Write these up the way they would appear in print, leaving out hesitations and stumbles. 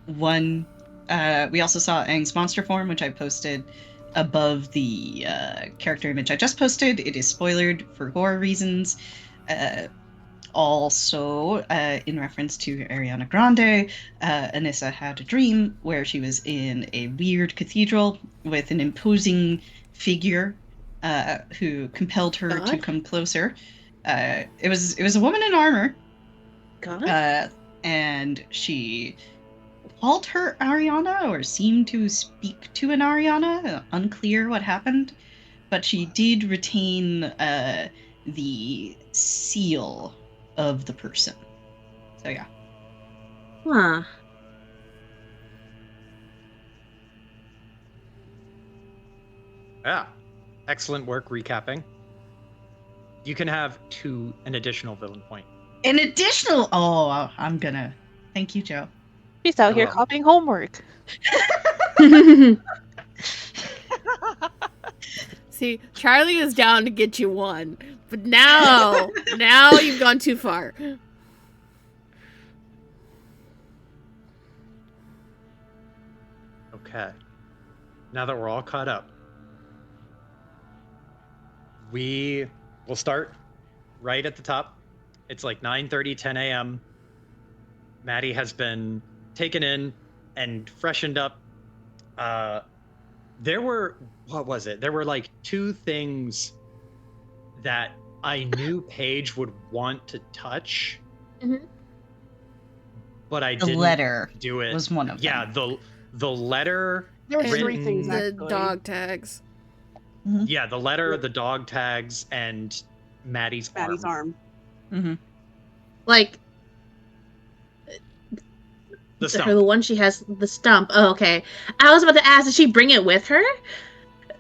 one. We also saw Aang's monster form, which I posted above the character image I just posted. It is spoilered for gore reasons. Also, in reference to Ariana Grande, Anissa had a dream where she was in a weird cathedral with an imposing figure who compelled her to come closer. It was a woman in armor. God? And she called her Ariana or seemed to speak to an Ariana. Unclear what happened, but she did retain the seal of the person. So yeah. Huh. Yeah. Excellent work recapping. You can have an additional villain point. An additional. Oh, I'm gonna. Thank you, Joe. She's out here copying homework. See, Charlie is down to get you one, but now you've gone too far. Okay. Now that we're all caught up, we will start right at the top. It's like 9:30, 10 a.m. Maddie has been taken in and freshened up. There were, what was it? There were like two things that I knew Paige would want to touch. Mm-hmm. But I The didn't letter do it. was one of them. Yeah, the letter. There were And three things, the actually. dog tags. Yeah, the letter, the dog tags, and Maddie's arm. Mm-hmm. Like, The stump. the one she has, the stump. Oh, okay. I was about to ask, did she bring it with her?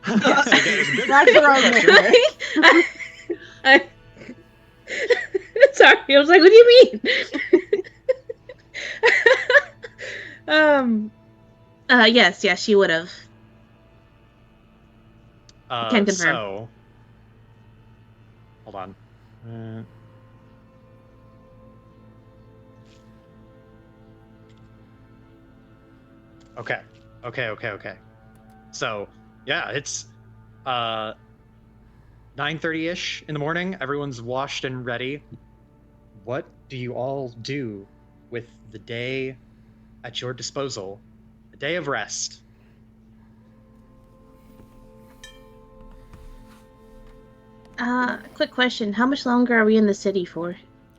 Yes, okay, it was a good That's what I was question. I- Sorry, I was like, what do you mean? Yes, she would have. Can confirm. So, hold on. Okay. So, yeah, it's 9:30-ish in the morning. Everyone's washed and ready. What do you all do with the day at your disposal? A day of rest. Quick question. How much longer are we in the city for?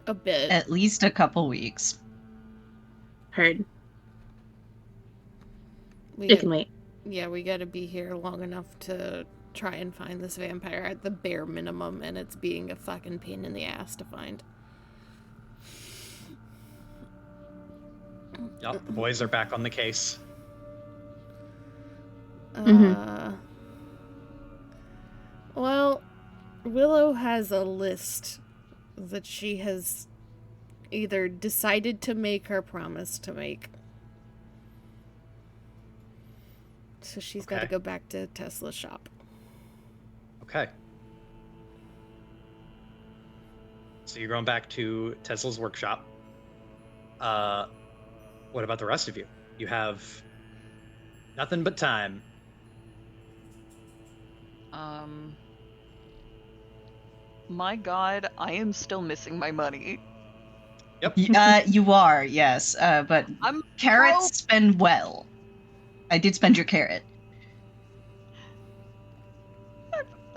A bit. At least a couple weeks. Heard. We It can wait. Yeah, we gotta be here long enough to try and find this vampire at the bare minimum, and it's being a fucking pain in the ass to find. Yep, the boys are back on the case. Well, Willow has a list that she has either decided to make or promised to make. So she's got to go back to Tesla's shop. Okay. So you're going back to Tesla's workshop. What about the rest of you? You have nothing but time. My God, I am still missing my money. Yep. You are, yes. But carrots spend well. I did spend your carrot.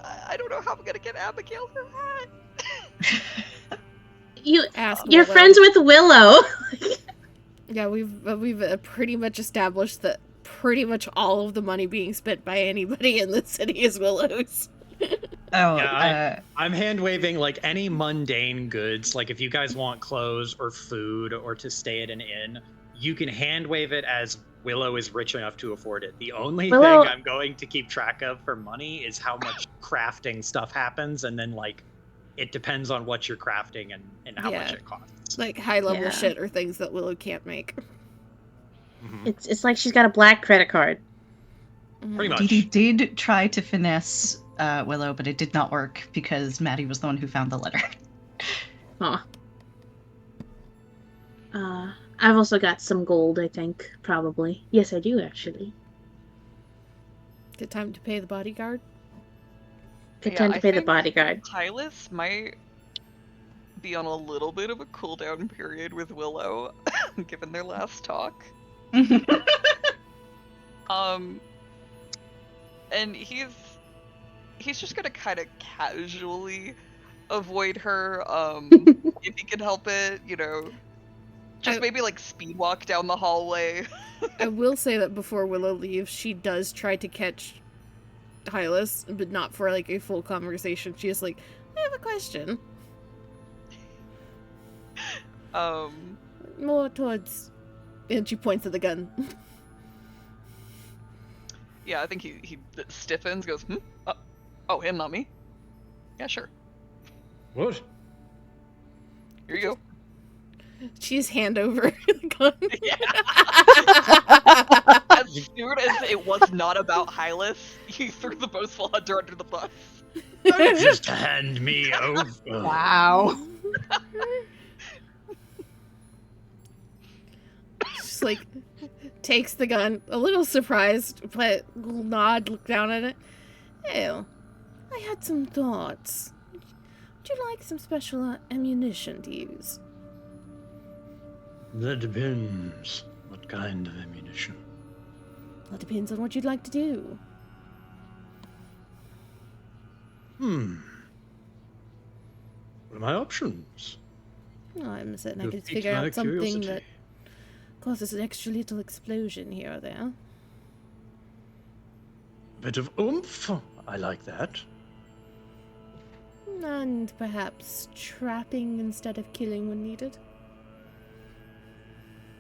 I don't know how I'm gonna get Abigail her hat. You're friends with Willow. Yeah, we've pretty much established that pretty much all of the money being spent by anybody in the city is Willow's. I'm hand waving like any mundane goods. Like if you guys want clothes or food or to stay at an inn, you can hand wave it as Willow is rich enough to afford it. The only thing I'm going to keep track of for money is how much crafting stuff happens, and then like it depends on what you're crafting and how much it costs. Like high level shit or things that Willow can't make. Mm-hmm. It's like she's got a black credit card. Pretty much. Dee Dee did try to finesse Willow, but it did not work because Maddie was the one who found the letter. Huh. I've also got some gold, I think, probably. Yes, I do, actually. Good time to pay the bodyguard? Good Yeah, time to I pay the think bodyguard. Hylas might be on a little bit of a cooldown period with Willow, given their last talk. And he's just gonna kind of casually avoid her, if he can help it, you know. Just maybe like speed walk down the hallway. I will say that before Willow leaves, she does try to catch Hylas, but not for like a full conversation. She is like, I have a question. More towards, and she points at the gun. Yeah, I think he stiffens, goes, oh, him, not me. Yeah, sure. What? Here you go. She's hand over the gun. Yeah. As soon as it was not about Hylas, he threw the boastful hunter under the bus. Just hand me over. Wow. Just like takes the gun, a little surprised, but will nod, look down at it. Oh, I had some thoughts. Would you like some special ammunition to use? That depends. What kind of ammunition? That depends on what you'd like to do. What are my options? Oh, I'm certain I To could pique figure my out something curiosity. that causes an extra little explosion here or there. A bit of oomph. I like that. And perhaps trapping instead of killing when needed.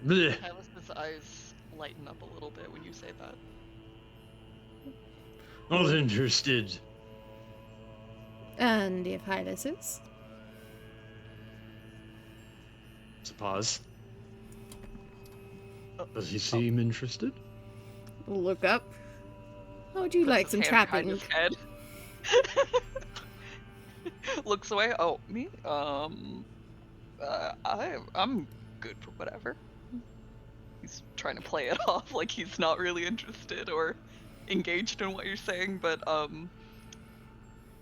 Blech. Hylas's eyes lighten up a little bit when you say that. Not interested. And if Hylas is? It's a pause. Does he seem interested? Look up. How would you Puts like his some hand behind trapping? his head. Looks away. Oh, me? I'm good for whatever. He's trying to play it off like he's not really interested or engaged in what you're saying, but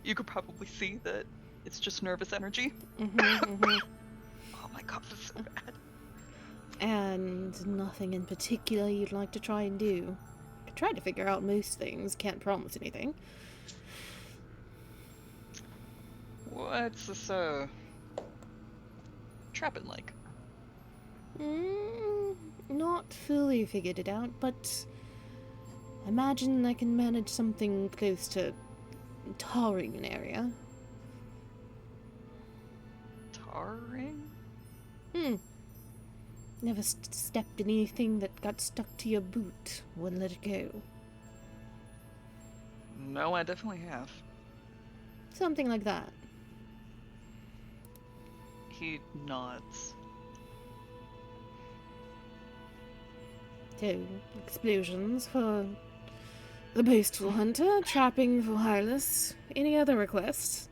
you could probably see that it's just nervous energy. Oh, my cough is so bad. And nothing in particular you'd like to try and do? I tried to figure out most things, can't promise anything. What's this, trapping like? Not fully figured it out, but I imagine I can manage something close to tarring an area. Tarring? Never stepped in anything that got stuck to your boot. Wouldn't let it go. No, I definitely have. Something like that. He nods. So, explosions for the boastful hunter, trapping for Hylas. Any other requests?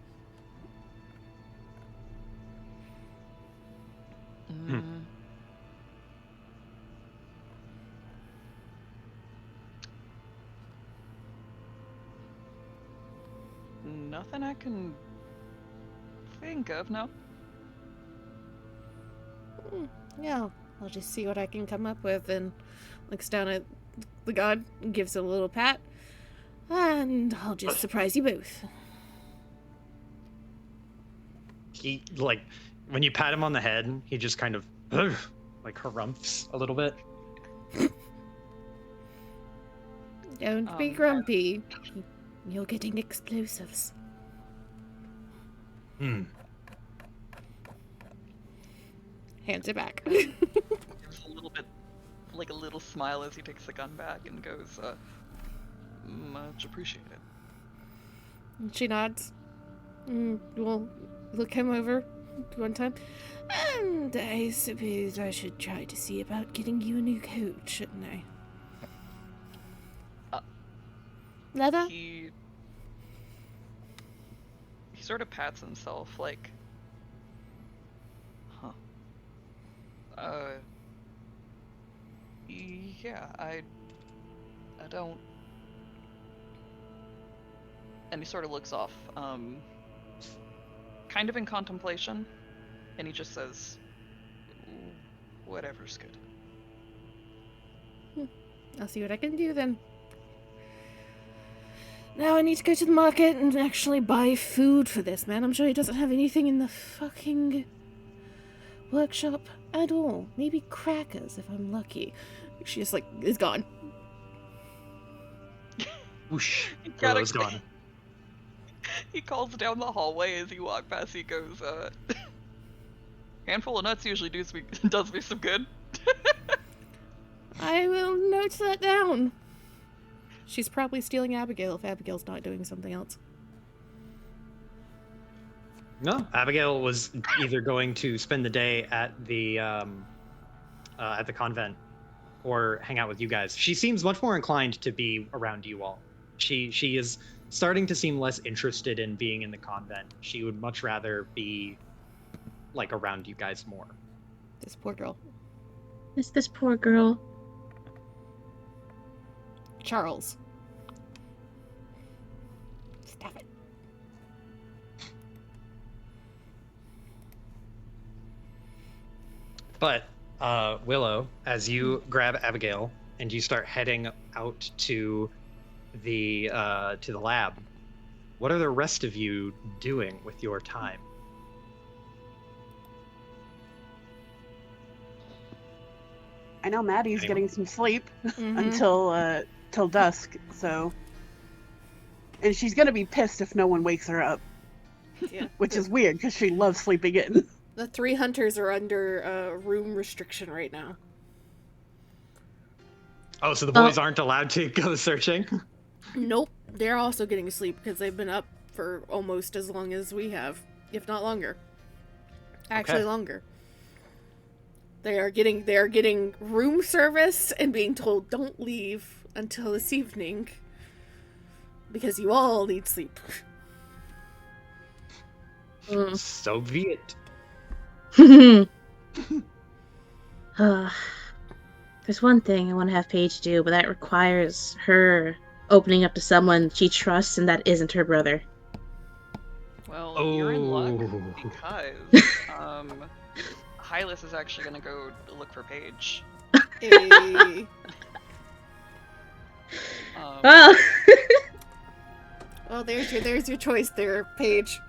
Nothing I can think of, no. Yeah, I'll just see what I can come up with, and looks down at the god, gives it a little pat, and I'll just surprise you both. He, like, when you pat him on the head, he just kind of, like, harumphs a little bit. Don't be grumpy. You're getting explosives. Hands it back. Gives a little bit, like a little smile as he takes the gun back and goes, much appreciated. She nods. We'll look him over one time. And I suppose I should try to see about getting you a new coat, shouldn't I? Leather? He sort of pats himself like, Yeah, I don't. And he sort of looks off, kind of in contemplation, and he just says, whatever's good. I'll see what I can do then. Now I need to go to the market and actually buy food for this man. I'm sure he doesn't have anything in the fucking workshop at all. Maybe crackers if I'm lucky. She just, is gone. Whoosh. Willow's gone. He calls down the hallway as you walk past. He goes, handful of nuts usually does me some good. I will note that down. She's probably stealing Abigail if Abigail's not doing something else. No, Abigail was either going to spend the day at the convent or hang out with you guys. She seems much more inclined to be around you all. She is starting to seem less interested in being in the convent. She would much rather be around you guys more. This poor girl. It's this poor girl. Charles. Stop it. But Willow, as you grab Abigail and you start heading out to the lab, what are the rest of you doing with your time? I know Maddie's Anyone? getting some sleep till dusk, so. And she's gonna be pissed if no one wakes her up. Yeah. Which is weird, because she loves sleeping in. The 3 hunters are under room restriction right now. Oh, so the boys aren't allowed to go searching? Nope. They're also getting sleep because they've been up for almost as long as we have, if not longer. Actually, longer. They are getting room service and being told don't leave until this evening because you all need sleep. So be it. There's one thing I want to have Paige do, but that requires her opening up to someone she trusts, and that isn't her brother. Well, you're in luck because Hylas is actually gonna go look for Paige. Hey. Well, there's your choice there, Paige.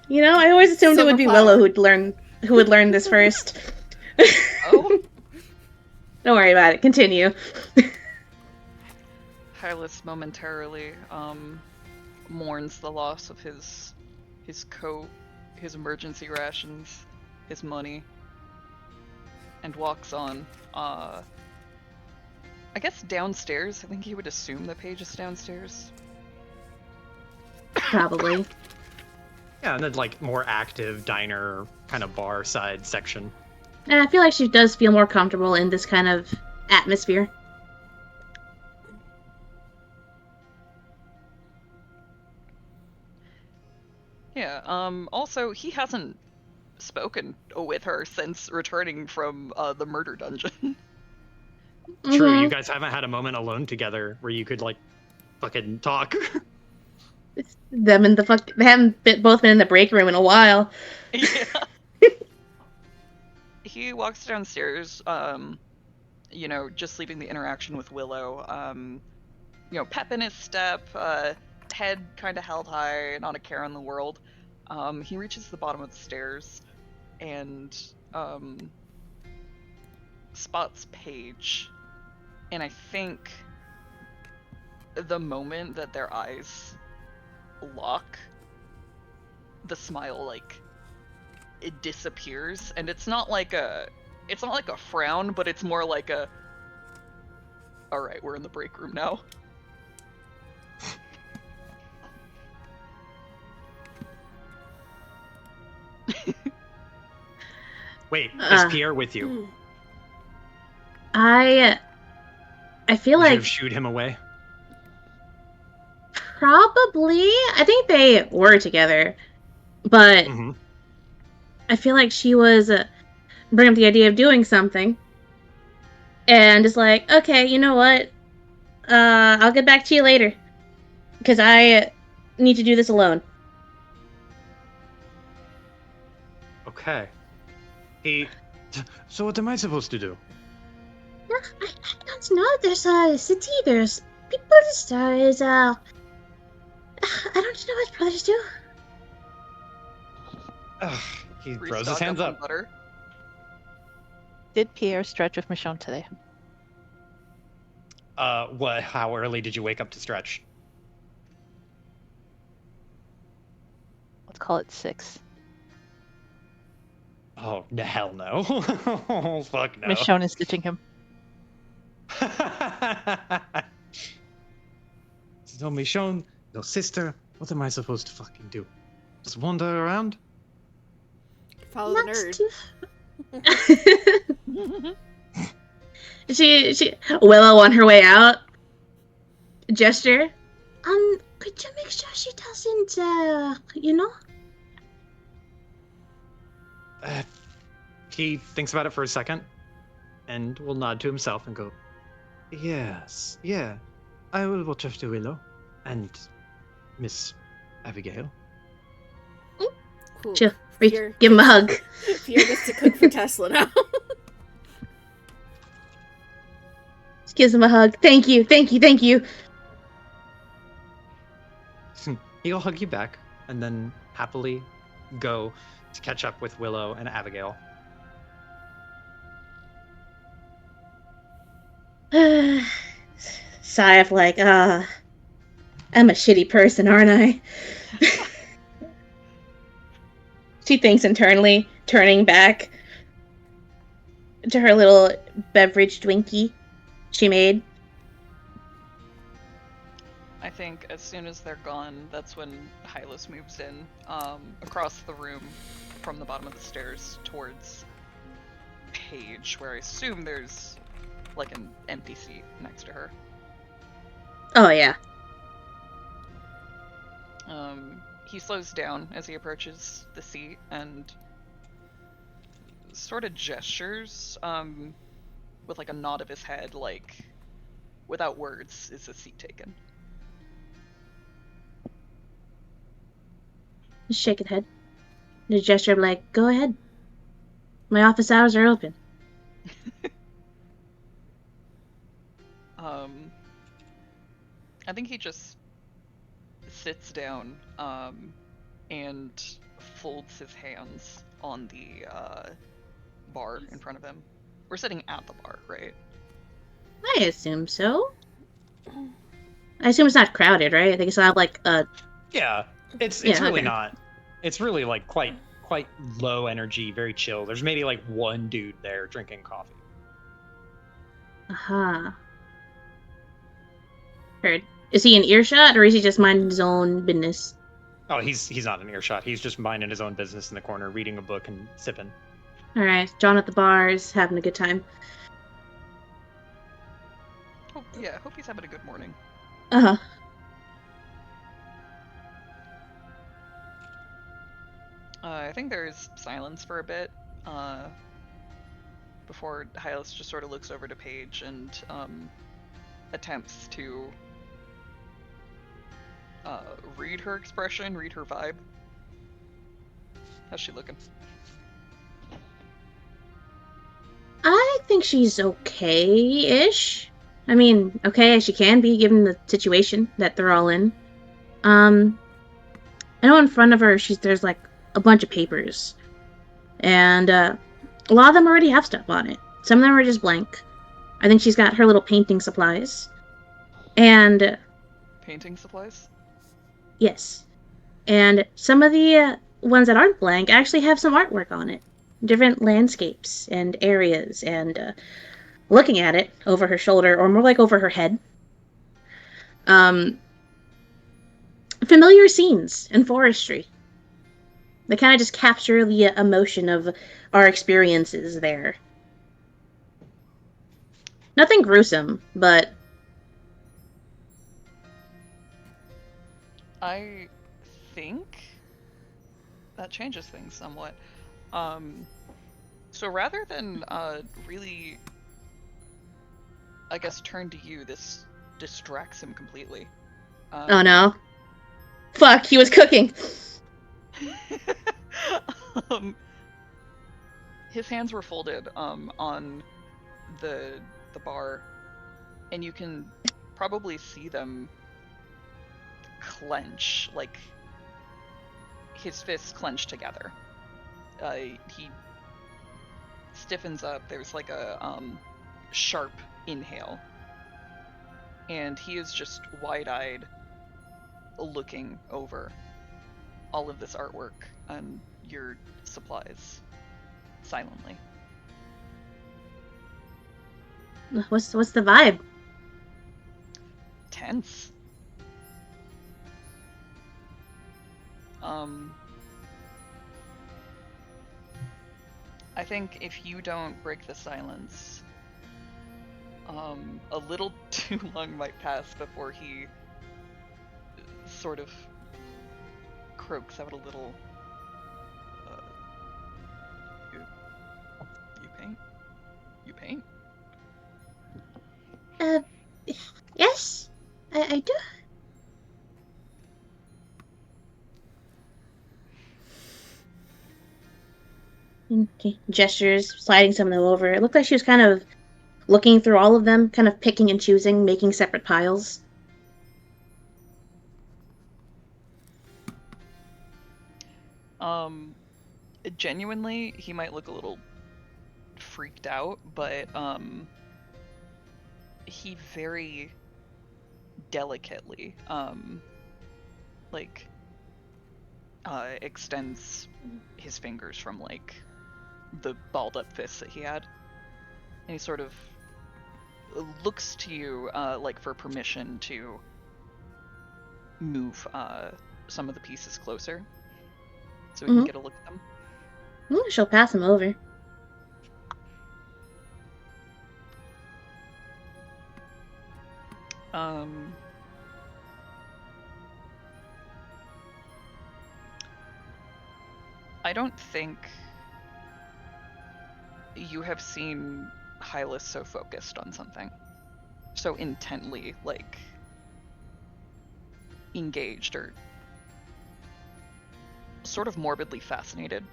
You know, I always assumed it would be Willow who would learn this first. Oh. Don't worry about it. Continue. Hylas momentarily mourns the loss of his coat, his emergency rations, his money, and walks on. I guess downstairs. I think he would assume that Paige is downstairs. Probably. Yeah, and then more active diner kind of bar side section. And I feel like she does feel more comfortable in this kind of atmosphere. Yeah, also, he hasn't spoken with her since returning from the murder dungeon. True, you guys haven't had a moment alone together where you could, fucking talk. It's them and they haven't both been in the break room in a while. Yeah. He walks downstairs, just leaving the interaction with Willow, pep in his step, head kind of held high, not a care in the world. He reaches the bottom of the stairs and spots Paige. And I think the moment that their eyes lock, the smile it disappears, and it's not like a frown, but it's more like a, all right, we're in the break room now. Wait, is Pierre with you? I feel Would you like have shooed him away? probably. I think they were together, but I feel like she was bringing up the idea of doing something, and is like, okay, you know what? I'll get back to you later. Because I need to do this alone. Okay. So what am I supposed to do? I don't know. There's a city. There's people. There's I don't know what brothers do. He throws his Restock hands on up. butter. Did Pierre stretch with Michonne today? What? How early did you wake up to stretch? Let's call it 6. Oh, hell no. Oh, fuck no. Michonne is ditching him. So Michonne, your sister, what am I supposed to fucking do? Just wander around? Follow the nerd. she Willow on her way out. Gesture. Could you make sure she doesn't He thinks about it for a second and will nod to himself and go, yes, yeah, I will watch after Willow and Miss Abigail. Cool. Chill. Give him a hug. Pierre gets to cook for Tesla now. Just gives him a hug. Thank you. He'll hug you back and then happily go to catch up with Willow and Abigail. Sigh of like, I'm a shitty person, aren't I? She thinks internally, turning back to her little beverage Twinkie she made. I think as soon as they're gone, that's when Hylas moves in, across the room from the bottom of the stairs towards Paige, where I assume there's like an empty seat next to her. Oh, yeah. He slows down as he approaches the seat and sort of gestures, with like a nod of his head, like, without words, is the seat taken. Just shake his head. The gesture of like, go ahead. My office hours are open. I think he just sits down, and folds his hands on the, bar in front of him. We're sitting at the bar, right? I assume so. I assume it's not crowded, right? I think it's not like a... Yeah, it's Yeah, really okay. not. It's really like quite low energy, very chill. There's maybe like one dude there drinking coffee. Aha. Heard. Is he in earshot, or is he just minding his own business? Oh, he's not in earshot. He's just minding his own business in the corner, reading a book and sipping. Alright, John at the bar is having a good time. Hope he's having a good morning. Uh-huh. I think there's silence for a bit, before Hylas just sort of looks over to Paige and, attempts to, read her expression, read her vibe. How's she looking? I think she's okay-ish. I mean, okay as she can be, given the situation that they're all in. I know in front of her, there's like a bunch of papers. And a lot of them already have stuff on it. Some of them are just blank. I think she's got her little painting supplies. And... Painting supplies? Yes. And some of the ones that aren't blank actually have some artwork on it. Different landscapes and areas, and looking at it over her shoulder, or more like over her head. Familiar scenes in forestry. They kind of just capture the emotion of our experiences there. Nothing gruesome, but... I think that changes things somewhat. So rather than really I guess, turn to you, this distracts him completely. Oh no. Fuck, he was cooking! His hands were folded on the bar, and you can probably see them clench, like his fists clench together. He stiffens up. There's like a sharp inhale, and he is just wide-eyed, looking over all of this artwork and your supplies silently. What's the vibe? Tense. I think if you don't break the silence, a little too long might pass before he sort of croaks out a little, you paint? You paint? Yes, I do. Okay. Gestures, sliding some of them over. It looked like she was kind of looking through all of them, kind of picking and choosing, making separate piles. Genuinely, he might look a little freaked out, but he very delicately extends his fingers from like the balled up fists that he had, and he sort of looks to you like for permission to move some of the pieces closer so we can get a look at them. She'll pass him over. I don't think you have seen Hylas so focused on something, so intently, like, engaged or sort of morbidly fascinated.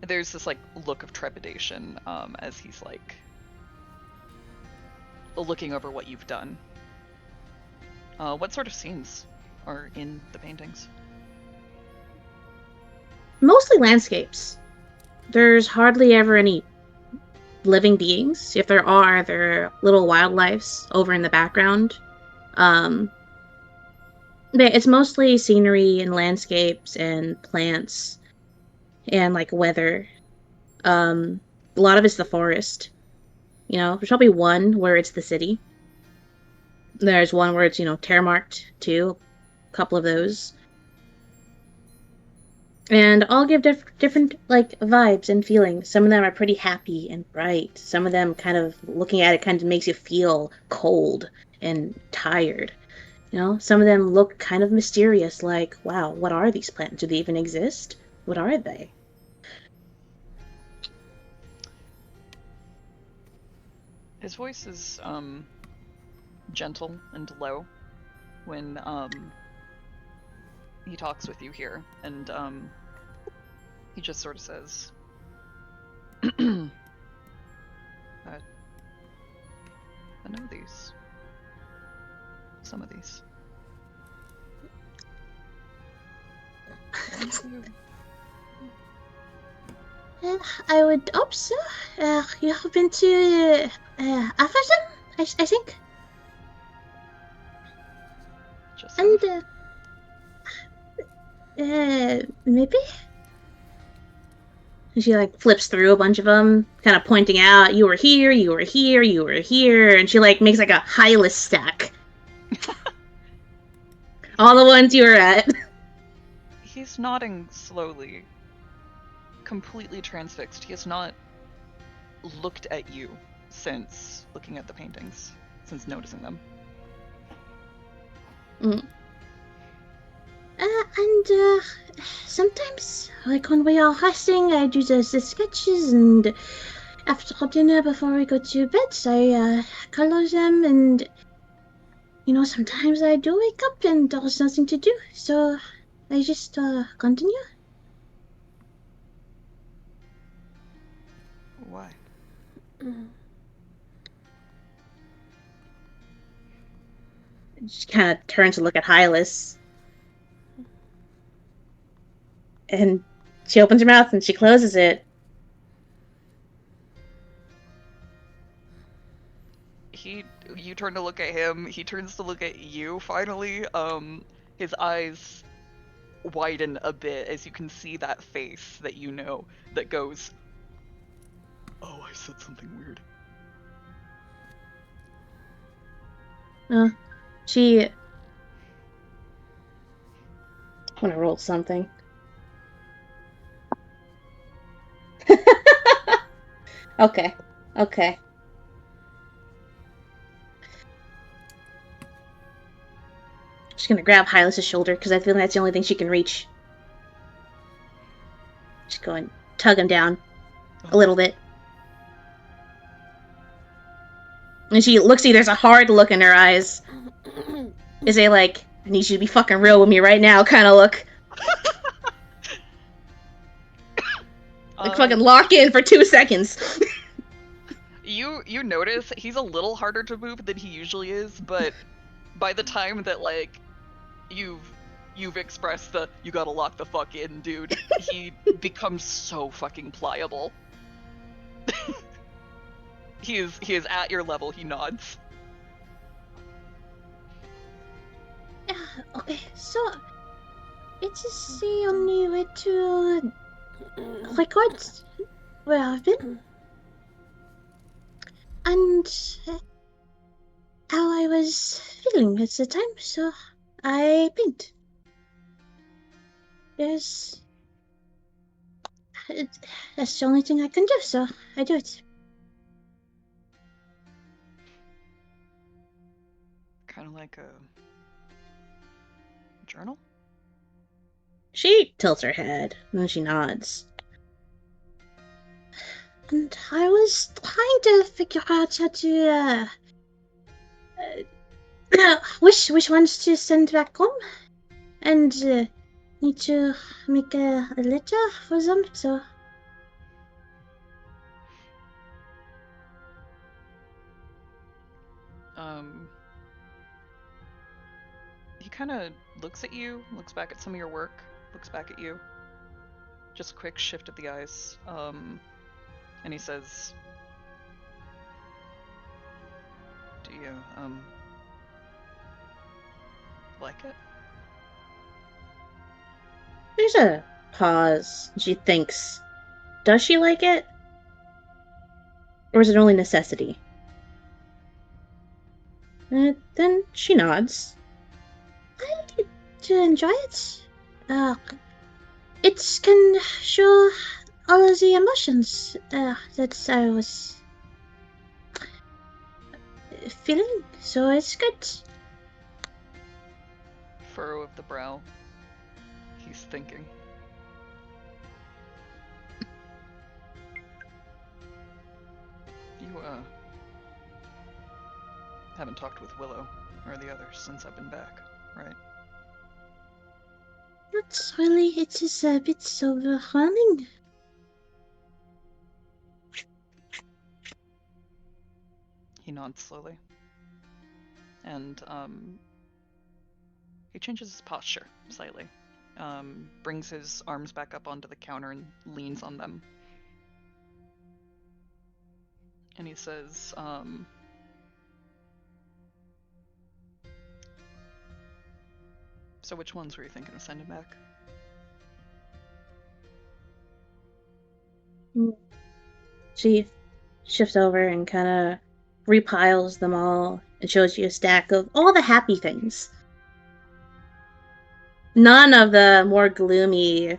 There's this like look of trepidation as he's like looking over what you've done. What sort of scenes are in the paintings? Mostly landscapes. There's hardly ever any living beings. If there are, they're little wildlifes over in the background. But it's mostly scenery and landscapes and plants and like weather. A lot of it's the forest. You know, there's probably one where it's the city. There's one where it's, you know, tear marked too. A couple of those. And all give different like vibes and feelings. Some of them are pretty happy and bright. Some of them kind of looking at it kind of makes you feel cold and tired. You know, some of them look kind of mysterious, like, wow, what are these plants? Do they even exist? What are they? His voice is gentle and low when he talks with you here, and he just sort of says, I know these. Some of these. I would hope so. You have been to Atherton, I think? Just and maybe? And she like flips through a bunch of them, kind of pointing out, you were here, you were here, you were here, and she like makes like a Hylas stack. All the ones you were at. He's nodding slowly, completely transfixed. He has not looked at you since looking at the paintings, since noticing them. And sometimes, like when we are resting, I do the sketches, and after dinner before we go to bed, I color them, and sometimes I do wake up and there's nothing to do, so I just continue. Why? She kind of turns to look at Hylas, and she opens her mouth and she closes it. You turn to look at him, he turns to look at you finally. His eyes widen a bit as you can see that face that you know that goes, "Oh, I said something weird." She... I want to roll something. Okay. She's gonna grab Hylas' shoulder, because I feel like that's the only thing she can reach. Just go and tug him down a little bit. And she looks at you, there's a hard look in her eyes. Is a like, I need you to be fucking real with me right now kind of look. Like fucking lock in for 2 seconds. You notice he's a little harder to move than he usually is, but by the time that like you've expressed the "you gotta lock the fuck in, dude," he becomes so fucking pliable. He is at your level. He nods. Okay, so it is the only way to record where I've been and how I was feeling at the time, so I paint. That's the only thing I can do, so I do it. Kind of like a journal? She tilts her head, and then she nods. And I was trying to figure out how to, which ones to send back home, and need to make a letter for them, so... He kind of looks at you, looks back at some of your work, looks back at you. Just a quick shift of the eyes. And he says, "Do you, like it?" There's a pause. She thinks, does she like it? Or is it only necessity? Then she nods. I do enjoy it. It can show all of the emotions that I was feeling, so it's good. Furrow of the brow. He's thinking. You, haven't talked with Willow or the others since I've been back, right? Not really, it is a bit overwhelming. He nods slowly. And, he changes his posture slightly. Brings his arms back up onto the counter and leans on them. And he says, "So which ones were you thinking of sending back?" She shifts over and kind of repiles them all and shows you a stack of all the happy things. None of the more gloomy or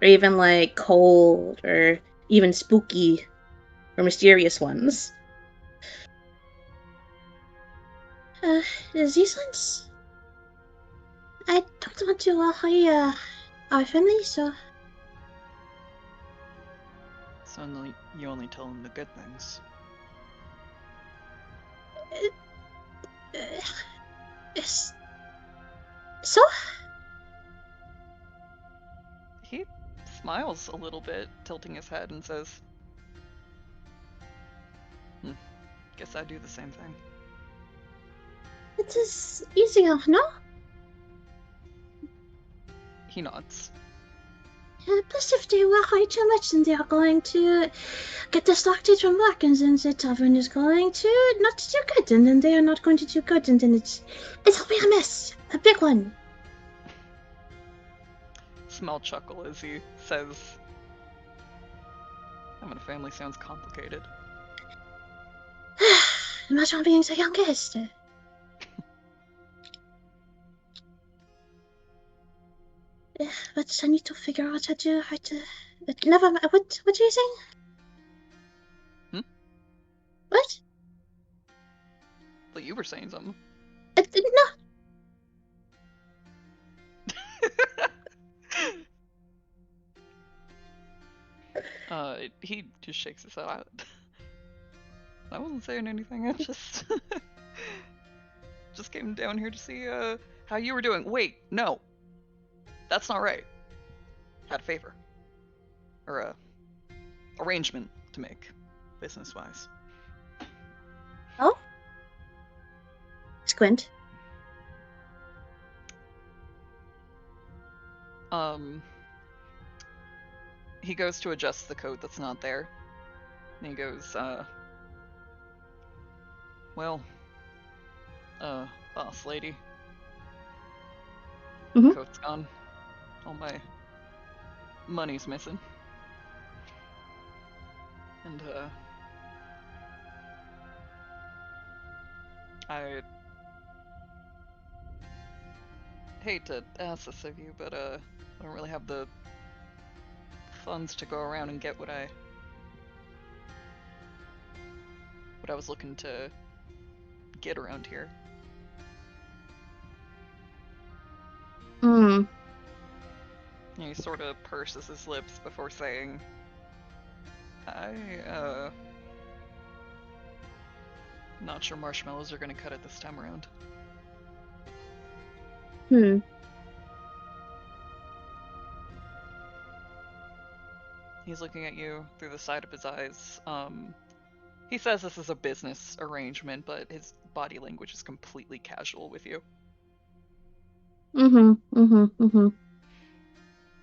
even like cold or even spooky or mysterious ones. These ones? I don't want to worry our family, so... So you only tell him the good things. So? He smiles a little bit, tilting his head, and says, guess I do the same thing. It is easier, no? He nods. Plus, if they worry too much, then they are going to get distracted from work, and then the tavern is going to not do good, and then they are not going to do good, and then it'll be a mess, a big one. Small chuckle as he says, having a family sounds complicated. Imagine being the youngest. But I need to figure out how to. Never mind. What are you saying? What? But you were saying something. No. He just shakes his head. I wasn't saying anything. I just came down here to see how you were doing. Wait, no, that's not right. Had a favor or a arrangement to make, business-wise. Oh? Squint. He goes to adjust the coat that's not there. And he goes, well, boss lady. Mhm. Coat's gone. All my money's missing. And, I hate to ask this of you, but, I don't really have the funds to go around and get what I was looking to get around here. Hmm. He sort of purses his lips before saying, not sure marshmallows are gonna cut it this time around. He's looking at you through the side of his eyes. He says this is a business arrangement, but his body language is completely casual with you.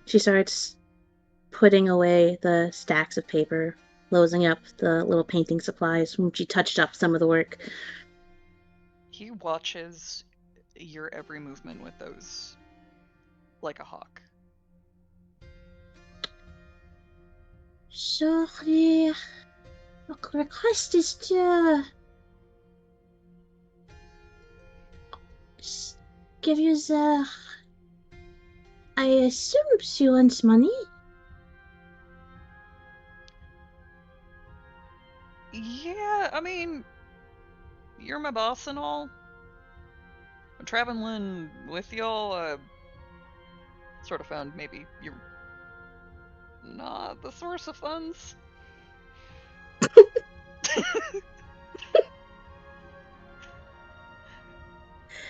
She starts putting away the stacks of paper, closing up the little painting supplies when she touched up some of the work. He watches your every movement with those like a hawk. So the request is to give you the. I assume she wants money. Yeah, I mean, you're my boss and all. I'm traveling with y'all. Sort of found maybe you're not the source of funds.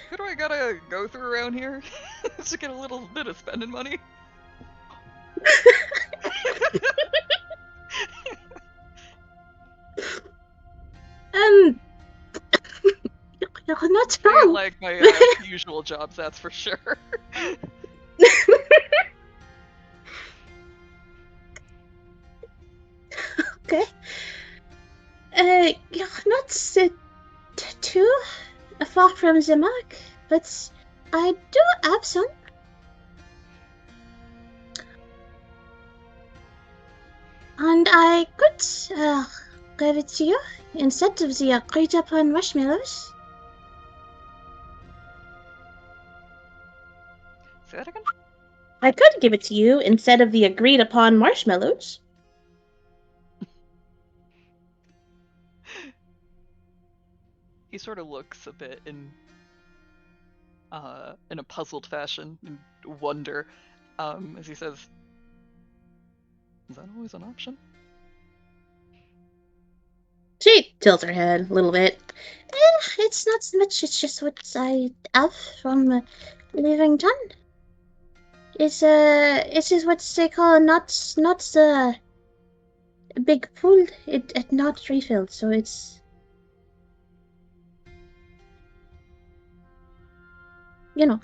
Who do I gotta go through around here to get a little bit of spending money? You're not I wrong. ain't like my usual jobs, that's for sure. Okay. You're not too far from the mark, but I do have some. And I could give it to you instead of the agreed upon marshmallows. Say that again? I could give it to you instead of the agreed upon marshmallows. He sort of looks a bit in a puzzled fashion, in wonder, as he says, "Is that always an option?" tilts her head a little bit. It's not so much, it's just what I have from Livington. It's just what they call not the big pool. It not refilled, so it's, you know.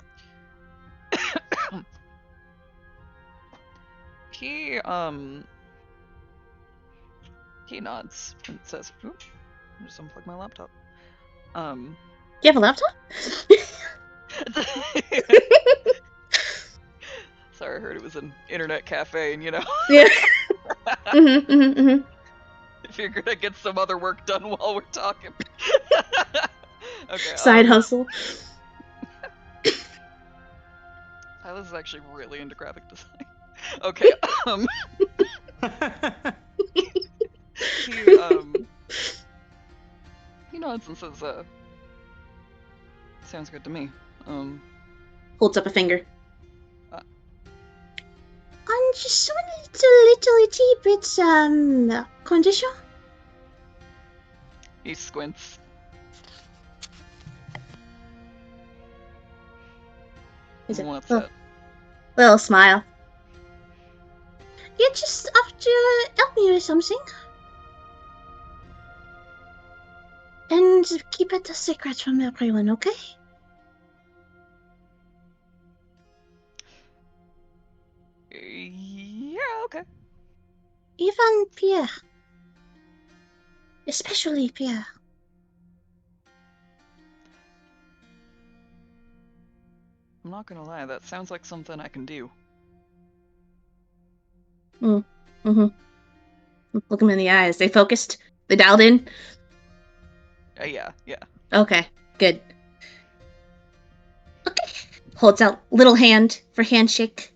He nods and says, "Oop, I'll just unplug my laptop." You have a laptop? Sorry, I heard it was an internet cafe, and Yeah. I figured I'd get some other work done while we're talking. Okay. Side hustle. Silas is actually really into graphic design. Okay. He nods and says, "Sounds good to me." Holds up a finger. I'm just a little bit condition. He squints. Is it What's that? Little smile. You just have to help me with something. And keep it a secret from everyone, okay? Yeah, okay. Even Pierre. Especially Pierre. I'm not gonna lie, that sounds like something I can do. Mm-hmm. Look them in the eyes. They focused? They dialed in? Yeah. Okay, good. Okay. Holds out little hand for handshake.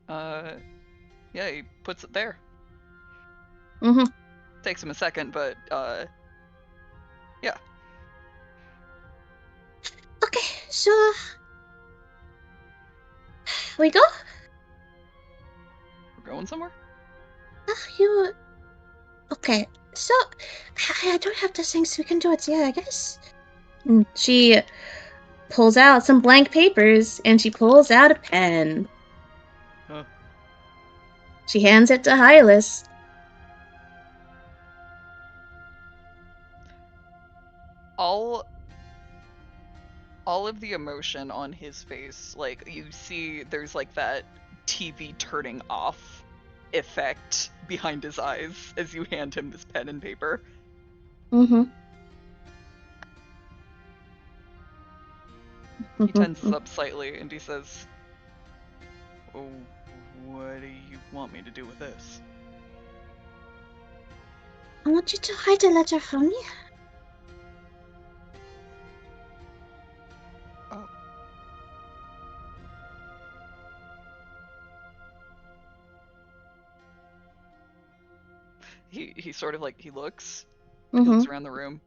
Yeah, he puts it there. Mm-hmm. Takes him a second, but, yeah. Okay, so... we go? We're going somewhere? You... Okay, so... I don't have the things, we can do it, yeah, I guess. And she pulls out some blank papers, and she pulls out a pen. Huh. She hands it to Hylas. All of the emotion on his face, like, you see there's like that TV turning off effect behind his eyes as you hand him this pen and paper. Mm-hmm. He tenses up slightly and he says, "Oh, what do you want me to do with this?" I want you to write a letter for me. Oh. He sort of like, he looks around the room.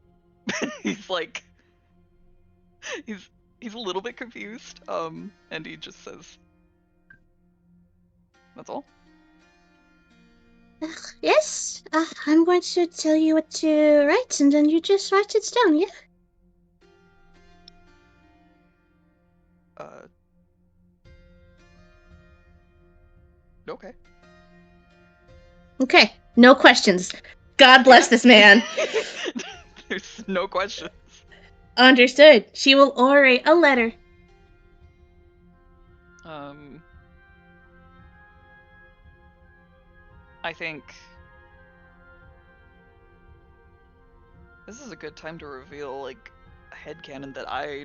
He's like, he's a little bit confused, and he just says, "That's all?" Yes, I'm going to tell you what to write, and then you just write it down, yeah? Okay. Okay, no questions. God bless this man. There's no questions. Understood. She will orate a letter. I think this is a good time to reveal, like, a headcanon that I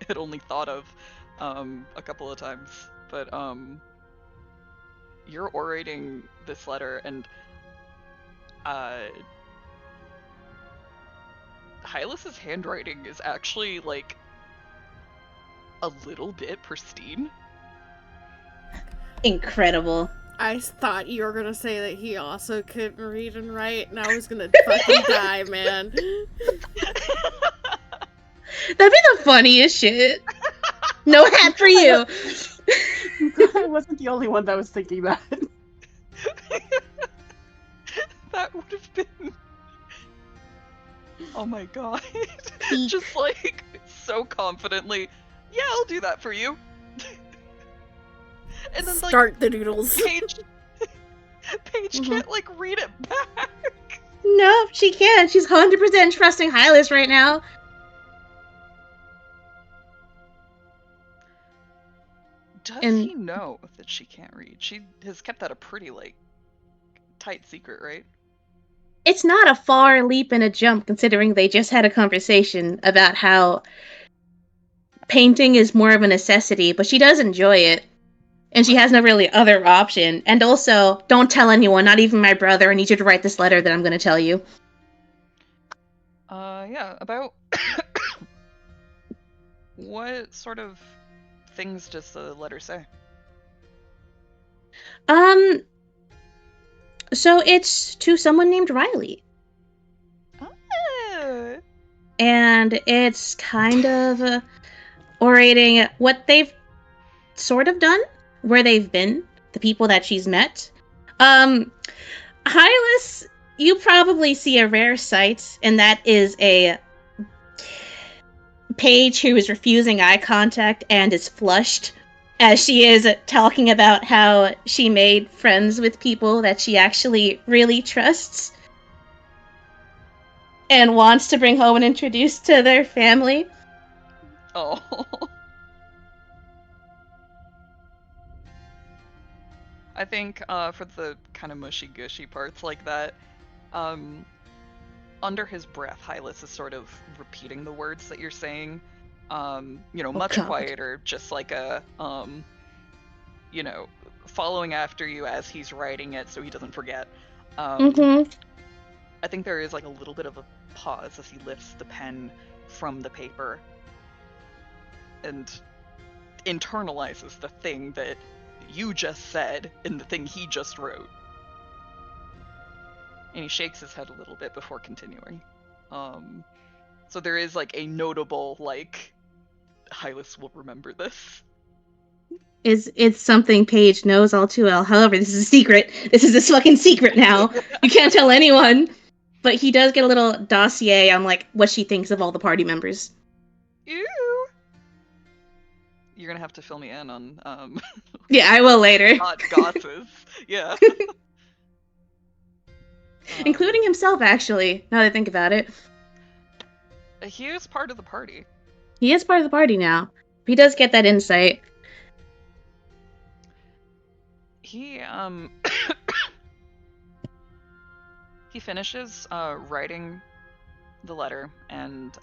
had only thought of a couple of times. But you're orating this letter, and Hylas's handwriting is actually, like, a little bit pristine. Incredible. I thought you were gonna say that he also couldn't read and write, and I was gonna fucking die, man. That'd be the funniest shit. No hat for you. I wasn't the only one that was thinking that. That would have been... Oh my god. Just like, so confidently, yeah, I'll do that for you. And then Start the doodles. Paige can't like read it back. No, she can't. She's 100% trusting Hylas right now. Does he know that she can't read? She has kept that a pretty, like, tight secret, right? It's not a far leap and a jump, considering they just had a conversation about how painting is more of a necessity, but she does enjoy it. And she has no really other option. And also, don't tell anyone, not even my brother. I need you to write this letter that I'm going to tell you. Yeah, about... What sort of things does the letter say? So it's to someone named Riley. Oh. And it's kind of orating what they've sort of done, where they've been, the people that she's met. Hylas, you probably see a rare sight, and that is a Paige who is refusing eye contact and is flushed as she is talking about how she made friends with people that she actually really trusts and wants to bring home and introduce to their family. Oh. I think for the kind of mushy-gushy parts like that, under his breath, Hylas is sort of repeating the words that you're saying, much quieter, just like a, following after you as he's writing it so he doesn't forget. I think there is like a little bit of a pause as he lifts the pen from the paper and internalizes the thing that you just said and the thing he just wrote. And he shakes his head a little bit before continuing. So there is like a notable, like, Hylas will remember this. It's something Paige knows all too well. However, this is a secret. This is this fucking secret now. You can't tell anyone. But he does get a little dossier on like what she thinks of all the party members. Ew. You're gonna have to fill me in on Yeah, I will later. Gosses. Yeah. Including himself, actually, now that I think about it. He is part of the party. He is part of the party now. He does get that insight. He he finishes writing the letter, and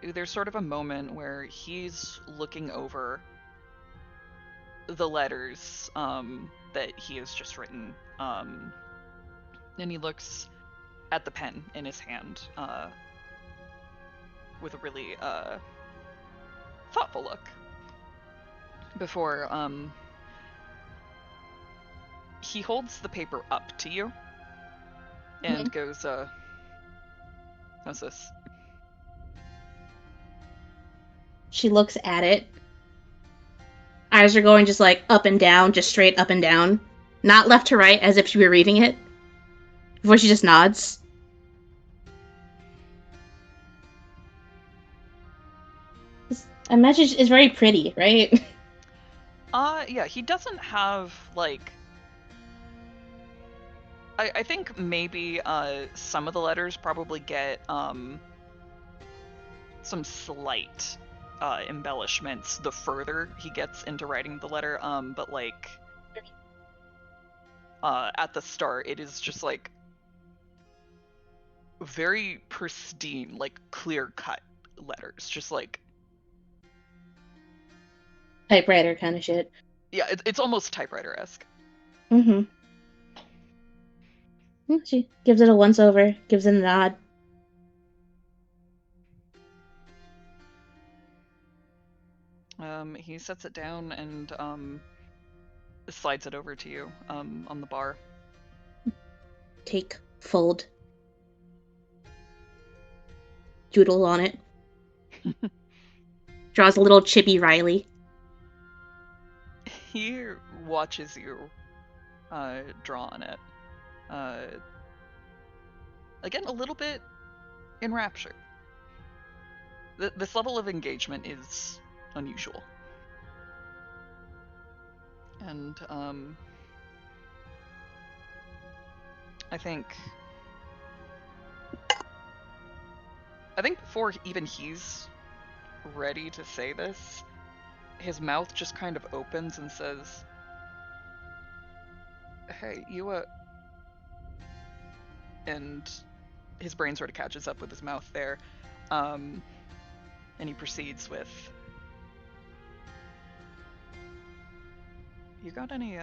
there's sort of a moment where he's looking over the letters that he has just written, and he looks at the pen in his hand with a really thoughtful look before he holds the paper up to you and goes, how's this? She looks at it. Eyes are going just like up and down, just straight up and down. Not left to right as if she were reading it. Before she just nods. A message is very pretty, right? Yeah, he doesn't have, like... I think maybe some of the letters probably get some slight embellishments the further he gets into writing the letter, but like at the start it is just like very pristine, like clear-cut letters, just like Typewriter kind of shit. Yeah, it's almost typewriter-esque. She gives it a once-over, gives it a nod. He sets it down and slides it over to you on the bar. Take, fold. Doodle on it. Draws a little chippy Riley. He watches you draw on it. again, a little bit enraptured. This level of engagement is unusual. And I think before even he's ready to say this, his mouth just kind of opens and says, "Hey, you and his brain sort of catches up with his mouth there, and he proceeds with, "You got any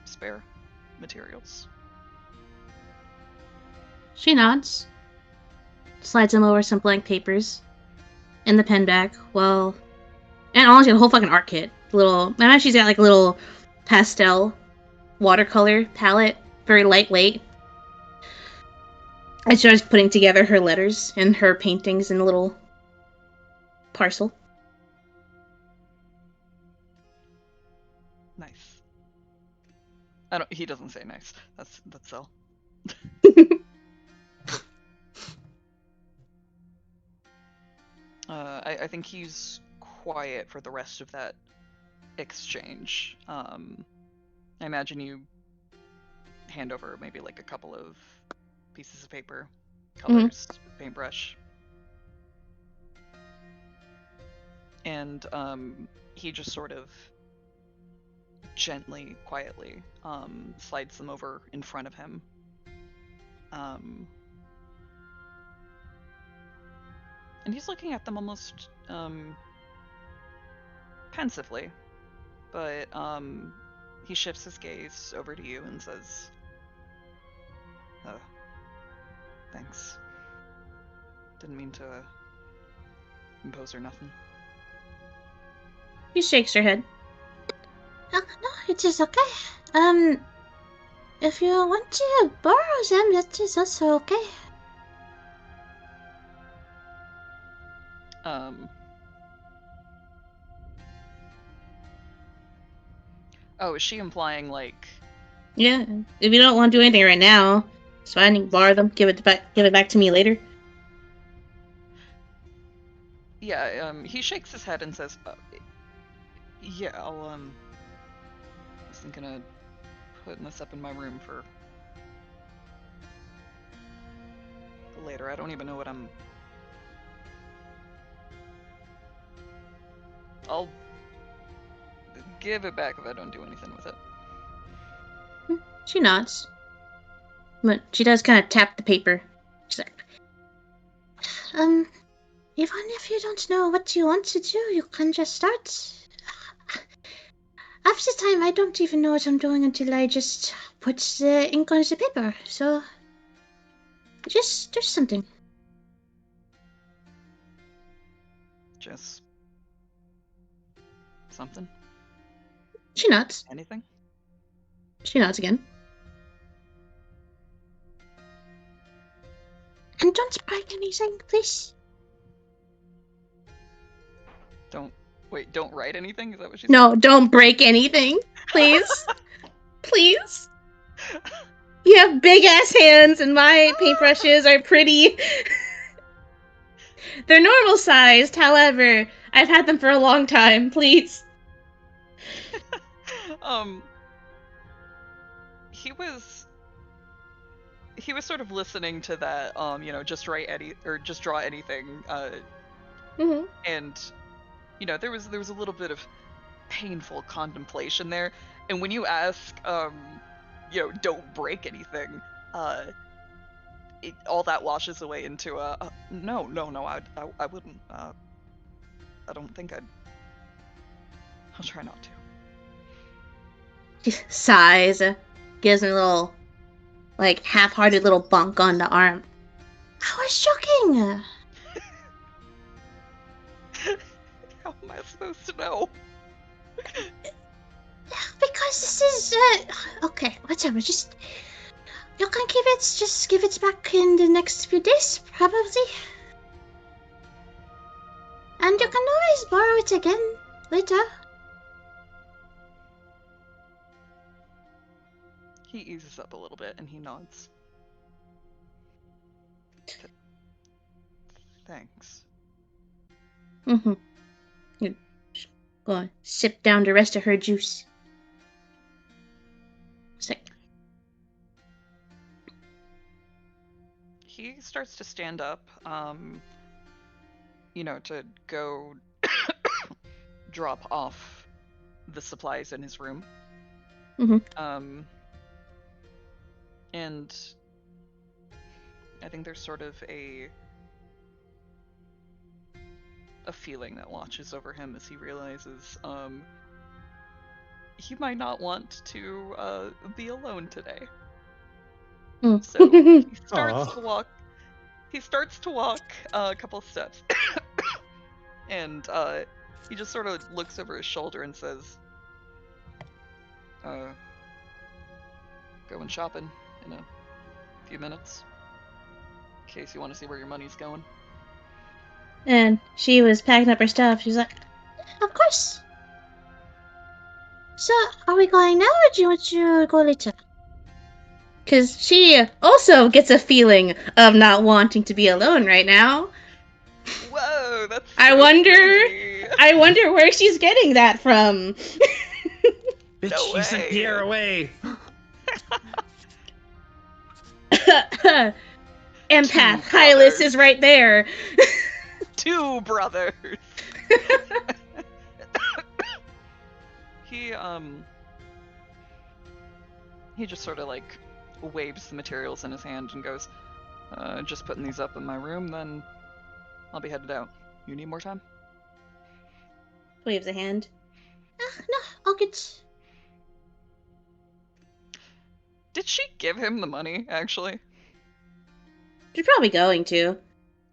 spare materials?" She nods, slides him over some blank papers and the pen bag. Well, and honestly, the whole fucking art kit. I know she's got like a little pastel watercolor palette, very lightweight. I started putting together her letters and her paintings in a little parcel. Nice. He doesn't say nice. That's all. I think he's quiet for the rest of that exchange. I imagine you hand over maybe like a couple of pieces of paper, colors, paintbrush. And he just sort of gently, quietly slides them over in front of him. And he's looking at them almost pensively, but he shifts his gaze over to you and says, "Oh, thanks. Didn't mean to impose or nothing." She shakes her head. No, it is okay. If you want to borrow them, that is also okay. Oh, is she implying like? Yeah, if you don't want to do anything right now, it's fine. You can borrow them. Give it back to me later. Yeah. He shakes his head and says, "Yeah, I'll was thinking of putting this up in my room for later. I don't even know what I'll give it back if I don't do anything with it." She nods. But she does kind of tap the paper. She's like, even if you don't know what you want to do, you can just start. Half the time, I don't even know what I'm doing until I just put the ink on the paper. So, just do something. Just something? She nods. Anything? She nods again. And don't break anything, please. Don't write anything? Is that what she said? No, don't break anything. Please. Please. You have big ass hands and my paintbrushes are pretty. They're normal sized, however, I've had them for a long time, please. He was sort of listening to that, just draw anything, and, there was a little bit of painful contemplation there, and when you ask, don't break anything, all that washes away into no, I wouldn't, I don't think I'll try not to. She sighs, gives him a little, half-hearted little bunk on the arm. I was joking! How am I supposed to know? Because this is, okay, whatever, just, you can give it back in the next few days, probably. And you can always borrow it again, later. He eases up a little bit and he nods. Thanks. Mm-hmm. You just go on, sip down the rest of her juice. It's like, He starts to stand up, to go drop off the supplies in his room. Mhm. And I think there's sort of a feeling that washes over him as he realizes, he might not want to be alone today. So he starts to walk. He starts to walk a couple steps, and he just sort of looks over his shoulder and says, "Going shopping in a few minutes, in case you want to see where your money's going." And she was packing up her stuff. She was like, "Of course." So, are we going now, or do you want to go later? Because she also gets a feeling of not wanting to be alone right now. Whoa, that's so I wonder crazy. where she's getting that from. Bitch, No you sent way. Pierre away. Empath Two Hylas brothers. is right there. 2 brothers. He just sort of like waves the materials in his hand and goes, "Just putting these up in my room, then I'll be headed out. You need more time?" Waves a hand. No, I'll get. Did she give him the money, actually? She's probably going to.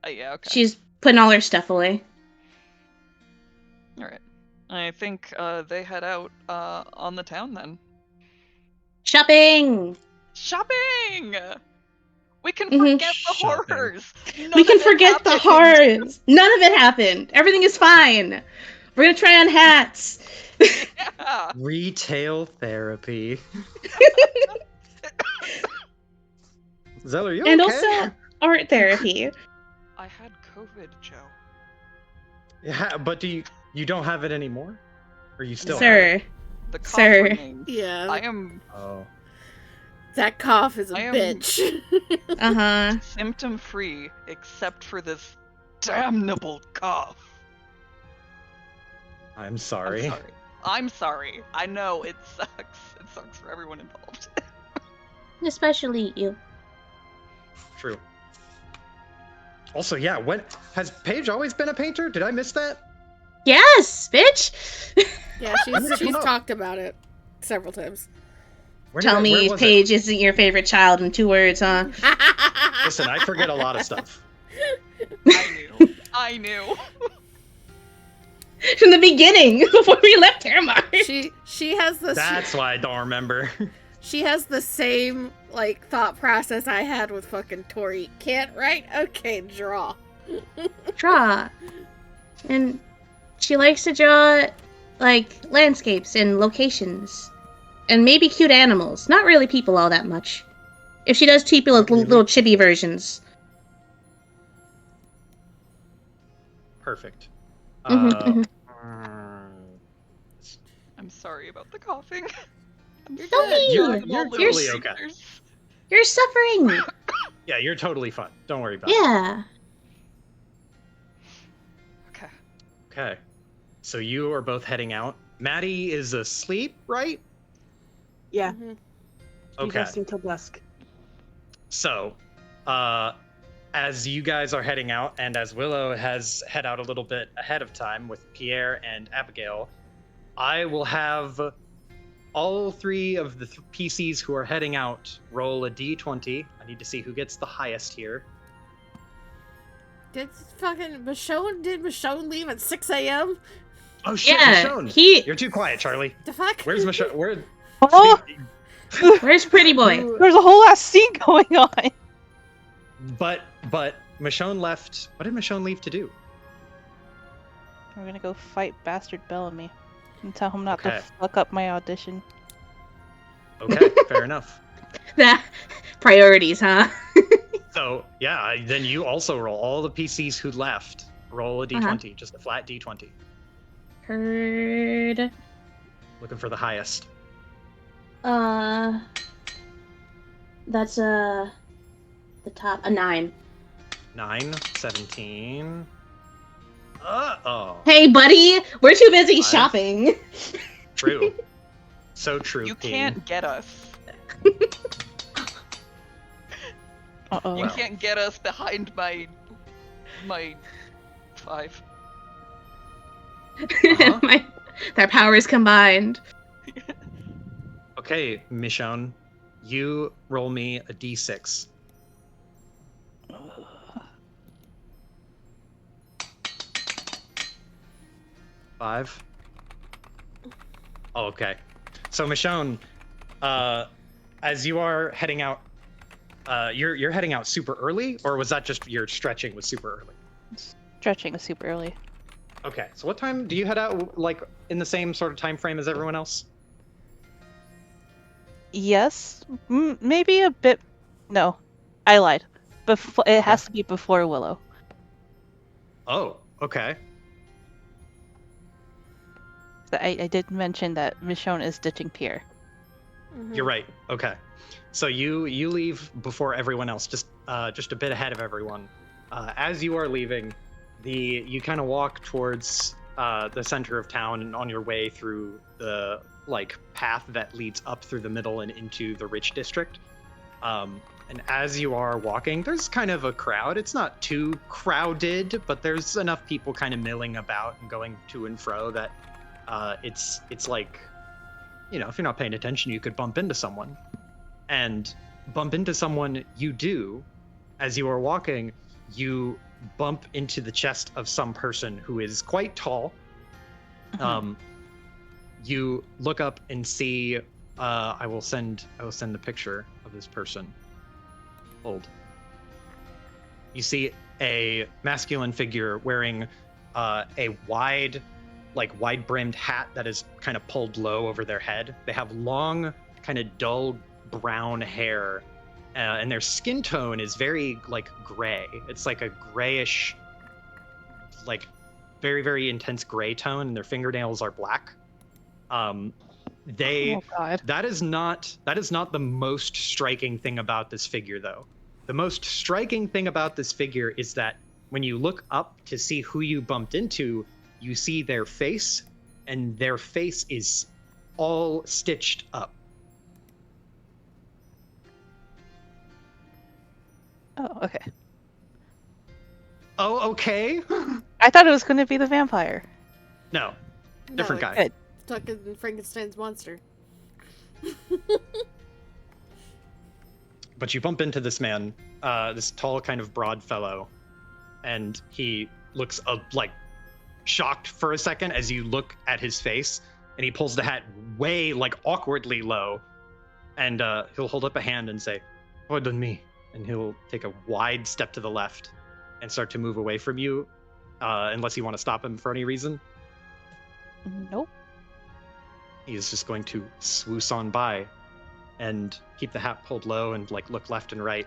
Yeah, okay. She's putting all her stuff away. Alright. I think they head out on the town then. Shopping! Shopping! We can Mhm. forget the Shopping. horrors! We can forget the horrors! None of it happened! Everything is fine! We're gonna try on hats! Yeah! Retail therapy. Zell, are you And okay? also art therapy. I had COVID, Joe. Yeah, but you don't have it anymore? Or you still have Sir. it? The cough Sir. remains. Yeah. I am Oh. That cough is a I am- bitch. Uh-huh. symptom-free except for this damnable cough. I'm sorry. I'm sorry. I know, it sucks. It sucks for everyone involved. Especially you. True. Also, yeah, when has Paige always been a painter? Did I miss that? Yes, bitch! Yeah, When did it she's come up? talked about it several times. Tell me where was Paige isn't your favorite child in 2 words, huh? it? Listen, I forget a lot of stuff. I knew. From the beginning, before we left Terramar. She has the That's why I don't remember. she has the same like thought process I had with fucking Tori. Can't write? Okay, draw. Draw. And she likes to draw, like, landscapes and locations. And maybe cute animals. Not really people all that much. If she does people with little chibi versions. Perfect. Mhm. I'm sorry about the coughing. Don't be! You're totally okay. You're suffering! Yeah, you're totally fine. Don't worry about it. Yeah. Okay. So you are both heading out. Maddie is asleep, right? Yeah. Mhm. He's Okay. resting till dusk. So, as you guys are heading out, and as Willow has head out a little bit ahead of time with Pierre and Abigail, I will have all 3 of the PCs who are heading out roll a d20. I need to see who gets the highest here. Did Michonne leave at 6 a.m.? Oh shit, Yeah, Michonne! You're too quiet, Charlie. The fuck? Where's Michonne? Where? Oh, Where's Pretty Boy? there's a whole ass scene going on. But Michonne left. What did Michonne leave to do? We're gonna go fight Bastard Bellamy and tell him not Okay. to fuck up my audition. Okay, fair enough. That priorities, huh? So yeah, then you also roll. All the PCs who left roll a d20, just a flat d20. Heard. Looking for the highest. That's the top, a 9. 9, 17. Oh. Hey, buddy, we're too busy 5. shopping. True. So true. You Ping. can't get us. Uh-oh. You can't get us behind my 5. Their powers combined. Okay, Michonne, you roll me a d6. Five. Oh, okay. So Michonne, as you are heading out, you're heading out super early, or was that just your stretching was super early? Stretching was super early. Okay, so what time do you head out? Like in the same sort of time frame as everyone else? Yes, maybe a bit. No, I lied. It has to be before Willow. Oh, okay. I did mention that Michonne is ditching Pierre. You're right. Okay, so you leave before everyone else, just a bit ahead of everyone. As you are leaving, you kind of walk towards the center of town, and on your way through the path that leads up through the middle and into the rich district. And as you are walking, there's kind of a crowd. It's not too crowded, but there's enough people kind of milling about and going to and fro that it's like, if you're not paying attention, you could bump into someone. And bump into someone you do. As you are walking, you bump into the chest of some person who is quite tall. You look up and see, I will send the picture of this person. Hold. You see a masculine figure wearing a wide-brimmed hat that is kind of pulled low over their head. They have long, kind of dull brown hair, and their skin tone is very gray. It's like a grayish, very, very intense gray tone, and their fingernails are black. Oh God. That is not the most striking thing about this figure, though. The most striking thing about this figure is that when you look up to see who you bumped into, you see their face, and their face is all stitched up. Oh, okay. Oh, okay. I thought it was going to be the vampire. No, different guy. Good. Stuck in Frankenstein's monster. But you bump into this man, this tall, kind of broad fellow, and he looks shocked for a second as you look at his face, and he pulls the hat way awkwardly low, and he'll hold up a hand and say, "Pardon me," and he'll take a wide step to the left and start to move away from you, unless you want to stop him for any reason. Nope. He's just going to swoosh on by and keep the hat pulled low and look left and right.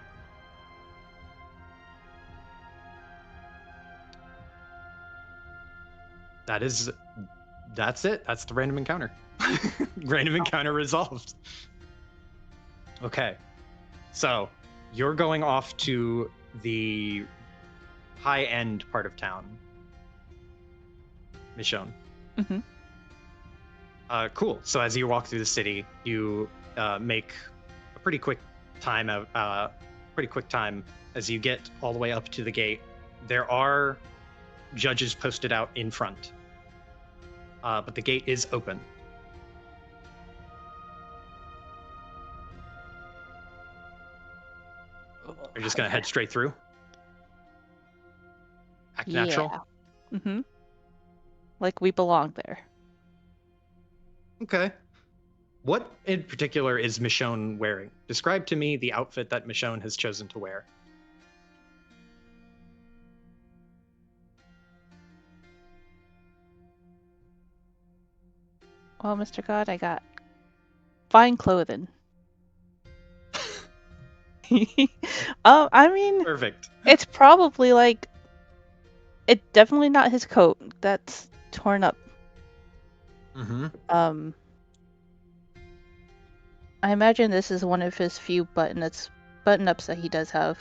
That's it. That's the random encounter. Random encounter resolved. Okay. So you're going off to the high-end part of town, Michonne. Mm-hmm. Cool. So as you walk through the city, you make a pretty quick time as you get all the way up to the gate. There are judges posted out in front, but the gate is open. You're just gonna head straight through? Act natural? Mm-hmm. Like we belong there. Okay. What in particular is Michonne wearing? Describe to me the outfit that Michonne has chosen to wear. Well, Mr. God, I got fine clothing. I mean, Perfect. it's probably like, it's definitely not his coat. That's torn up. Mm-hmm. I imagine this is one of his few button-ups that he does have,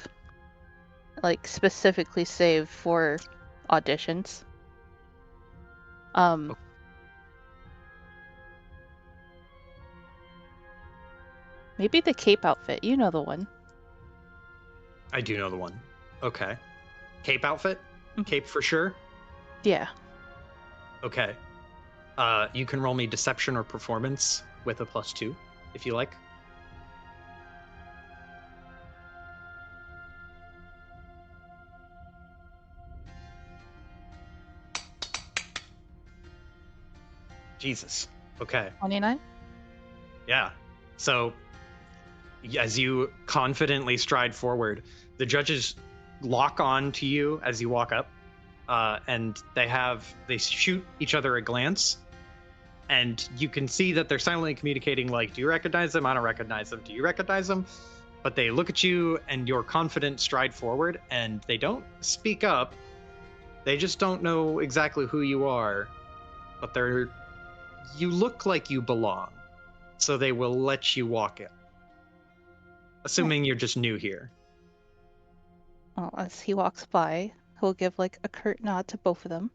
like specifically saved for auditions. Maybe the cape outfit. You know the one. I do know the one. Okay. Cape outfit? Cape for sure? Yeah. Okay. You can roll me deception or performance with a +2, if you like. Jesus. Okay. 29? Yeah. So, as you confidently stride forward, the judges lock on to you as you walk up, and they shoot each other a glance, and you can see that they're silently communicating, like, do you recognize them? I don't recognize them. Do you recognize them? But they look at you and your confident stride forward, and they don't speak up. They just don't know exactly who you are, but you look like you belong, so they will let you walk in. Assuming you're just new here. Well, as he walks by, he'll give like a curt nod to both of them.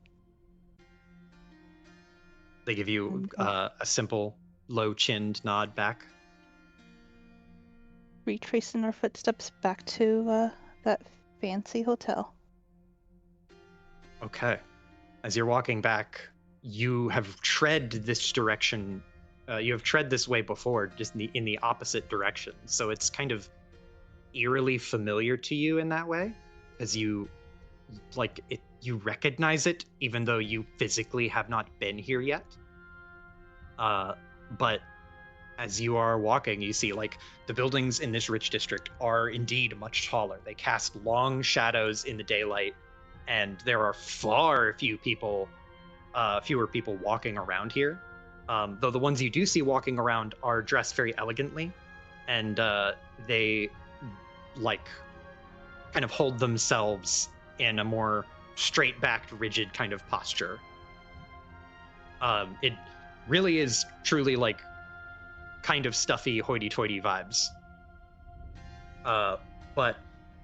They give you a simple, low-chinned nod back. Retracing our footsteps back to that fancy hotel. Okay. As you're walking back, you have tread this direction. You have tread this way before, just in the opposite direction. So it's kind of eerily familiar to you in that way, as you recognize it, even though you physically have not been here yet. But as you are walking, you see like the buildings in this rich district are indeed much taller. They cast long shadows in the daylight, and there are fewer people walking around here. Though the ones you do see walking around are dressed very elegantly, and they like kind of hold themselves in a more straight-backed, rigid kind of posture. It really is truly like kind of stuffy, hoity-toity vibes. But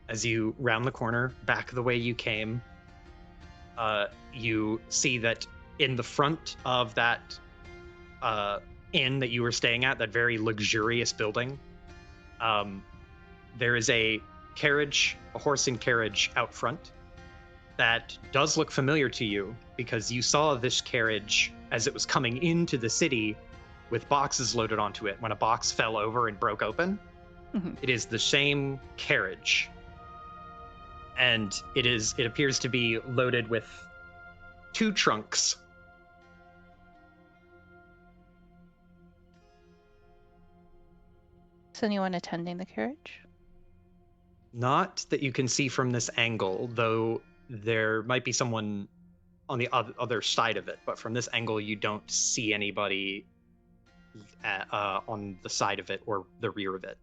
as you round the corner, back the way you came, you see that in the front of that inn that you were staying at, that very luxurious building, there is a horse and carriage out front that does look familiar to you, because you saw this carriage as it was coming into the city with boxes loaded onto it when a box fell over and broke open. It is the same carriage, and it appears to be loaded with 2 trunks. Is anyone attending the carriage? Not that you can see from this angle, though there might be someone on the other side of it, but from this angle you don't see anybody on the side of it or the rear of it.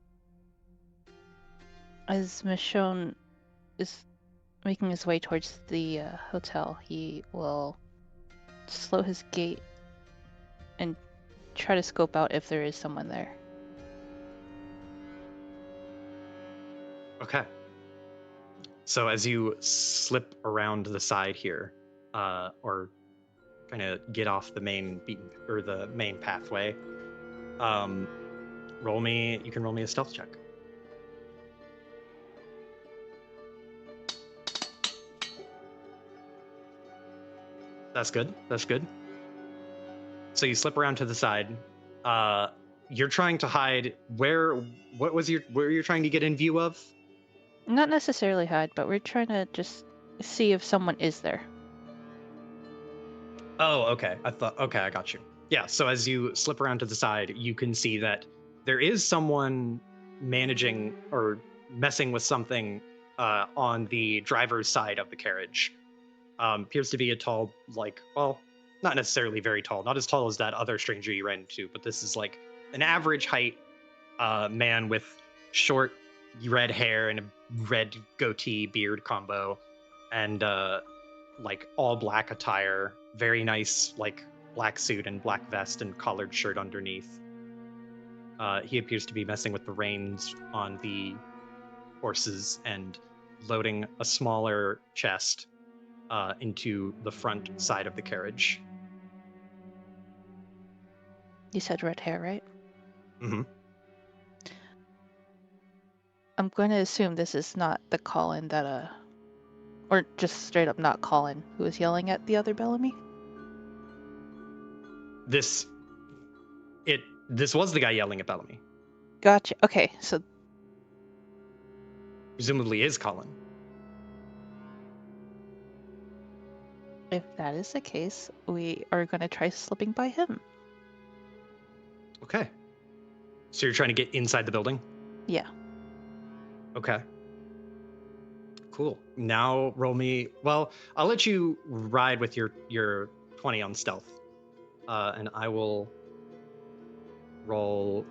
As Michonne is making his way towards the hotel, he will slow his gait and try to scope out if there is someone there. Okay. So as you slip around the side here, or kind of get off the main pathway, you can roll me a stealth check. That's good. So you slip around to the side. You're trying to hide where you're trying to get in view of? Not necessarily hide, but we're trying to just see if someone is there. Oh, okay. I got you. Yeah, so as you slip around to the side, you can see that there is someone managing or messing with something on the driver's side of the carriage. Appears to be a tall, not necessarily very tall, not as tall as that other stranger you ran into, but this is like an average height man with short, red hair and a red goatee beard combo, and like all black attire. Very nice, like black suit and black vest and collared shirt underneath. He appears to be messing with the reins on the horses and loading a smaller chest into the front side of the carriage. You said red hair, right? Mm-hmm. I'm going to assume this is not the Colin that, or just straight up not Colin, who was yelling at the other Bellamy? This was the guy yelling at Bellamy. Gotcha. Okay, so Presumably is Colin. if that is the case, we are going to try slipping by him. Okay. So you're trying to get inside the building? Yeah. Okay. Cool. Now roll me. Well, I'll let you ride with your 20 on stealth. And I will roll.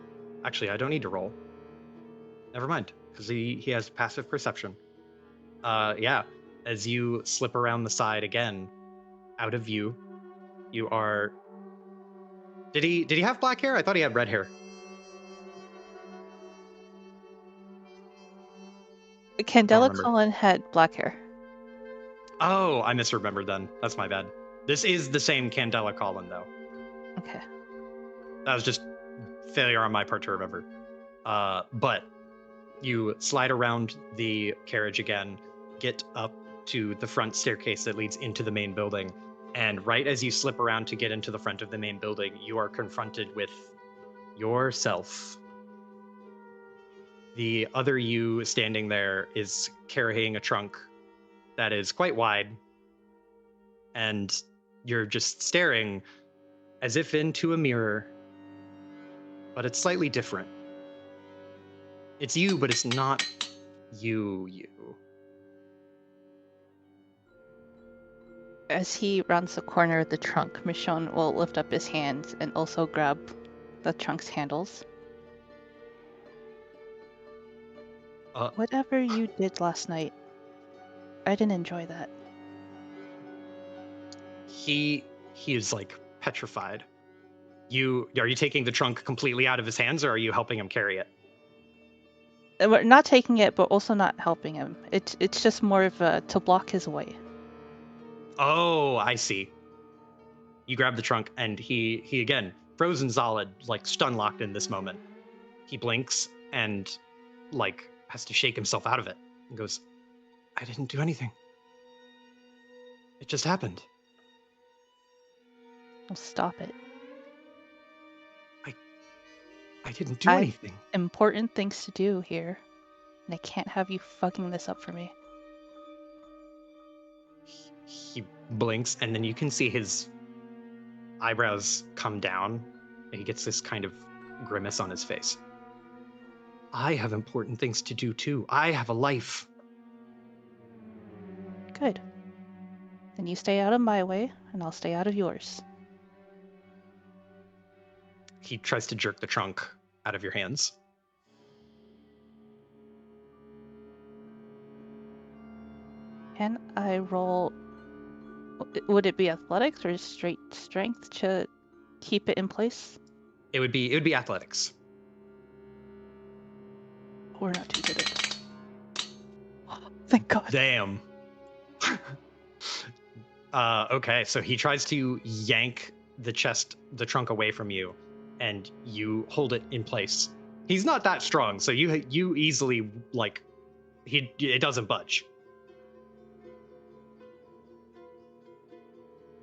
Actually, I don't need to roll. Never mind, because he has passive perception. Yeah. As you slip around the side again, out of view, you are. Did he have black hair? I thought he had red hair. Candela Colin had black hair. Oh, I misremembered then. That's my bad. This is the same Candela Colin, though. Okay. That was just failure on my part to remember. But you slide around the carriage again, get up to the front staircase that leads into the main building, and right as you slip around to get into the front of the main building, you are confronted with yourself. The other you standing there is carrying a trunk that is quite wide, and you're just staring as if into a mirror, but it's slightly different. It's you, but it's not you. As he rounds the corner of the trunk, Michonne will lift up his hands and also grab the trunk's handles. Whatever you did last night, I didn't enjoy that. He is like petrified. Are you taking the trunk completely out of his hands, or are you helping him carry it? We're not taking it, but also not helping him. It's just more of to block his way. Oh, I see. You grab the trunk, and he again, frozen solid, like stun locked in this moment. He blinks and like has to shake himself out of it and goes, I didn't do anything. It just happened. Well, stop it. I didn't do anything. Important things to do here, and I can't have you fucking this up for me. He blinks, and then you can see his eyebrows come down, and he gets this kind of grimace on his face. I have important things to do too. I have a life. Good. Then you stay out of my way, and I'll stay out of yours. He tries to jerk the trunk out of your hands. Can I roll? Would it be athletics or straight strength to keep it in place? It would be athletics. We're not too good at it. Thank God. Damn. Okay, so he tries to yank the trunk away from you, and you hold it in place. He's not that strong, so you easily, like, it doesn't budge.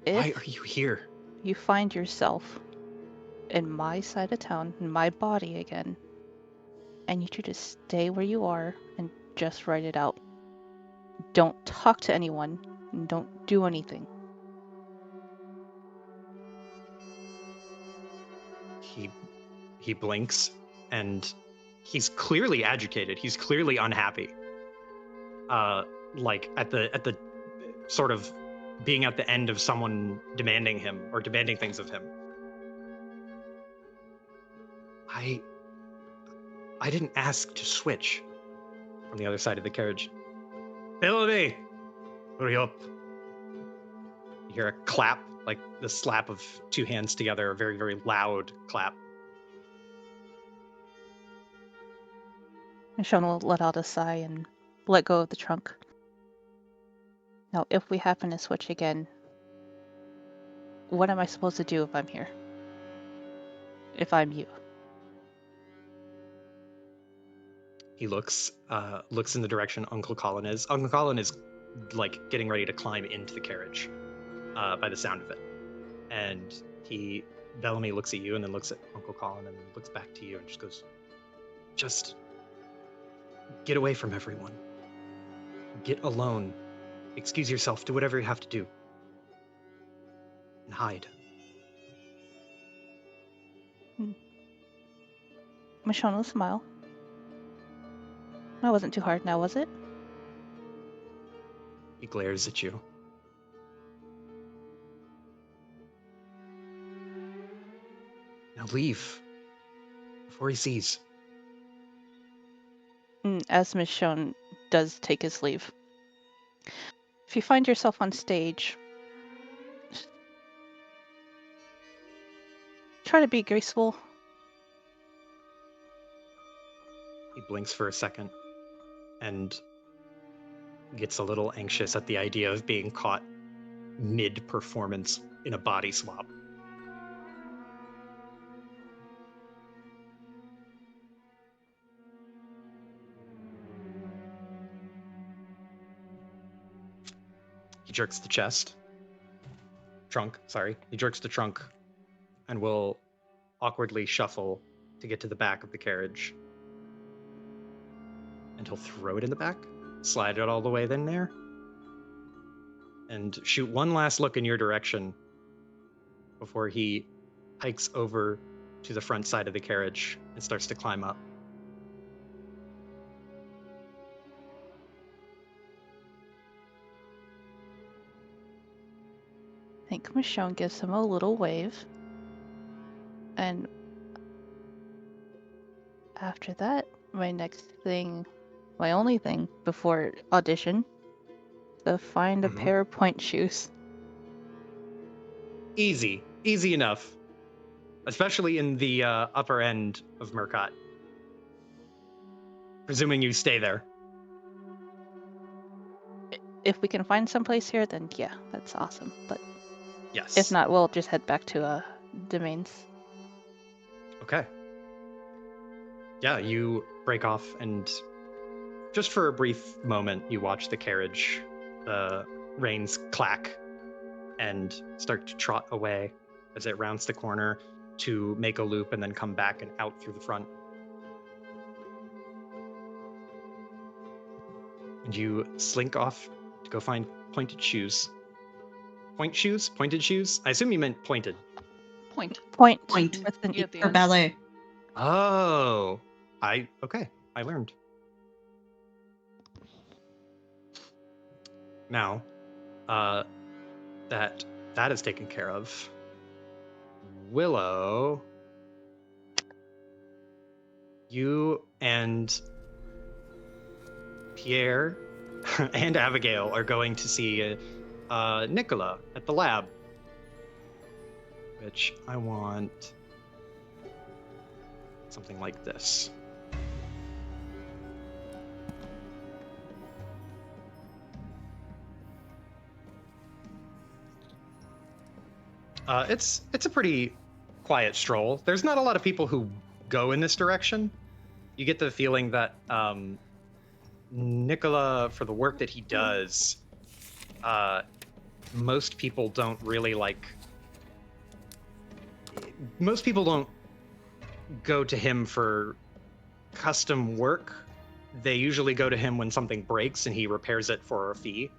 Why are you here? You find yourself in my side of town, in my body again, I need you to stay where you are and just write it out. Don't talk to anyone, and don't do anything. He blinks, and he's clearly agitated. He's clearly unhappy. Like at the sort of being at the end of someone demanding him or demanding things of him. I didn't ask to switch. from the other side of the carriage. Bellamy! Hurry up. You hear a clap, like the slap of two hands together, a very, very loud clap. Michonne will let out a sigh and let go of the trunk. Now, if we happen to switch again, what am I supposed to do if I'm here? If I'm you? He looks in the direction Uncle Colin is. Uncle Colin is like getting ready to climb into the carriage, by the sound of it. And Bellamy looks at you and then looks at Uncle Colin and looks back to you and just goes, just get away from everyone. Get alone. Excuse yourself. Do whatever you have to do. And hide. Michonne will smile. That wasn't too hard now, was it? He glares at you. Now leave. Before he sees. As Michonne does take his leave. If you find yourself on stage, try to be graceful. He blinks for a second and gets a little anxious at the idea of being caught mid-performance in a body swap. He jerks the trunk, he jerks the trunk and will awkwardly shuffle to get to the back of the carriage. And he'll throw it in the back, slide it all the way in there, and shoot one last look in your direction before he hikes over to the front side of the carriage and starts to climb up. I think Michonne gives him a little wave. And after that, my only thing before audition, to find a pair of point shoes. Easy enough. Especially in the upper end of Murcott. Presuming you stay there. If we can find someplace here, then yeah, that's awesome. But yes. If not, we'll just head back to domains. Okay. Yeah, you break off and just for a brief moment, you watch the carriage, the reins clack and start to trot away as it rounds the corner to make a loop and then come back and out through the front. And you slink off to go find pointed shoes. Pointed shoes? I assume you meant pointed. Point. With an Yeah, E at the for end. ballet. Oh, I learned. Now, that is taken care of. Willow, you and Pierre and Abigail are going to see Nicola at the lab, which I want something like this. It's a pretty quiet stroll. There's not a lot of people who go in this direction. You get the feeling that Nicola, for the work that he does, most people don't really most people don't go to him for custom work. They usually go to him when something breaks and he repairs it for a fee.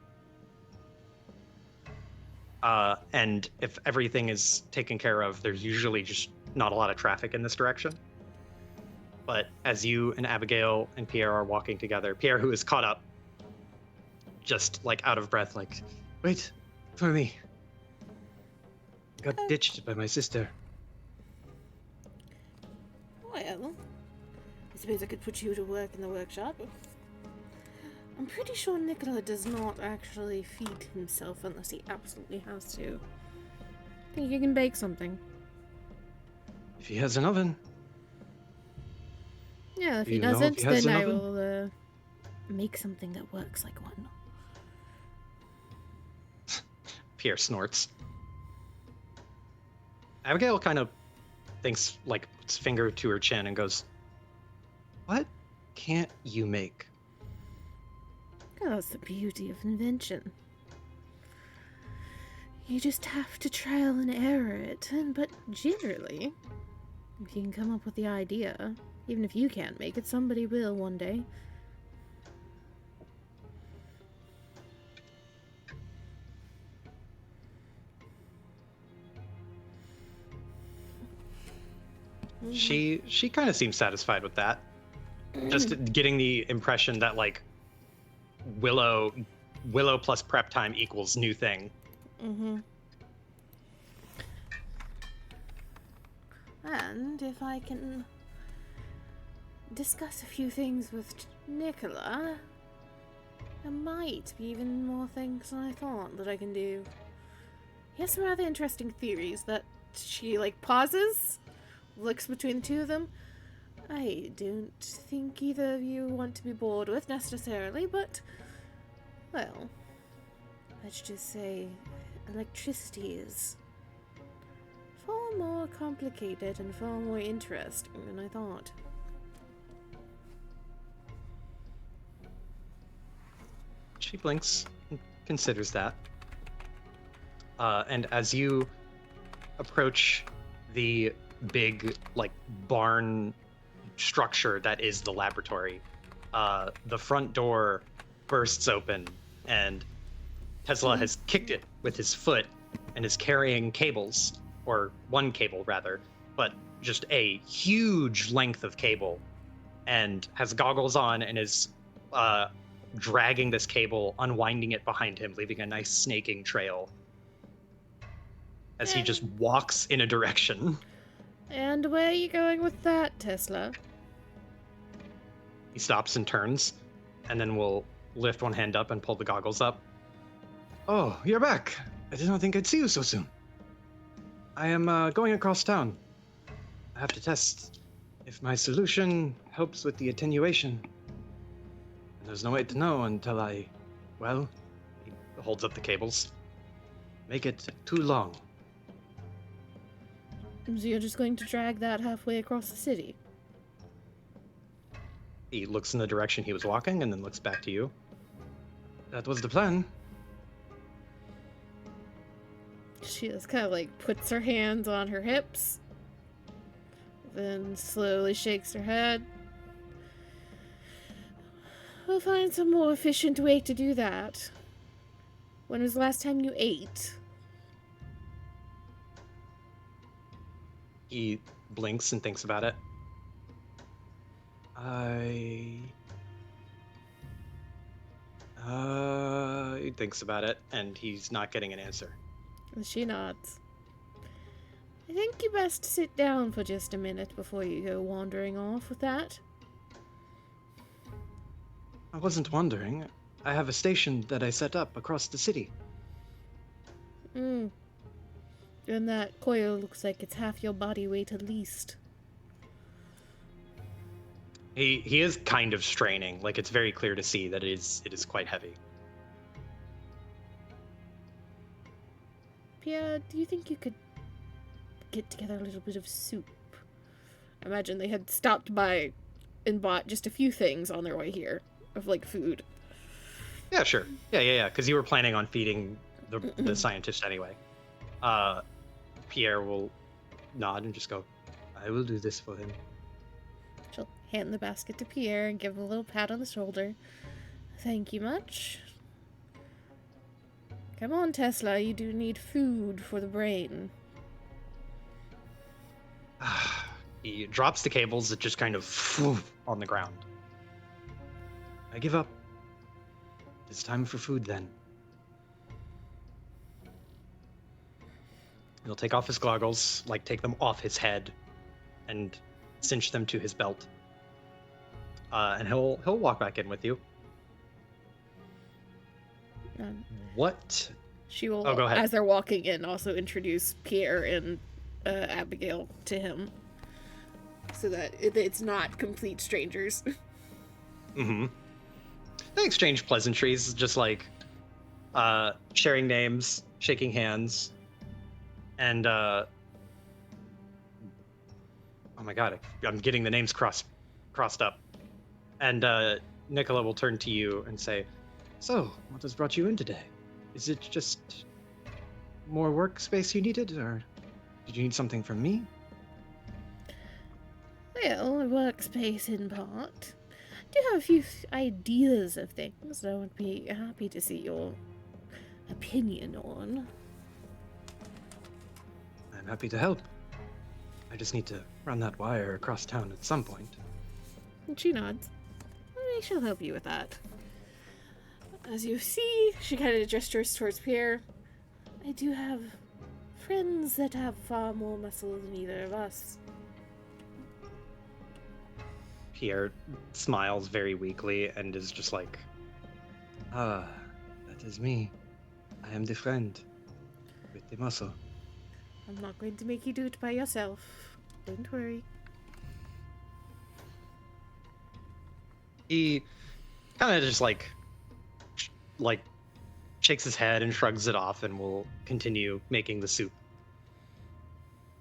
And if everything is taken care of, there's usually just not a lot of traffic in this direction. But as you and Abigail and Pierre are walking together, Pierre, who is caught up, just like out of breath, like, wait for me. Got ditched by my sister. Well, I suppose I could put you to work in the workshop. I'm pretty sure Nicola does not actually feed himself unless he absolutely has to. I think he can bake something. If he has an oven. Yeah, if Do he you know if doesn't, he has then an I oven? will make something that works like one. Pierre snorts. Abigail kind of thinks, like, puts a finger to her chin and goes, "What can't you make?" Oh, that's the beauty of invention. You just have to trial and error it, but generally, if you can come up with the idea, even if you can't make it, somebody will one day. She kind of seems satisfied with that. Just getting the impression that, like, Willow plus prep time equals new thing. Mm-hmm. And if I can discuss a few things with Nicola, there might be even more things than I thought that I can do. He has some rather interesting theories that she, like, pauses, looks between the two of them. I don't think either of you want to be bored with necessarily, but, well, let's just say electricity is far more complicated and far more interesting than I thought. She blinks and considers that. And as you approach the big, like, barn structure that is the laboratory, the front door bursts open, and Tesla has kicked it with his foot and is carrying cables, or one cable rather, but just a huge length of cable, and has goggles on and is dragging this cable, unwinding it behind him, leaving a nice snaking trail as he just walks in a direction. And where are you going with that, Tesla? He stops and turns, and then will lift one hand up and pull the goggles up. Oh, you're back. I did not think I'd see you so soon. I am going across town. I have to test if my solution helps with the attenuation. There's no way to know until I, well, He holds up the cables. make it too long. So you're just going to drag that halfway across the city? He looks in the direction he was walking and then looks back to you. That was the plan. She just kind of like puts her hands on her hips, then slowly shakes her head. We'll find some more efficient way to do that. When was the last time you ate? He blinks and thinks about it. He thinks about it, and he's not getting an answer. She nods. I think you best sit down for just a minute before you go wandering off with that. I wasn't wondering. I have a station that I set up across the city. And that coil looks like it's half your body weight at least. He is kind of straining. Like, it's very clear to see that it is quite heavy. Pierre, do you think you could get together a little bit of soup? I imagine they had stopped by and bought just a few things on their way here of, like, food. Yeah, sure. Yeah. Because you were planning on feeding the scientist anyway. Pierre will nod and just go, I will do this for him. She'll hand the basket to Pierre and give him a little pat on the shoulder. Thank you much. Come on, Tesla, you do need food for the brain. He drops the cables that just kind of on the ground. I give up. It's time for food then. He'll take off his goggles, like take them off his head, and cinch them to his belt. And he'll walk back in with you. What? She will, Oh, go ahead. as they're walking in, also introduce Pierre and Abigail to him, so that it's not complete strangers. Mm-hmm. They exchange pleasantries, just like sharing names, shaking hands, and oh my god, I'm getting the names crossed up. And Nicola will turn to you and say, "So, what has brought you in today? Is it just more workspace you needed, or did you need something from me?" Well, a workspace in part. I do have a few ideas of things I would be happy to see your opinion on. I'm happy to help. I just need to run that wire across town at some point. And she nods. I shall help you with that. As you see, she kind of gestures towards Pierre. I do have friends that have far more muscle than either of us. Pierre smiles very weakly and is just like, Ah, that is me. I am the friend with the muscle. I'm not going to make you do it by yourself. Don't worry. he kind of just like shakes his head and shrugs it off and will continue making the soup.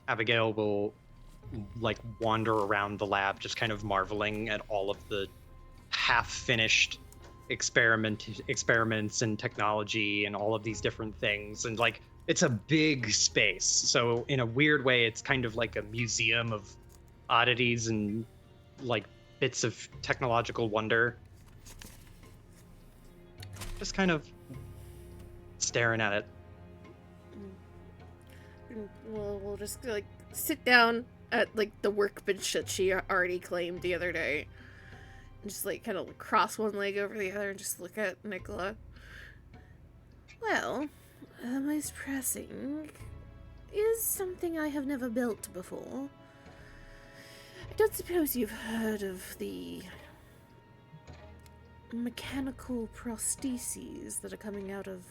Abigail will like wander around the lab just kind of marveling at all of the half-finished experiments and technology and all of these different things, and like it's a big space, so in a weird way it's kind of like a museum of oddities and like bits of technological wonder, just kind of staring at it. We'll just like sit down at like the workbench that she already claimed the other day, and just like kind of cross one leg over the other and just look at Nicola. Well, the most pressing is something I have never built before. I don't suppose you've heard of the mechanical prostheses that are coming out of...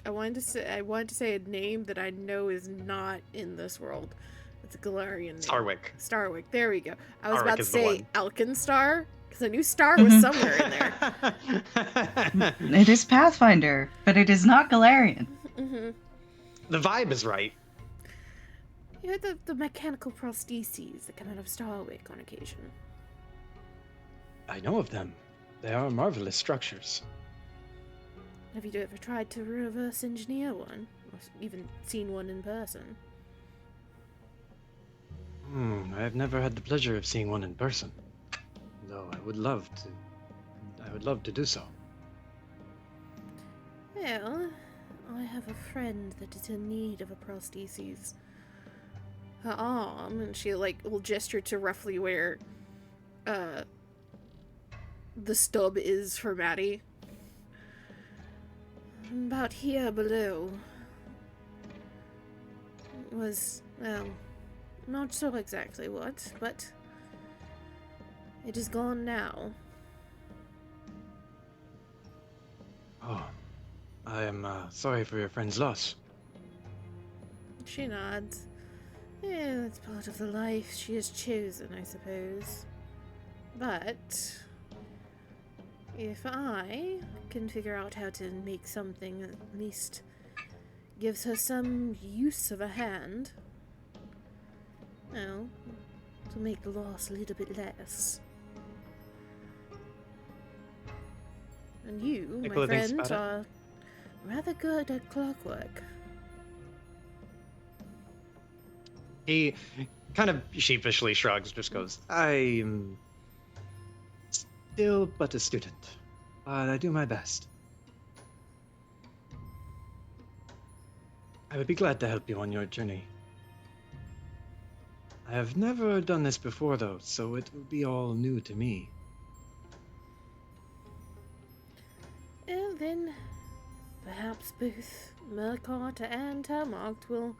I wanted to say a name that I know is not in this world. It's a Galarian name. Starwick. There we go. I was about to say Alkenstar, because I knew Star was somewhere in there. It is Pathfinder, but it is not Galarian. Mm-hmm. The vibe is right. You know the mechanical prostheses that come out of Starwick on occasion. I know of them. They are marvelous structures. Have you ever tried to reverse engineer one? Or even seen one in person? I have never had the pleasure of seeing one in person. Though I would love to do so. Well, I have a friend that is in need of a prosthesis. Her arm, and she like will gesture to roughly where the stub is for Maddie. About here below was, well, not sure exactly what, but it is gone now. Oh, I am sorry for your friend's loss. She nods. Yeah, that's part of the life she has chosen, I suppose. But if I can figure out how to make something that at least gives her some use of a hand, well, to make the loss a little bit less. And you, Nicola my friend, are rather good at clockwork. He kind of sheepishly shrugs, just goes, I'm still but a student, but I do my best. I would be glad to help you on your journey. I have never done this before, though, so it will be all new to me. And then perhaps both Murquhart and Termarked will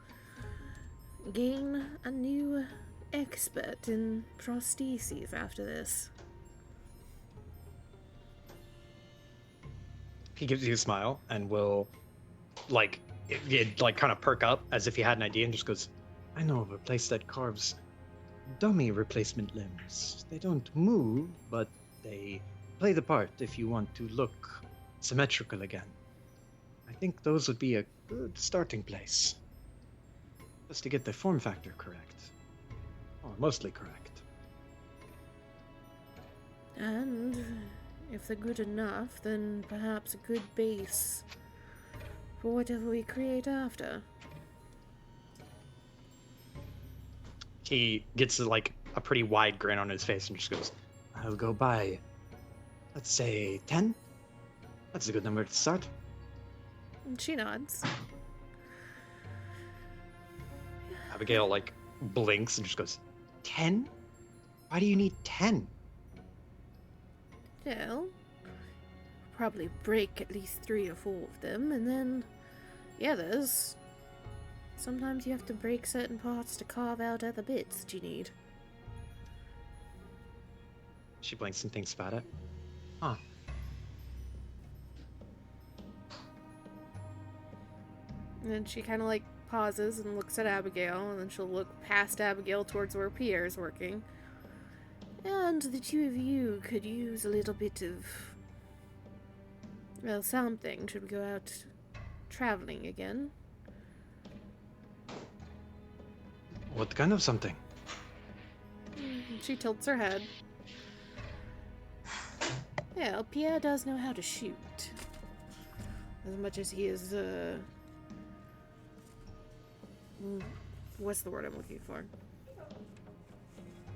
gain a new expert in prostheses after this. he gives you a smile and will, like, it like kind of perk up as if he had an idea and just goes, I know of a place that carves dummy replacement limbs. They don't move, but they play the part if you want to look symmetrical again. I think those would be a good starting place. Just to get the form factor correct. Or mostly correct. And if they're good enough, then perhaps a good base for whatever we create after. he gets like a pretty wide grin on his face and just goes, I'll go by, let's say, 10? That's a good number to start. And she nods. Abigail like blinks and just goes, 10? Why do you need 10? Well, probably break at least 3 or 4 of them, and then the others. Sometimes you have to break certain parts to carve out other bits that you need. She blinks and thinks about it. Huh. And then she kind of like pauses and looks at Abigail, and then she'll look past Abigail towards where Pierre's working. And the two of you could use a little bit of, well, something. Should we go out traveling again? What kind of something? She tilts her head. Well, Pierre does know how to shoot. As much as he is, what's the word I'm looking for?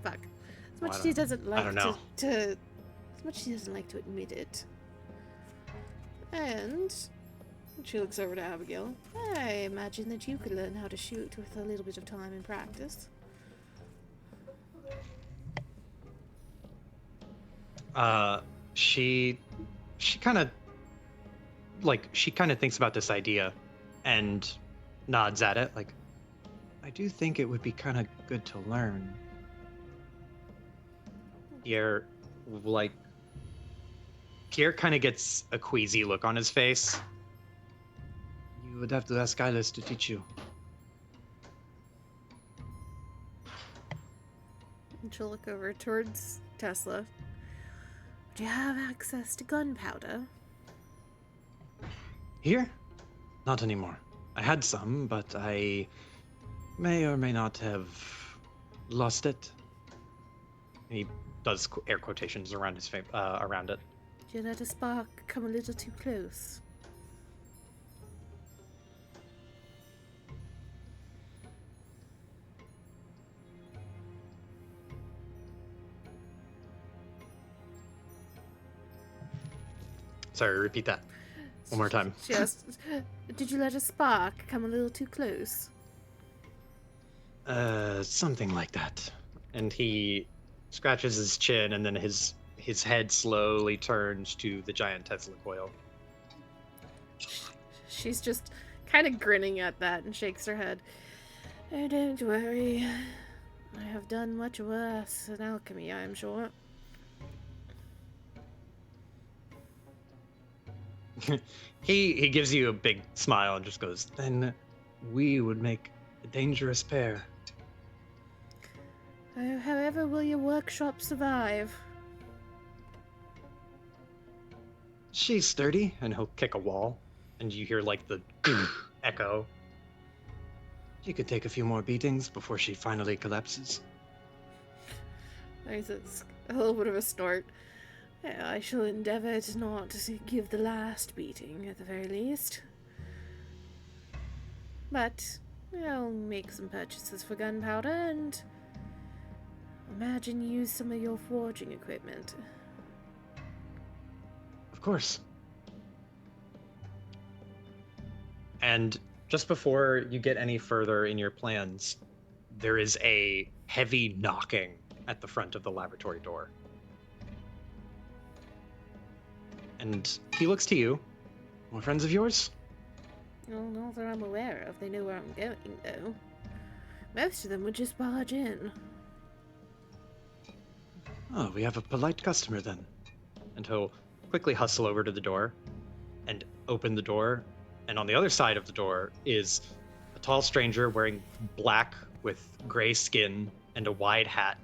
Fuck. As much as he doesn't like as much as he doesn't like to admit it. And she looks over to Abigail. I imagine that you could learn how to shoot with a little bit of time and practice. She kind of thinks about this idea and nods at it like, I do think it would be kind of good to learn. Pierre kind of gets a queasy look on his face. You would have to ask Silas to teach you. And she'll look over towards Tesla. Do you have access to gunpowder? Here? Not anymore. I had some, but I may or may not have lost it. He does air quotations around his face, around it. Did you let a spark come a little too close? Sorry, repeat that one more time. She asked, did you let a spark come a little too close? Something like that. And he scratches his chin, and then his head slowly turns to the giant Tesla coil. She's just kind of grinning at that and shakes her head. Oh, don't worry. I have done much worse in alchemy, I am sure. He gives you a big smile and just goes, Then we would make a dangerous pair. Oh, however will your workshop survive? She's sturdy. and he'll kick a wall, and you hear like the echo. She could take a few more beatings before she finally collapses. There's a little bit of a snort. I shall endeavour to not give the last beating, at the very least. But I'll make some purchases for gunpowder and imagine use some of your forging equipment. Of course. And just before you get any further in your plans, there is a heavy knocking at the front of the laboratory door. And he looks to you. More friends of yours? Well, not that I'm aware of. They know where I'm going, though. Most of them would just barge in. Oh, we have a polite customer then. And he'll quickly hustle over to the door. and open the door. And on the other side of the door is a tall stranger wearing black with gray skin and a wide hat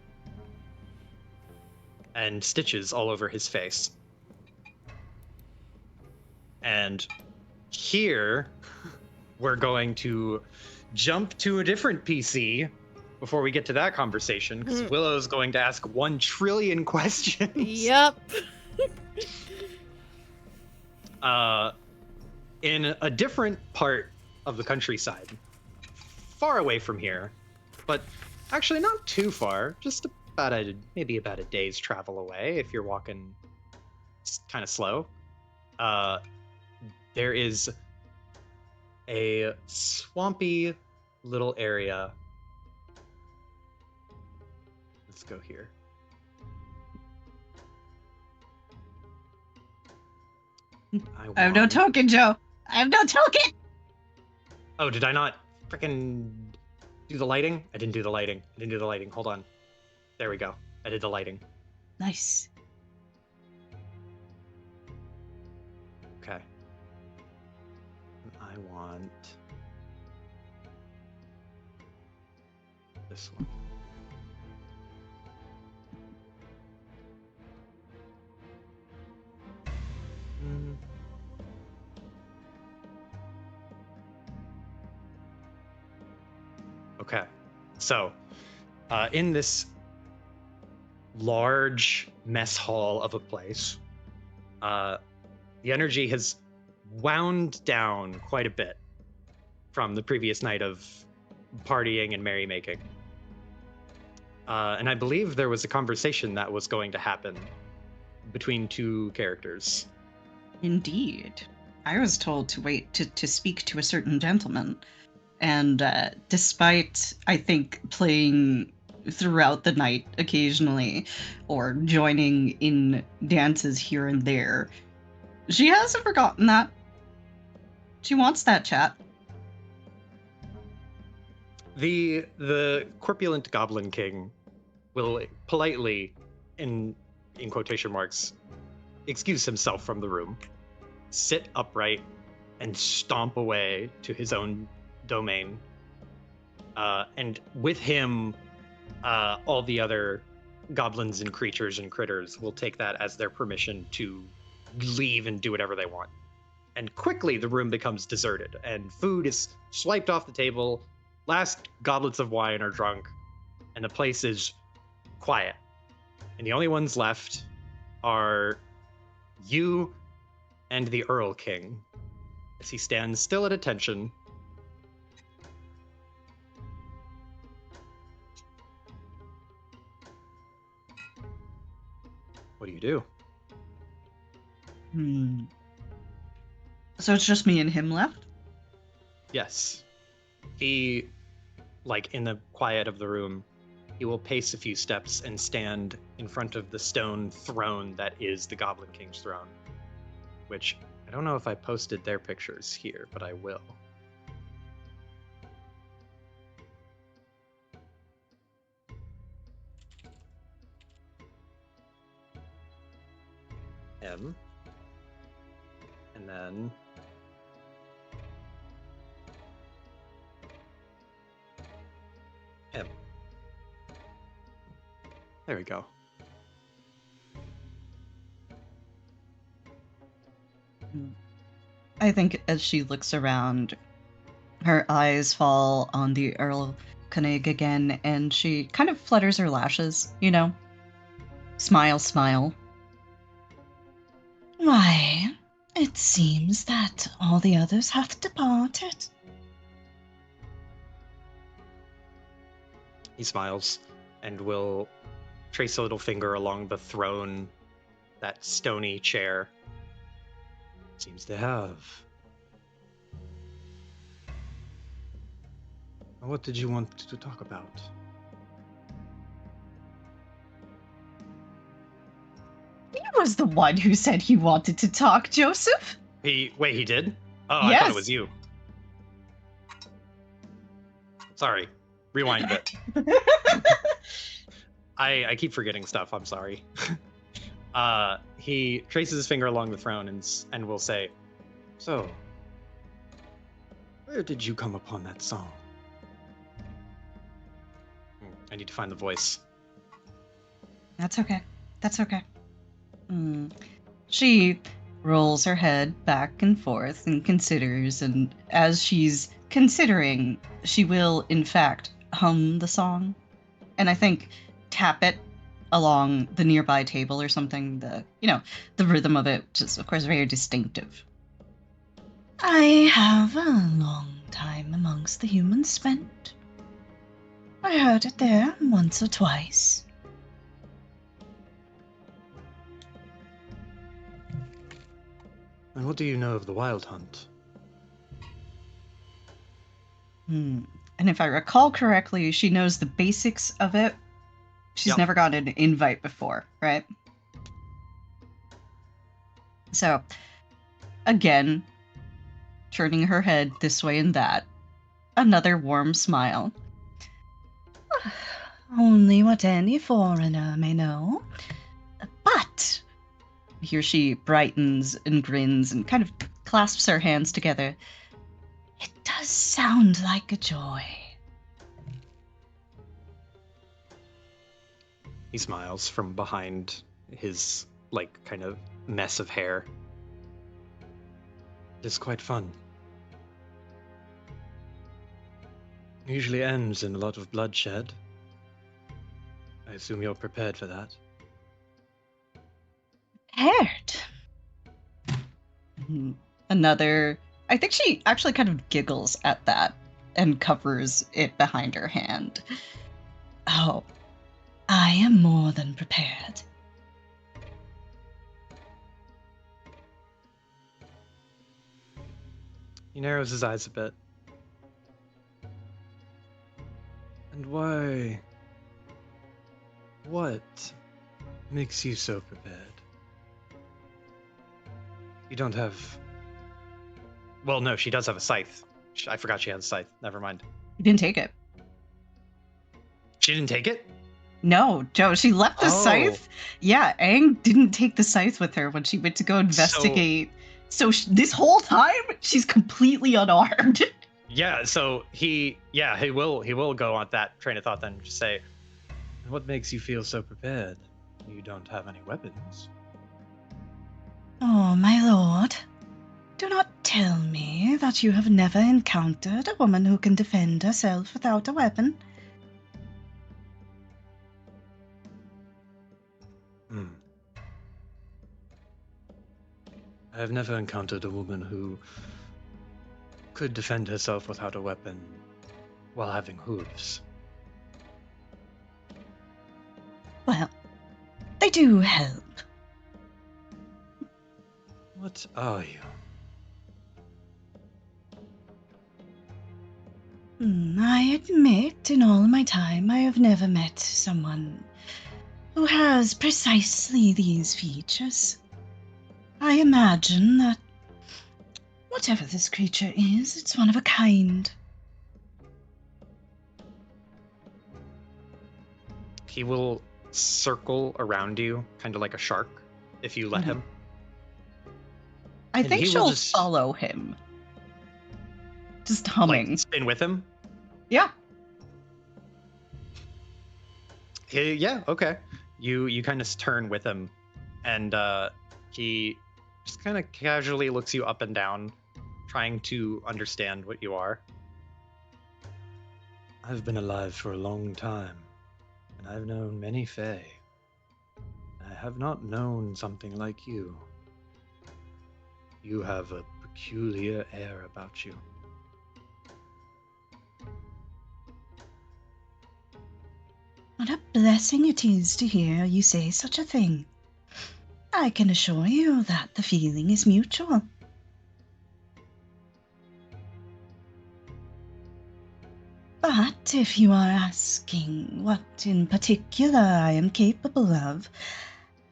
and stitches all over his face. And here we're going to jump to a different PC before we get to that conversation, because Willow's going to ask 1 trillion questions. Yep. In a different part of the countryside, far away from here, but actually not too far, just maybe about a day's travel away if you're walking kind of slow. There is a swampy little area. Let's go here. I have no token, Joe. I have no token. Oh, did I not freaking do the lighting? I didn't do the lighting. Hold on. There we go. I did the lighting. Nice. Okay. I want this one. Okay, so in this large mess hall of a place, the energy has wound down quite a bit from the previous night of partying and merrymaking. And I believe there was a conversation that was going to happen between 2 characters. Indeed. I was told to wait to speak to a certain gentleman. And despite, I think, playing throughout the night occasionally or joining in dances here and there, she hasn't forgotten that. She wants that chat. The corpulent Goblin King will politely, in quotation marks, excuse himself from the room, sit upright, and stomp away to his own domain. And with him, all the other goblins and creatures and critters will take that as their permission to leave and do whatever they want. And quickly the room becomes deserted, and food is swiped off the table, last goblets of wine are drunk, and the place is quiet. And the only ones left are you and the Earl King, as he stands still at attention. What do you do? So it's just me and him left? Yes. He, like, in the quiet of the room, he will pace a few steps and stand in front of the stone throne that is the Goblin King's throne. Which, I don't know if I posted their pictures here, but I will. M. And then M. There we go. I think as she looks around, her eyes fall on the Earl Koenig again, and she kind of flutters her lashes, you know? Smile, smile. Why, it seems that all the others have departed. He smiles and will trace a little finger along the throne, that stony chair. Seems they have. What did you want to talk about? He was the one who said he wanted to talk, Joseph. He did? Oh, Yes. I thought it was you. Sorry. Rewind a bit. I keep forgetting stuff. I'm sorry. He traces his finger along the throne and will say, So, where did you come upon that song? I need to find the voice. That's okay. That's okay. She rolls her head back and forth and considers, and as she's considering, she will, in fact, hum the song. And I think tap it along the nearby table or something. The rhythm of it, just, of course, very distinctive. I have a long time amongst the humans spent. I heard it there once or twice. And what do you know of the Wild Hunt? And if I recall correctly, she knows the basics of it. She's never gotten an invite before, right? So, again, turning her head this way and that, another warm smile. Only what any foreigner may know. But, here she brightens and grins and kind of clasps her hands together. It does sound like a joy. He smiles from behind his, kind of mess of hair. It is quite fun. It usually ends in a lot of bloodshed. I assume you're prepared for that. Prepared? Another... I think she actually kind of giggles at that and covers it behind her hand. Oh, I am more than prepared. He narrows his eyes a bit. And why? What makes you so prepared? You don't have... Well, no, she does have a scythe. I forgot she had a scythe. Never mind. You didn't take it. She didn't take it? No, Joe, she left the scythe. Yeah, Aang didn't take the scythe with her when she went to go investigate. So this whole time, she's completely unarmed. Yeah, so he will go on that train of thought then, just say, what makes you feel so prepared? You don't have any weapons. Oh, my lord. Do not tell me that you have never encountered a woman who can defend herself without a weapon. I have never encountered a woman who could defend herself without a weapon while having hooves. Well, they do help. What are you? I admit, in all my time, I have never met someone who has precisely these features. I imagine that whatever this creature is, it's one of a kind. he will circle around you, kind of like a shark, if you let him. I think she'll follow him. Just humming. Like, spin with him? Yeah. Yeah, okay. You kind of turn with him, and he just kind of casually looks you up and down, trying to understand what you are. I've been alive for a long time, and I've known many fae. I have not known something like you. You have a peculiar air about you. What a blessing it is to hear you say such a thing. I can assure you that the feeling is mutual. But if you are asking what in particular I am capable of,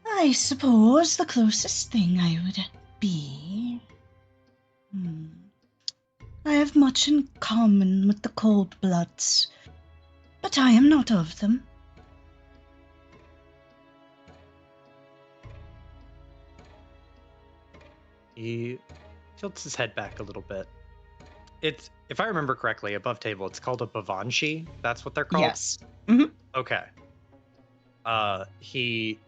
I suppose the closest thing I would be... I have much in common with the cold bloods, but I am not of them. He tilts his head back a little bit. It's, if I remember correctly, above table, it's called a bavanshi. That's what they're called? Yes. Mm-hmm. Okay. He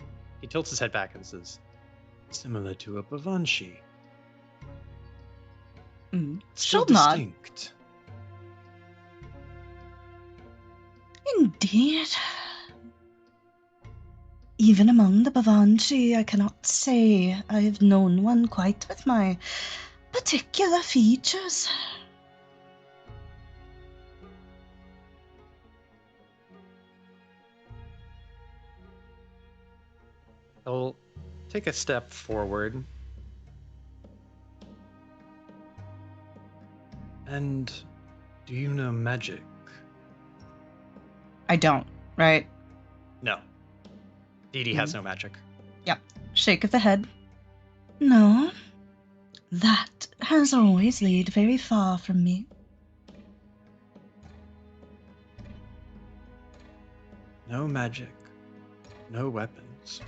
tilts his head back and says, similar to a bavanshi. Still She'll nod. distinct. Indeed. Even among the Bavanchi, I cannot say I have known one quite with my particular features. He'll take a step forward. And do you know magic? I don't, right? No. Dee Dee has no magic. Yep. Shake of the head. No. That has always laid very far from me. No magic. No weapons.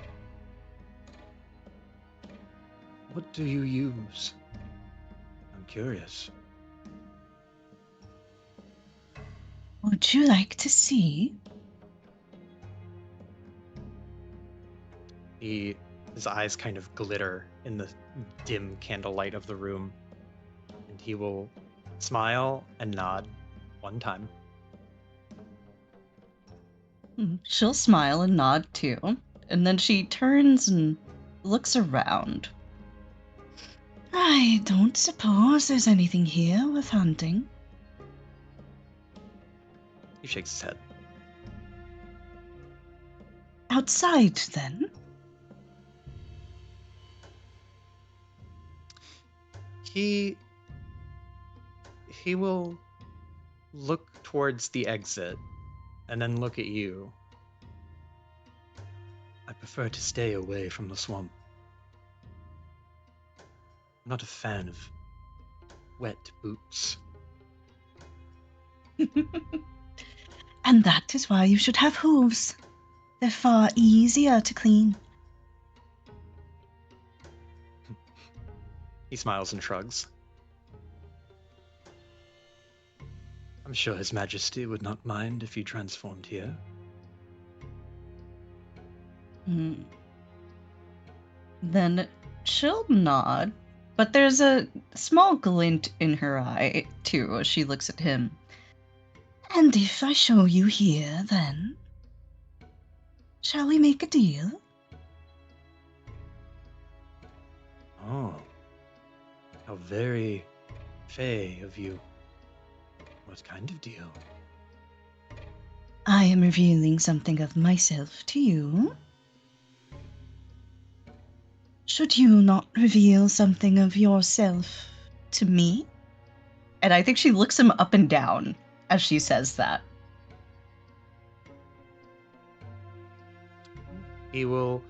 What do you use? I'm curious. Would you like to see? His eyes kind of glitter in the dim candlelight of the room, and he will smile and nod one time. She'll smile and nod too, and then she turns and looks around. I don't suppose there's anything here worth hunting. He shakes his head. Outside, then? He will look towards the exit and then look at you. I prefer to stay away from the swamp. I'm not a fan of wet boots. And that is why you should have hooves. They're far easier to clean. He smiles and shrugs. I'm sure His Majesty would not mind if you transformed here. Then she'll nod, but there's a small glint in her eye, too, as she looks at him. And if I show you here, then? Shall we make a deal? Oh, how very fey of you. What kind of deal? I am revealing something of myself to you. Should you not reveal something of yourself to me? And I think she looks him up and down as she says that. He will,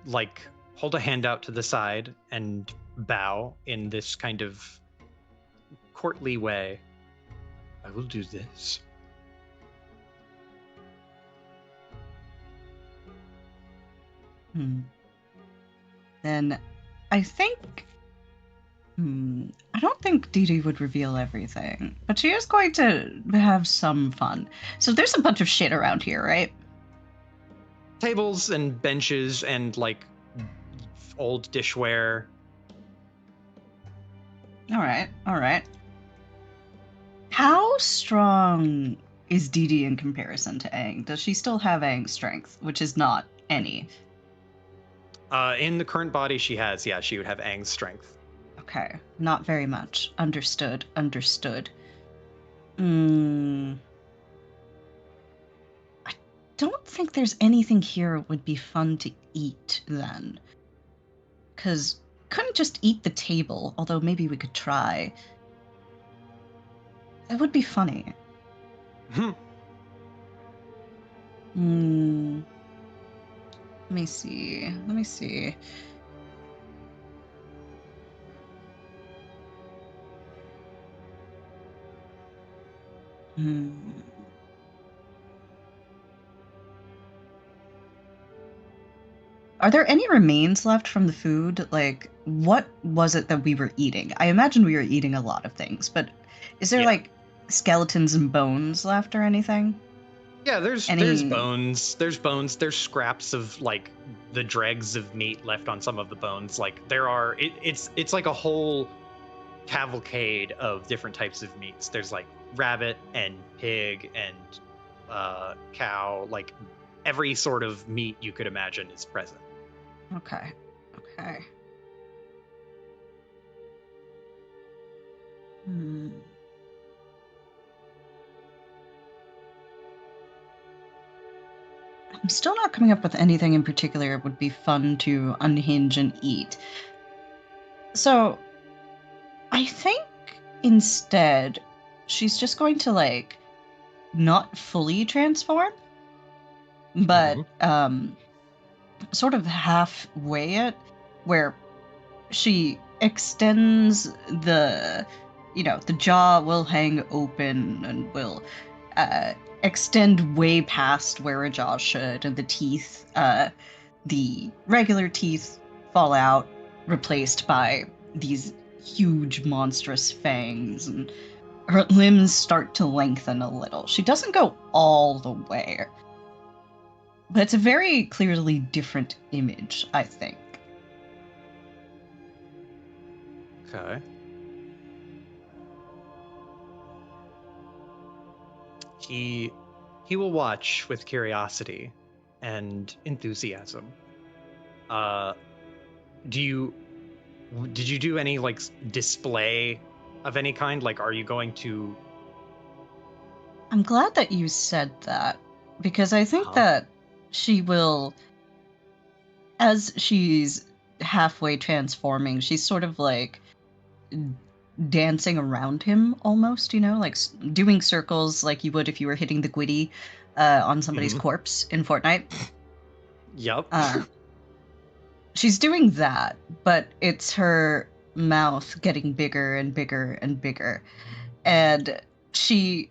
like, hold a hand out to the side and bow in this kind of courtly way. I will do this. Then I think... I don't think Dee Dee would reveal everything, but she is going to have some fun. So there's a bunch of shit around here, right? Tables and benches and, like, old dishware. All right. How strong is Dee Dee in comparison to Aang? Does she still have Aang's strength, which is not any? In the current body she has, yeah, she would have Aang's strength. Okay, not very much. Understood. I don't think there's anything here would be fun to eat, then. Because couldn't just eat the table, although maybe we could try. That would be funny. Let me see. Are there any remains left from the food? Like, what was it that we were eating? I imagine we were eating a lot of things, but is there, like, skeletons and bones left or anything? Yeah, there's bones. There's bones. There's scraps of, like, the dregs of meat left on some of the bones. Like, there are... It's like a whole cavalcade of different types of meats. There's, like, rabbit and pig and cow. Like, every sort of meat you could imagine is present. Okay. Hmm. I'm still not coming up with anything in particular it would be fun to unhinge and eat. So, I think instead she's just going to, like, not fully transform, but sort of halfway it, where she extends the jaw will hang open and will extend way past where a jaw should, and the teeth, the regular teeth, fall out, replaced by these huge monstrous fangs, and her limbs start to lengthen a little. She doesn't go all the way, but it's a very clearly different image, I think. Okay. He will watch with curiosity and enthusiasm. Did you do any, like, display of any kind? Like, are you going to... I'm glad that you said that, because I think that she will, as she's halfway transforming, she's sort of like dancing around him almost, like doing circles like you would if you were hitting the Gwitty on somebody's corpse in Fortnite. Yep. She's doing that, but it's her mouth getting bigger and bigger and bigger. And she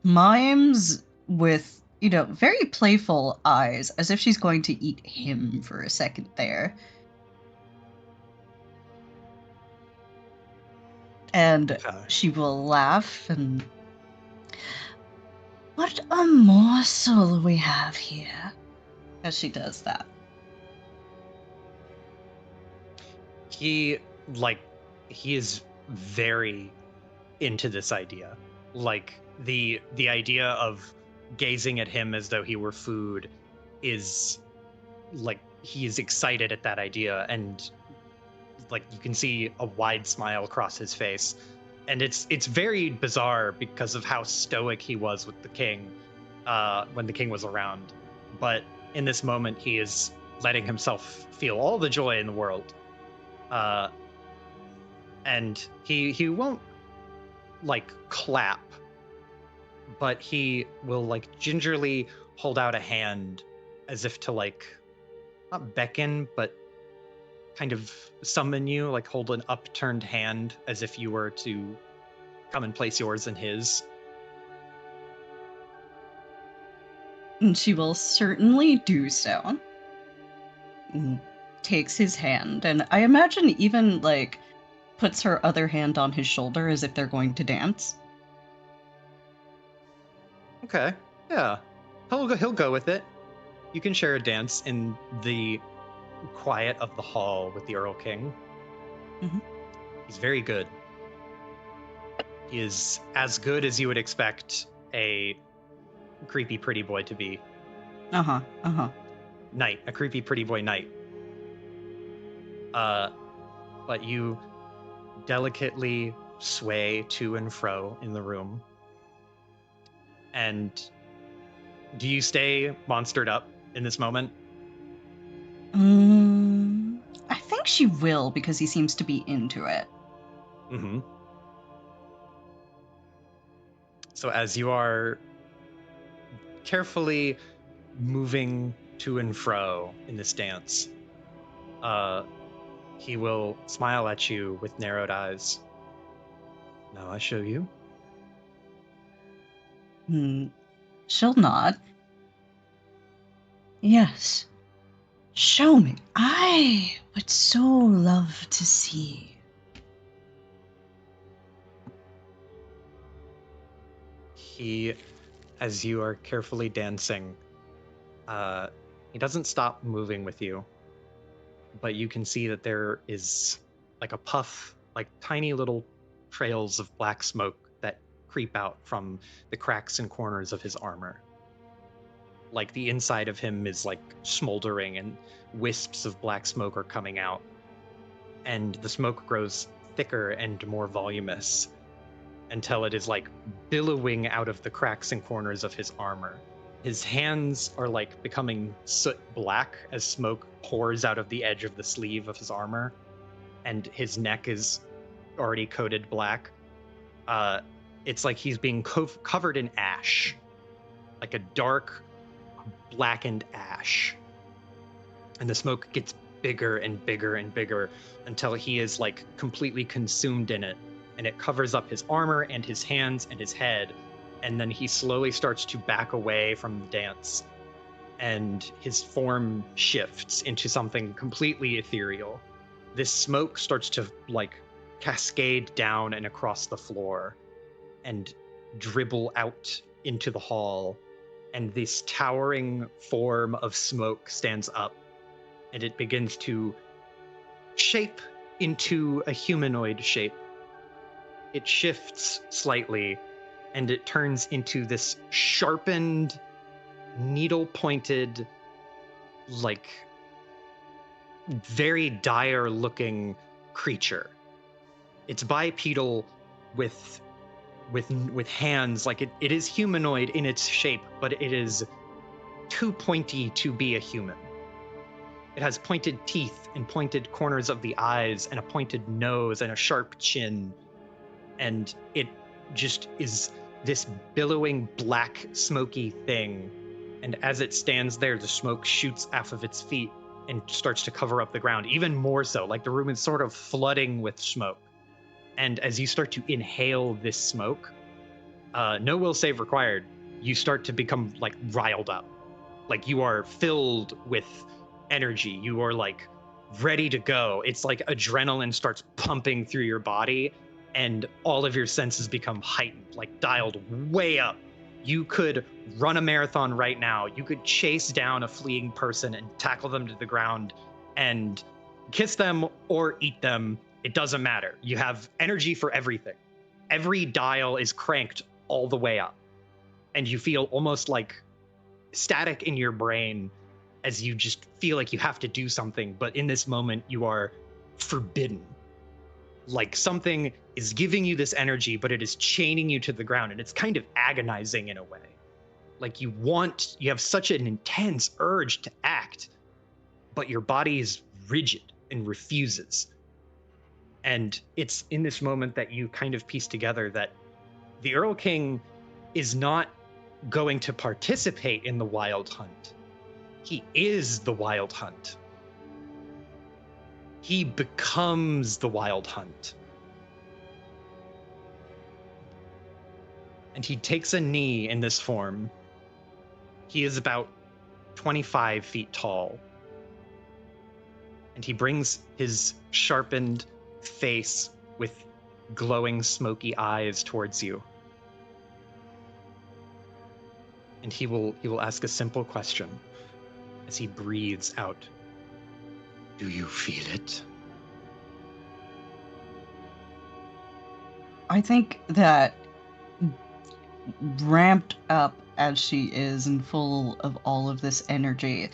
mimes with, very playful eyes, as if she's going to eat him for a second there. And she will laugh and... What a morsel we have here, as she does that. He is very into this idea. Like, the idea of gazing at him as though he were food is, like, he is excited at that idea, and, like, you can see a wide smile across his face. And it's very bizarre because of how stoic he was with the king when the king was around. But in this moment, he is letting himself feel all the joy in the world. And he won't, like, clap, but he will, like, gingerly hold out a hand as if to, like, not beckon, but kind of summon you, like hold an upturned hand as if you were to come and place yours in his. And she will certainly do so. Takes his hand, and I imagine even, like, puts her other hand on his shoulder as if they're going to dance. Okay, yeah. He'll go with it. You can share a dance in the quiet of the hall with the Earl King. He's very good. He is as good as you would expect a creepy pretty boy to be. Knight, a creepy pretty boy knight. But you delicately sway to and fro in the room. And do you stay monstered up in this moment? I think she will, because he seems to be into it. So as you are carefully moving to and fro in this dance, he will smile at you with narrowed eyes. Now I show you. She'll nod. Yes. Show me. I would so love to see. He, as you are carefully dancing, he doesn't stop moving with you, but you can see that there is like a puff, like tiny little trails of black smoke that creep out from the cracks and corners of his armor. Like the inside of him is like smoldering and wisps of black smoke are coming out. And the smoke grows thicker and more voluminous until it is like billowing out of the cracks and corners of his armor. His hands are like becoming soot black as smoke pours out of the edge of the sleeve of his armor, and his neck is already coated black. It's like he's being covered in ash, like a dark, blackened ash. And the smoke gets bigger and bigger and bigger until he is like completely consumed in it, and it covers up his armor and his hands and his head. And then he slowly starts to back away from the dance, and his form shifts into something completely ethereal. This smoke starts to like cascade down and across the floor and dribble out into the hall, and this towering form of smoke stands up, and it begins to shape into a humanoid shape. It shifts slightly, and it turns into this sharpened, needle-pointed, like, very dire-looking creature. It's bipedal with hands, like it is humanoid in its shape, but it is too pointy to be a human. It has pointed teeth and pointed corners of the eyes and a pointed nose and a sharp chin, and it just is this billowing black smoky thing. And as it stands there, the smoke shoots off of its feet and starts to cover up the ground even more so, like the room is sort of flooding with smoke. And as you start to inhale this smoke, no will save required, you start to become like riled up. Like you are filled with energy. You are like ready to go. It's like adrenaline starts pumping through your body, and all of your senses become heightened, like dialed way up. You could run a marathon right now. You could chase down a fleeing person and tackle them to the ground and kiss them or eat them. It doesn't matter. You have energy for everything. Every dial is cranked all the way up, and you feel almost like static in your brain as you just feel like you have to do something. But in this moment, you are forbidden. Like something is giving you this energy, but it is chaining you to the ground, and it's kind of agonizing in a way. Like you have such an intense urge to act, but your body is rigid and refuses. And it's in this moment that you kind of piece together that the Earl King is not going to participate in the Wild Hunt. He is the Wild Hunt. He becomes the Wild Hunt. And he takes a knee in this form. He is about 25 feet tall. And he brings his sharpened face with glowing, smoky eyes towards you. And he will ask a simple question as he breathes out. Do you feel it? I think that ramped up as she is and full of all of this energy,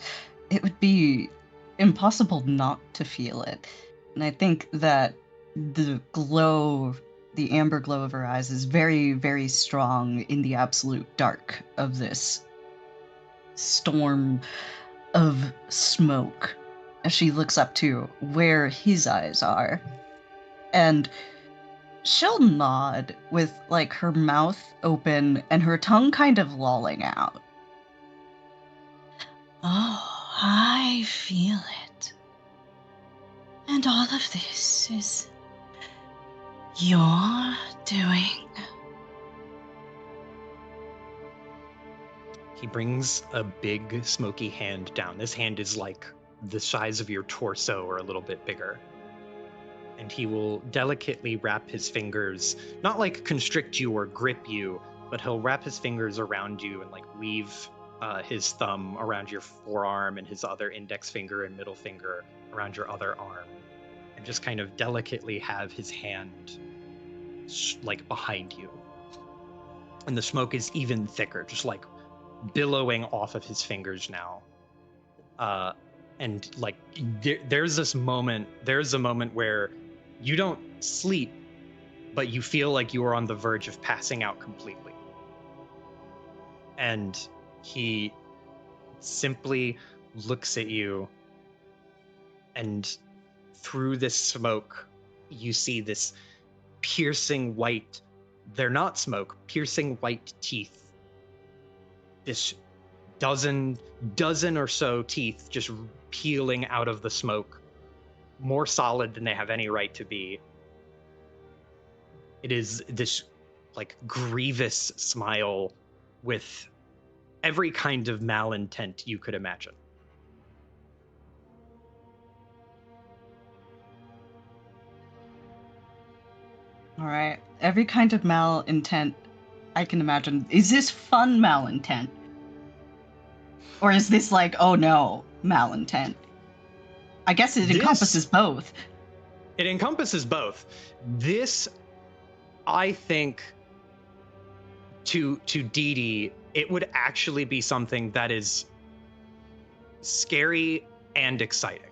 it would be impossible not to feel it. And I think that the glow, the amber glow of her eyes is very, very strong in the absolute dark of this storm of smoke as she looks up to where his eyes are. And she'll nod with like her mouth open and her tongue kind of lolling out. Oh, I feel it. And all of this is your doing. He brings a big smoky hand down. This hand is like the size of your torso or a little bit bigger. And he will delicately wrap his fingers, not like constrict you or grip you, but he'll wrap his fingers around you and like weave his thumb around your forearm and his other index finger and middle finger around your other arm, and just kind of delicately have his hand like behind you. And the smoke is even thicker, just like billowing off of his fingers now. And like there's a moment where you don't sleep, but you feel like you are on the verge of passing out completely. And he simply looks at you, and through this smoke, you see this piercing white, they're not smoke, piercing white teeth. This dozen or so teeth just peeling out of the smoke, more solid than they have any right to be. It is this like grievous smile with every kind of malintent you could imagine. All right. Every kind of malintent I can imagine. Is this fun malintent? Or is this like, oh no, malintent? I guess it encompasses both. It encompasses both. This, I think, to Dee Dee, it would actually be something that is scary and exciting.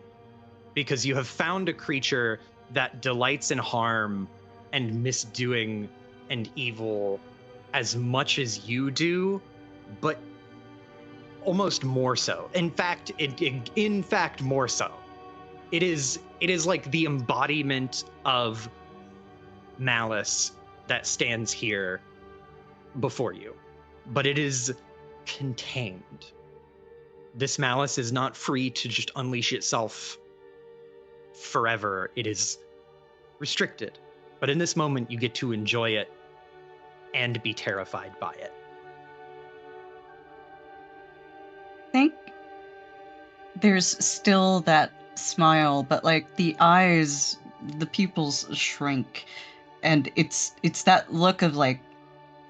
Because you have found a creature that delights in harm and misdoing and evil as much as you do, but almost more so. In fact, more so. It is like the embodiment of malice that stands here before you, but it is contained. This malice is not free to just unleash itself forever. It is restricted, but in this moment you get to enjoy it and be terrified by it. I think there's still that smile, but like the eyes, the pupils shrink, and it's that look of like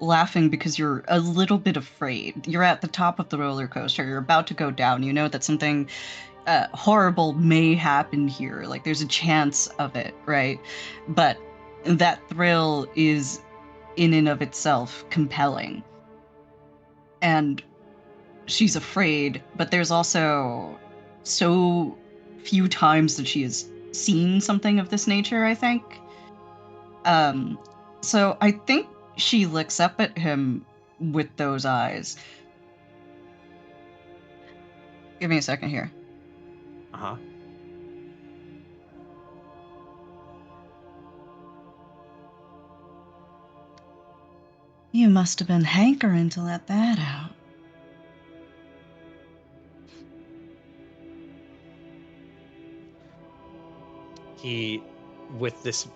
laughing because you're a little bit afraid. You're at the top of the roller coaster, you're about to go down, you know that something horrible may happen here, like there's a chance of it, right? But that thrill is in and of itself compelling. And she's afraid, but there's also so few times that she has seen something of this nature, I think. So I think she looks up at him with those eyes. Give me a second here. Uh-huh. You must have been hankering to let that out. He, with this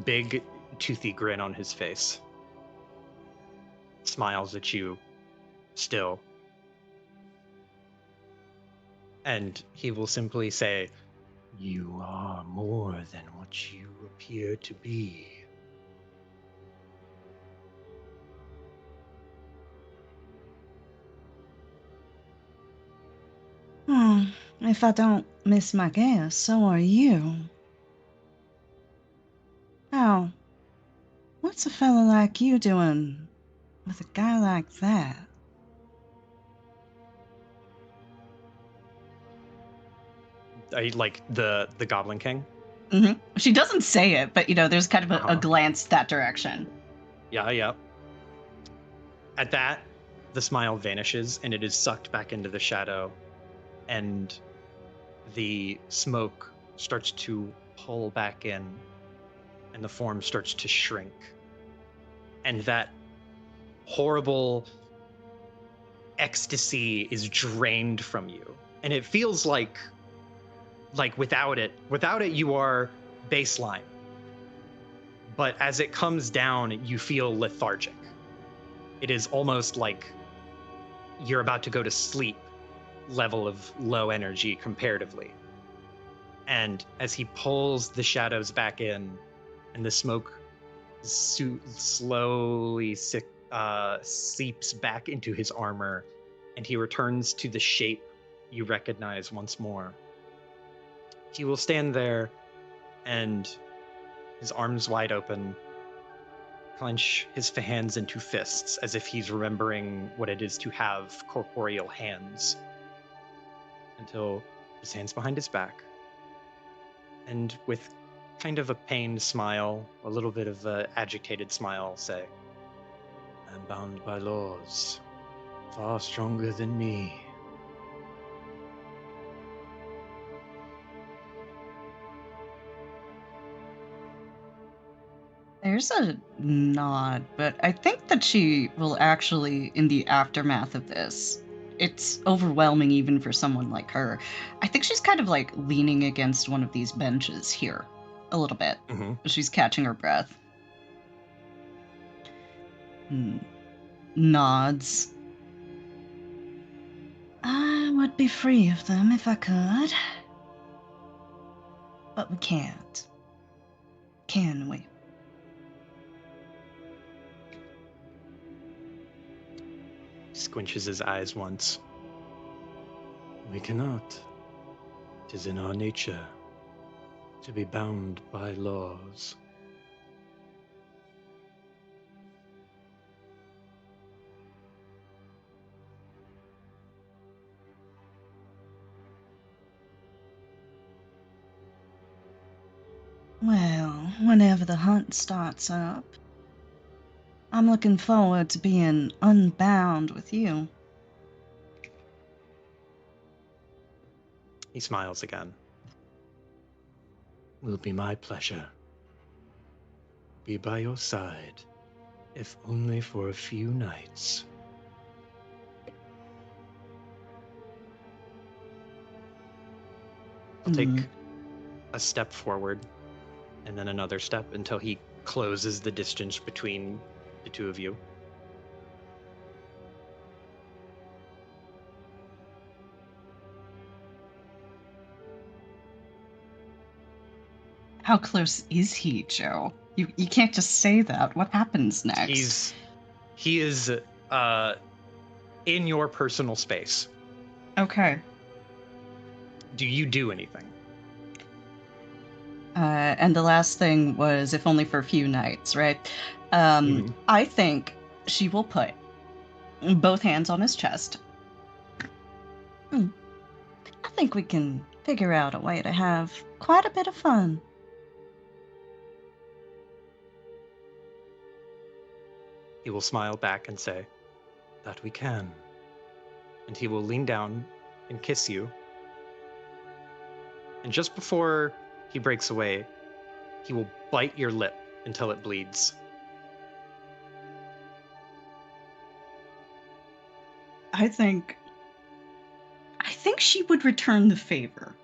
big, toothy grin on his face, smiles at you still. And he will simply say, "You are more than what you appear to be." If I don't miss my guess, so are you. Now, what's a fella like you doing with a guy like that? Like the Goblin King? Mm-hmm. She doesn't say it, but, you know, there's kind of a glance that direction. Yeah. At that, the smile vanishes, and it is sucked back into the shadow, and the smoke starts to pull back in, and the form starts to shrink. And that horrible ecstasy is drained from you. And it feels like without it you are baseline. But as it comes down, you feel lethargic. It is almost like you're about to go to sleep, level of low energy comparatively. And as he pulls the shadows back in and the smoke slowly seeps back into his armor, and he returns to the shape you recognize once more, he will stand there and, his arms wide open, clench his hands into fists as if he's remembering what it is to have corporeal hands, until his hands behind his back, and with kind of a pained smile, a little bit of an agitated smile, say, "I'm bound by laws far stronger than me." There's a nod, but I think that she will actually, in the aftermath of this, it's overwhelming even for someone like her. I think she's kind of like leaning against one of these benches here a little bit. Mm-hmm. She's catching her breath. Nods. I would be free of them if I could. But we can't. Can we? Squinches his eyes once. We cannot. 'Tis in our nature to be bound by laws. Well, whenever the hunt starts up, I'm looking forward to being unbound with you. He smiles again. Will be my pleasure. Be by your side, if only for a few nights. He'll take a step forward and then another step until he closes the distance between the two of you. How close is he, Joe? You can't just say that. What happens next? He is in your personal space. Okay. Do you do anything? And the last thing was if only for a few nights, right? I think she will put both hands on his chest. I think we can figure out a way to have quite a bit of fun. He will smile back and say, That we can. and he will lean down and kiss you. And just before he breaks away, he will bite your lip until it bleeds. I think she would return the favor.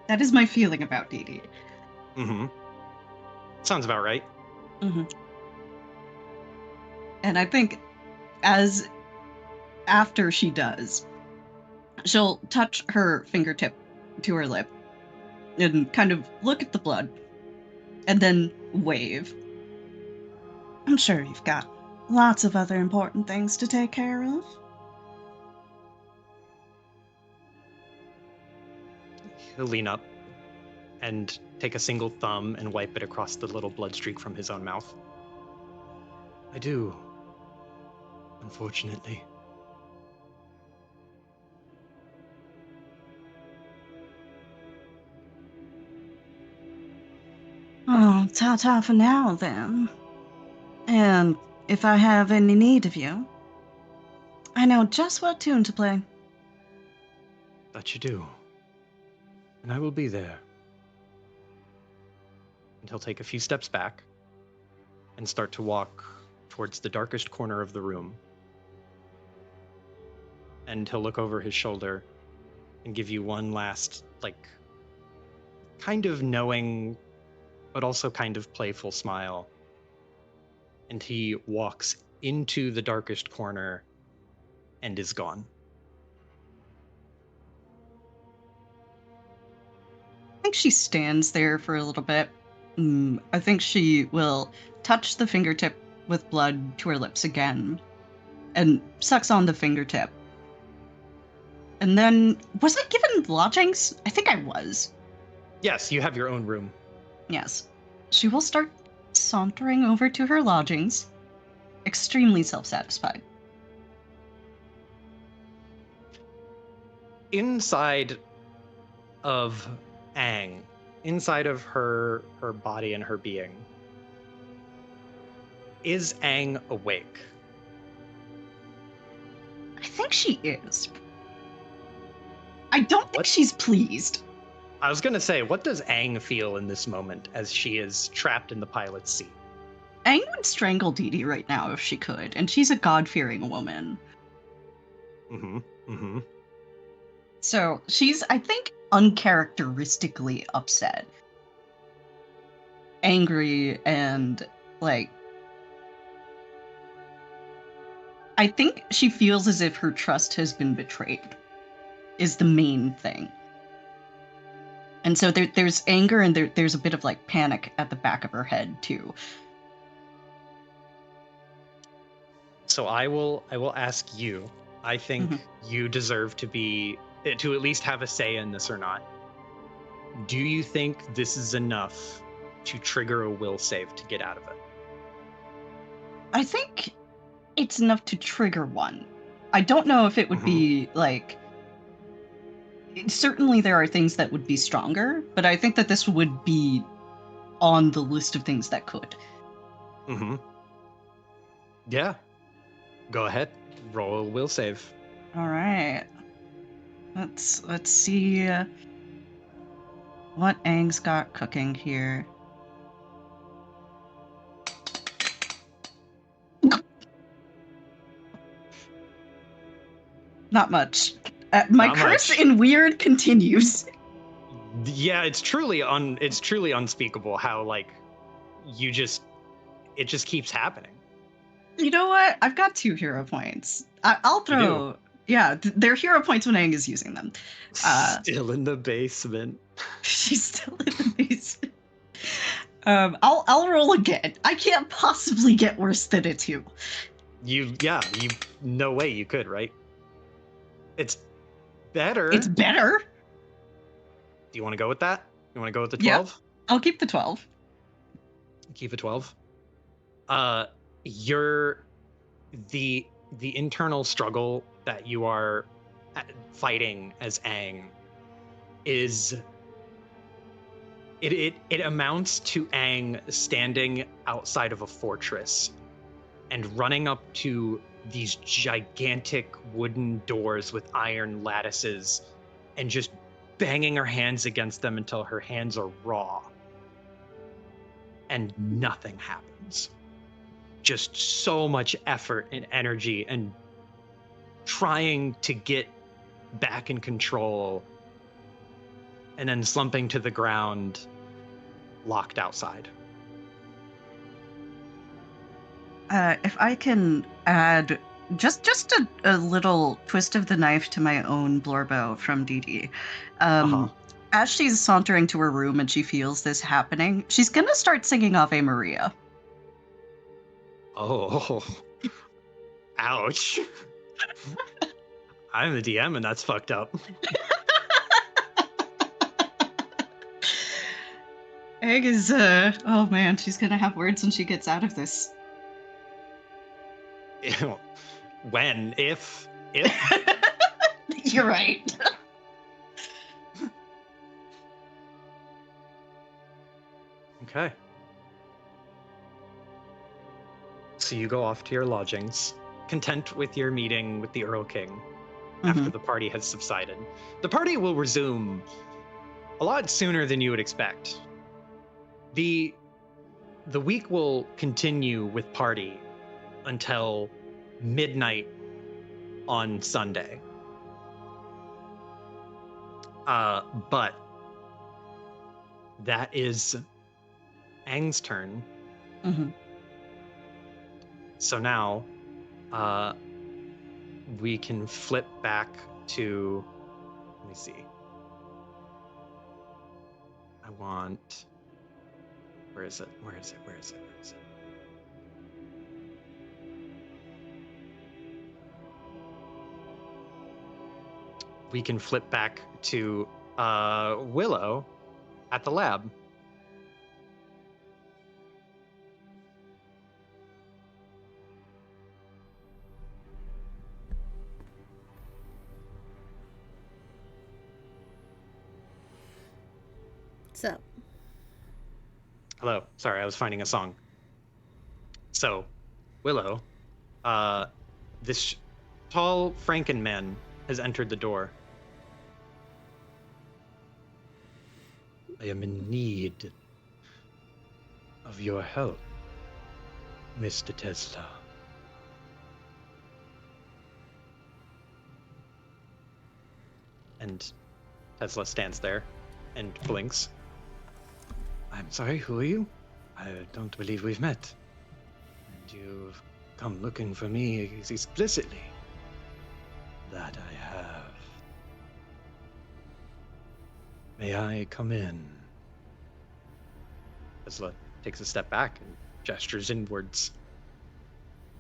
That is my feeling about Dee Dee. Mm-hmm. Sounds about right. Mm-hmm. And I think after she does, she'll touch her fingertip to her lip and kind of look at the blood and then wave. I'm sure you've got lots of other important things to take care of. He'll lean up and take a single thumb and wipe it across the little blood streak from his own mouth. I do. Unfortunately. Oh, ta-ta for now, then. And if I have any need of you, I know just what tune to play. That you do. And I will be there. And he'll take a few steps back and start to walk towards the darkest corner of the room. And he'll look over his shoulder and give you one last, kind of knowing, but also kind of playful smile. And he walks into the darkest corner and is gone. I think she stands there for a little bit. I think she will touch the fingertip with blood to her lips again and sucks on the fingertip. And then, was I given lodgings? I think I was. Yes, you have your own room. Yes. She will start sauntering over to her lodgings, extremely self-satisfied. Inside of Aang, inside of her body and her being, is Aang awake? I think she is. I don't think she's pleased. I was gonna say, what does Aang feel in this moment as she is trapped in the pilot's seat? Aang would strangle Dee Dee right now if she could, and she's a God-fearing woman. So she's, I think, uncharacteristically upset. Angry and, like... I think she feels as if her trust has been betrayed, is the main thing. And so there's anger and there's a bit of, like, panic at the back of her head, too. So I will ask you. I think you deserve to at least have a say in this or not. Do you think this is enough to trigger a will save to get out of it? I think it's enough to trigger one. I don't know if it would be, like... Certainly there are things that would be stronger, but I think that this would be on the list of things that could. Yeah. Go ahead. Roll a will save. All right. Let's see what Aang's got cooking here. Not much. My curse in weird continues. Yeah, it's truly unspeakable how, like, it just keeps happening. You know what? I've got 2 hero points. I'll throw... Yeah, they're hero points when Aang is using them. Still in the basement. She's still in the basement. I'll roll again. I can't possibly get worse than a 2. No way you could, right? It's better. It's better. Do you want to go with that? You want to go with the 12? Yep. I'll keep the 12. Keep it 12. The internal struggle that you are fighting as Aang is it amounts to Aang standing outside of a fortress and running up to these gigantic wooden doors with iron lattices and just banging her hands against them until her hands are raw. And nothing happens. Just so much effort and energy and trying to get back in control and then slumping to the ground, locked outside. If I can add just a little twist of the knife to my own blorbo from Dee Dee. As she's sauntering to her room and she feels this happening, she's gonna start singing Ave Maria. Oh. Ouch. I'm the DM and that's fucked up. Egg is, oh man, she's gonna have words when she gets out of this. When? If? You're right. Okay. So you go off to your lodgings, content with your meeting with the Earl King after the party has subsided. The party will resume a lot sooner than you would expect. The week will continue with party until midnight on Sunday. But that is Aang's turn. So now, we can flip back to, let me see. I want, where is it? We can flip back to Willow at the lab. So, Hello. Sorry, I was finding a song. So, Willow, this tall Frankenman has entered the door. I am in need of your help, Mr. Tesla. And Tesla stands there and blinks. I'm sorry, who are you? I don't believe we've met. And you've come looking for me explicitly. That I have. May I come in? Tesla takes a step back and gestures inwards.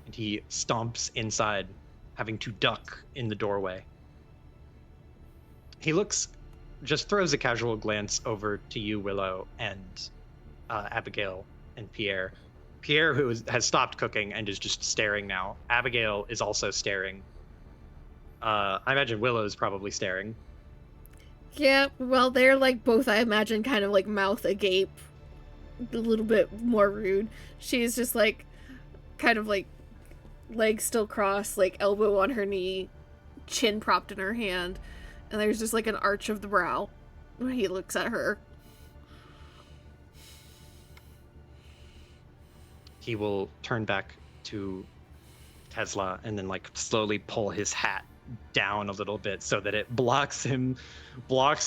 And he stomps inside, having to duck in the doorway. He just throws a casual glance over to you, Willow, and Abigail and Pierre. Pierre, who has stopped cooking and is just staring now. Abigail is also staring. I imagine Willow's probably staring. yeah, well, they're like both, I imagine, kind of like mouth agape, a little bit more rude. She's just like, kind of like, legs still crossed, like elbow on her knee, chin propped in her hand, and there's just like an arch of the brow when he looks at her. He will turn back to Tesla and then like slowly pull his hat down a little bit so that it blocks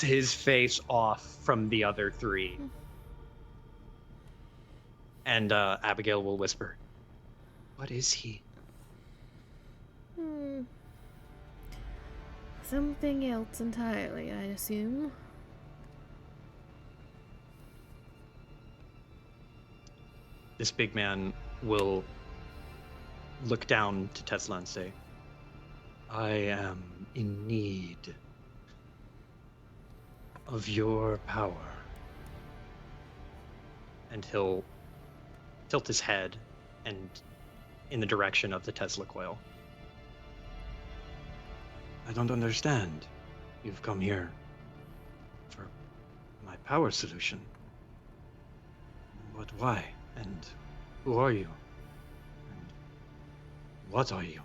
his face off from the other three. And Abigail will whisper, "What is he?" Something else entirely, I assume. This big man will look down to Tesla and say, "I am in need of your power." And he'll tilt his head and in the direction of the Tesla coil. I don't understand. You've come here for my power solution. But why? And who are you? And what are you?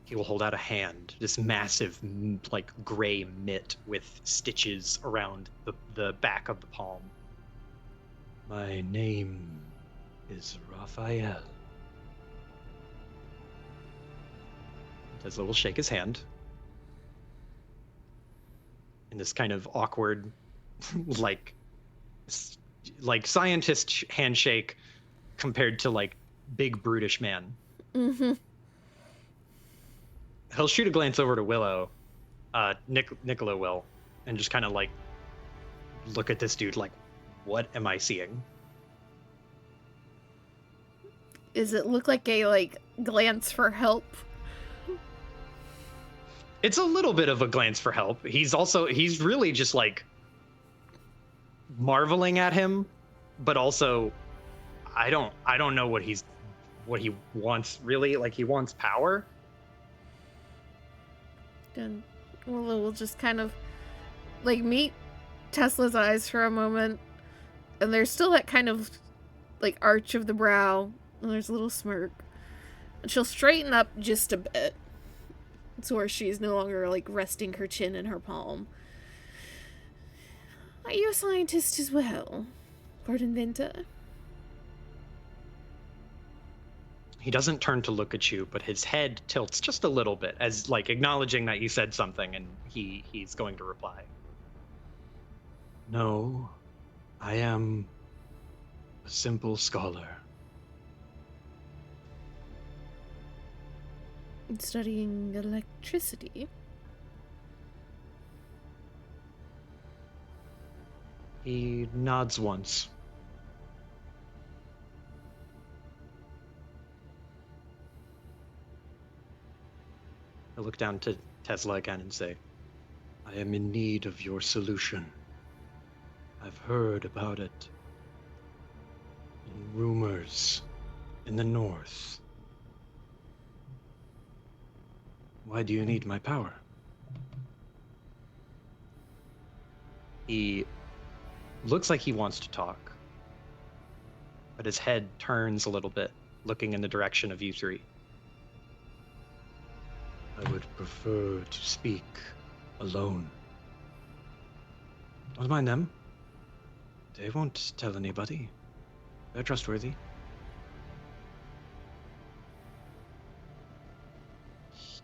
He will hold out a hand, this massive, like, gray mitt with stitches around the back of the palm. My name is Raphael. Tesla will shake his hand in this kind of awkward, like scientist handshake compared to like big brutish man. Mm-hmm. He'll shoot a glance over to Willow, Nicola will, and just kind of like look at this dude like, what am I seeing? Does it look like a like glance for help? It's a little bit of a glance for help. He's really just like marveling at him, but also I don't know what he wants really. Like he wants power. And we'll just kind of like meet Tesla's eyes for a moment, and there's still that kind of like arch of the brow, and there's a little smirk, and she'll straighten up just a bit. It's where she's no longer like resting her chin in her palm. Are you a scientist as well, Lord Inventor? He doesn't turn to look at you, but his head tilts just a little bit as like acknowledging that you said something, and he's going to reply. No, I am a simple scholar. Studying electricity? He nods once. I look down to Tesla again and say, I am in need of your solution. I've heard about it in rumors in the north. Why do you need my power? He looks like he wants to talk, but his head turns a little bit, looking in the direction of you three. I would prefer to speak alone. Don't mind them. They won't tell anybody. They're trustworthy.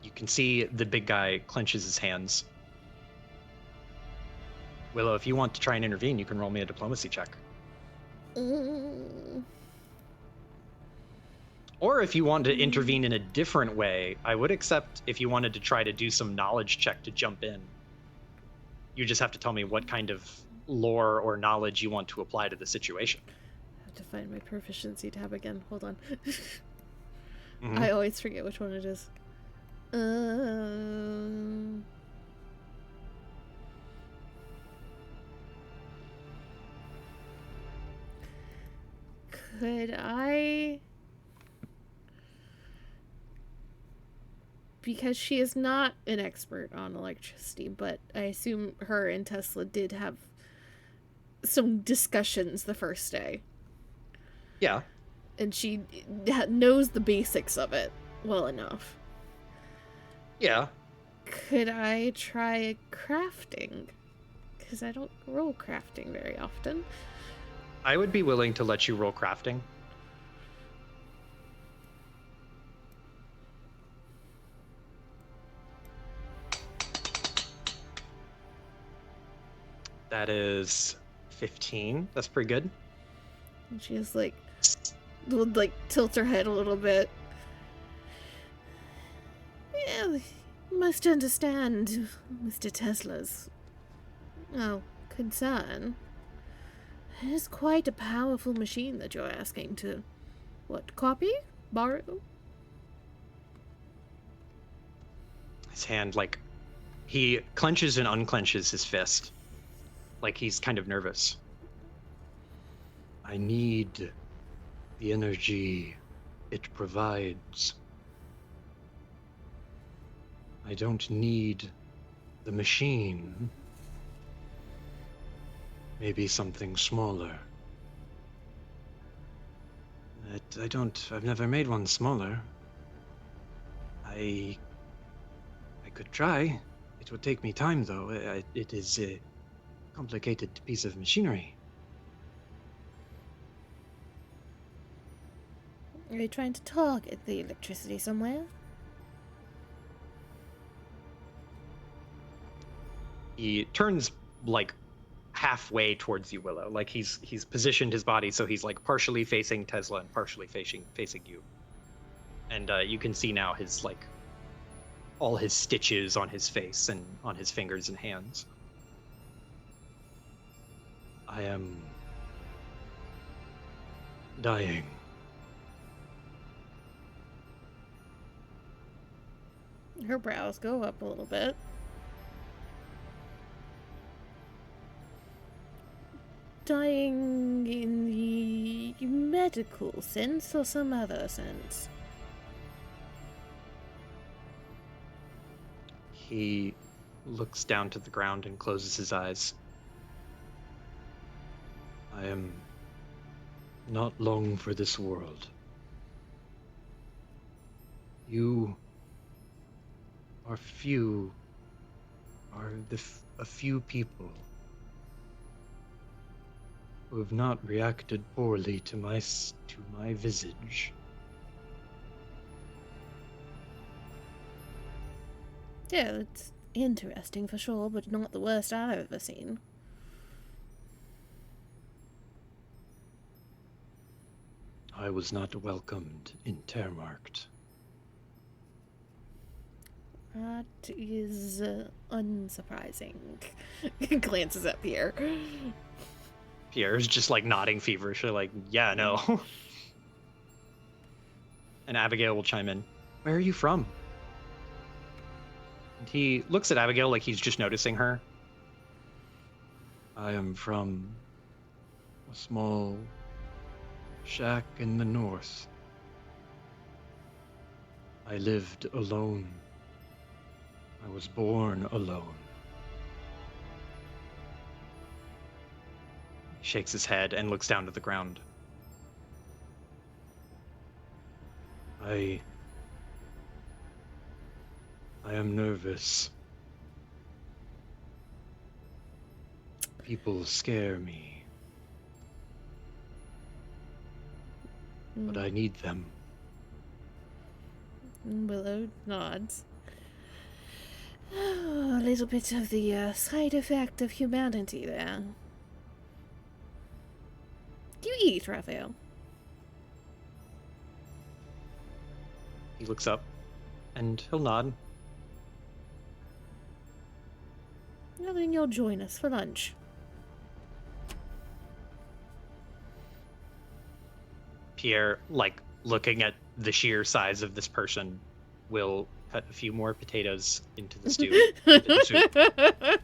You can see the big guy clenches his hands. Willow, if you want to try and intervene, you can roll me a diplomacy check. Or if you want to intervene in a different way, I would accept if you wanted to try to do some knowledge check to jump in. You just have to tell me what kind of lore or knowledge you want to apply to the situation. I have to find my proficiency tab again. Hold on. Mm-hmm. I always forget which one it is. Could I... Because she is not an expert on electricity, but I assume her and Tesla did have some discussions the first day. Yeah. And she knows the basics of it well enough. Yeah. Could I try crafting? Because I don't roll crafting very often. I would be willing to let you roll crafting. That is 15. That's pretty good. And she just like tilts her head a little bit. Yeah, you must understand Mr. Tesla's concern. It is quite a powerful machine that you're asking to, copy? Borrow? His hand, he clenches and unclenches his fist. Like he's kind of nervous. I need the energy it provides. I don't need the machine. Maybe something smaller. I've never made one smaller. I could try. It would take me time, though. It is a complicated piece of machinery. Are you trying to target the electricity somewhere? He turns halfway towards you, Willow. Like he's positioned his body so he's partially facing Tesla and partially facing you. And you can see now his all his stitches on his face and on his fingers and hands. I am dying. Her brows go up a little bit. Dying in the medical sense or some other sense? He looks down to the ground and closes his eyes. I am not long for this world. You are a few people who have not reacted poorly to my visage. Yeah, it's interesting for sure, but not the worst I've ever seen. I was not welcomed in Termarkt. That is unsurprising. Glances at Pierre. Pierre's just like nodding feverishly, like, yeah, no. And Abigail will chime in. Where are you from? And he looks at Abigail like he's just noticing her. I am from a small shack in the north. I lived alone. I was born alone. He shakes his head and looks down to the ground. I am nervous. People scare me. But I need them. Willow nods. A little bit of the side effect of humanity there. Do you eat, Raphael? He looks up and he'll nod. Well, then you'll join us for lunch. Pierre, like, looking at the sheer size of this person, will cut a few more potatoes into the stew. Into the soup.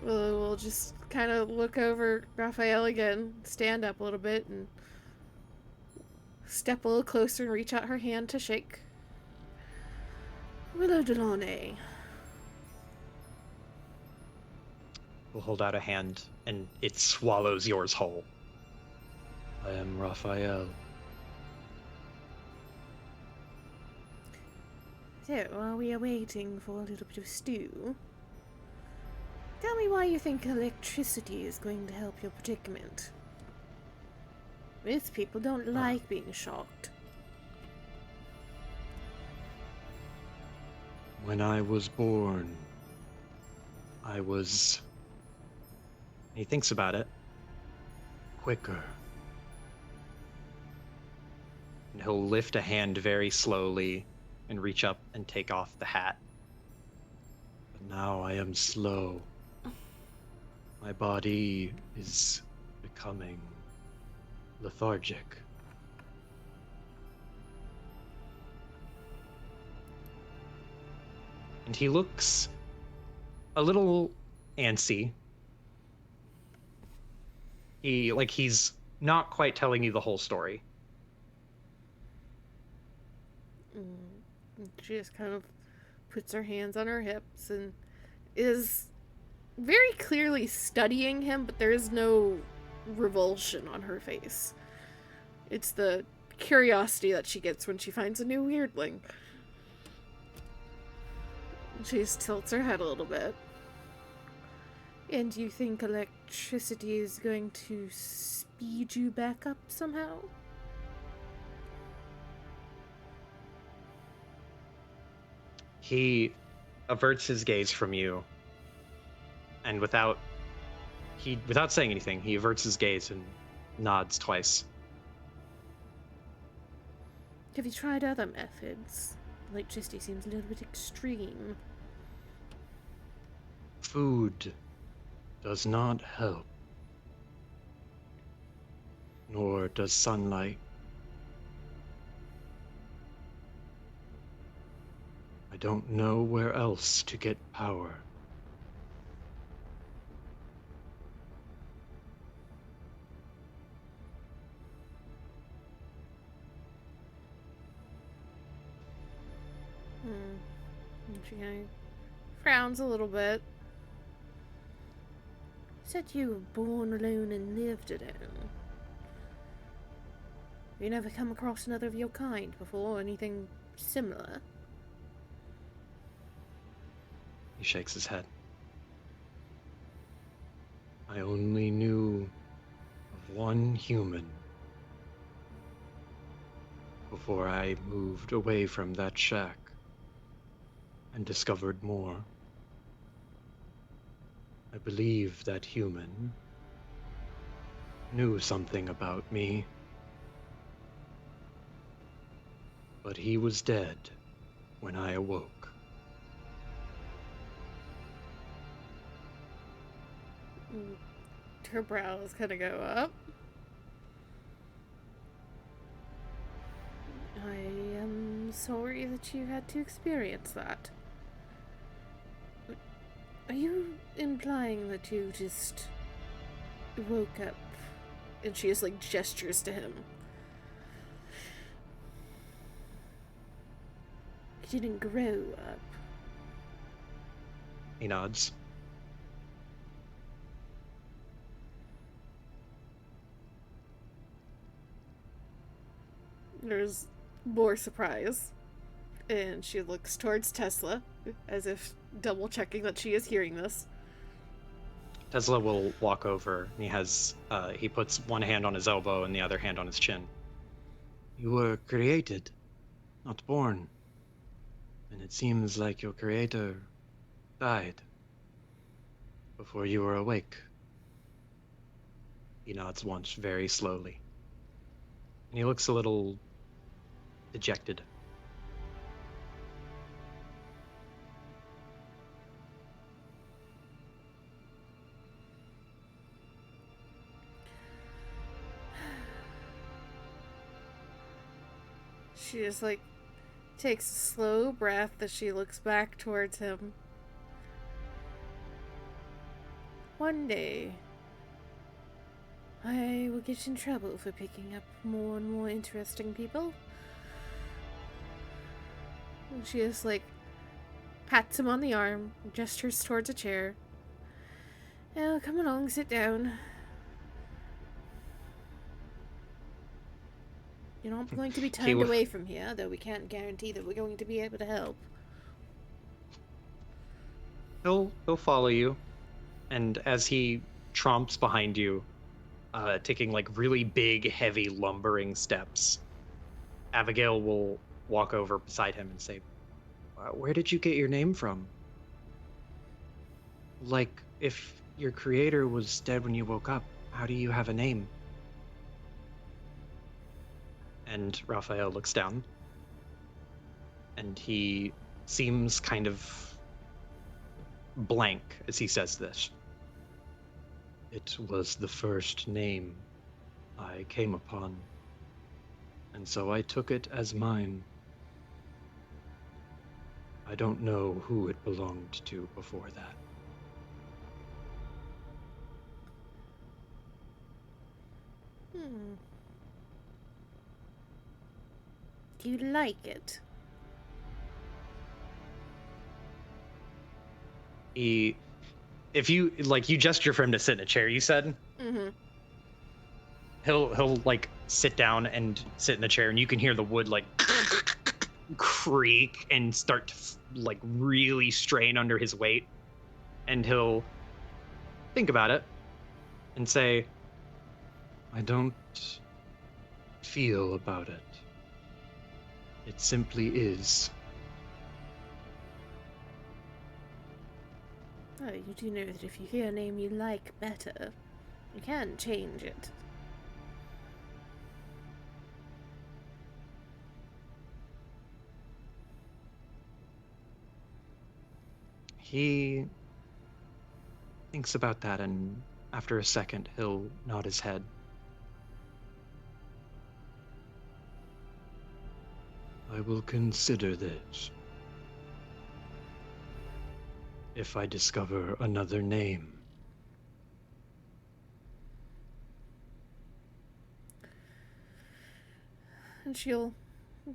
We'll just kind of look over Raphael again, stand up a little bit, and step a little closer and reach out her hand to shake. Willow Delaunay. Will hold out a hand, and it swallows yours whole. I am Raphael. So, while we are waiting for a little bit of stew, tell me why you think electricity is going to help your predicament. Most people don't like being shocked. When I was born, I was, He thinks about it, quicker. and he'll lift a hand very slowly and reach up and take off the hat. But now I am slow. My body is becoming lethargic. And he looks a little antsy. He's not quite telling you the whole story. She just kind of puts her hands on her hips and is very clearly studying him, but there is no revulsion on her face. It's the curiosity that she gets when she finds a new weirdling. She just tilts her head a little bit. And you think electricity is going to speed you back up somehow? He averts his gaze from you, and without saying anything, he averts his gaze and nods twice. Have you tried other methods? Electricity seems a little bit extreme. Food does not help, nor does sunlight. I don't know where else to get power. She kind of frowns a little bit. Said you were born alone and lived alone. You never come across another of your kind before, anything similar? He shakes his head. I only knew of one human before I moved away from that shack and discovered more. I believe that human knew something about me but he was dead when I awoke. Her brows kind of go up. I am sorry that you had to experience that. Are you implying that you just woke up? And she just gestures to him. You didn't grow up. He nods. There's more surprise. And she looks towards Tesla, as if double checking that she is hearing this. Tesla will walk over. He puts one hand on his elbow and the other hand on his chin. You were created, not born. And it seems like your creator died before you were awake. He nods once, very slowly. And he looks a little dejected. She just takes a slow breath as she looks back towards him. One day, I will get in trouble for picking up more and more interesting people. And she just pats him on the arm, gestures towards a chair. Oh, come along, sit down. You're not going to be turned away from here, though we can't guarantee that we're going to be able to help. He'll follow you, and as he tromps behind you, taking really big, heavy, lumbering steps, Abigail will walk over beside him and say, where did you get your name from? Like, if your creator was dead when you woke up, how do you have a name? And Raphael looks down, and he seems kind of blank as he says this. It was the first name I came upon, and so I took it as mine. I don't know who it belonged to before that. Do you like it? If you gesture for him to sit in a chair, you said? Mm-hmm. He'll sit down and sit in the chair, and you can hear the wood creak and start to really strain under his weight. And he'll think about it and say, I don't feel about it. It simply is. Oh, you do know that if you hear a name you like better, you can change it. He thinks about that, and after a second, he'll nod his head. I will consider this. If I discover another name. And she'll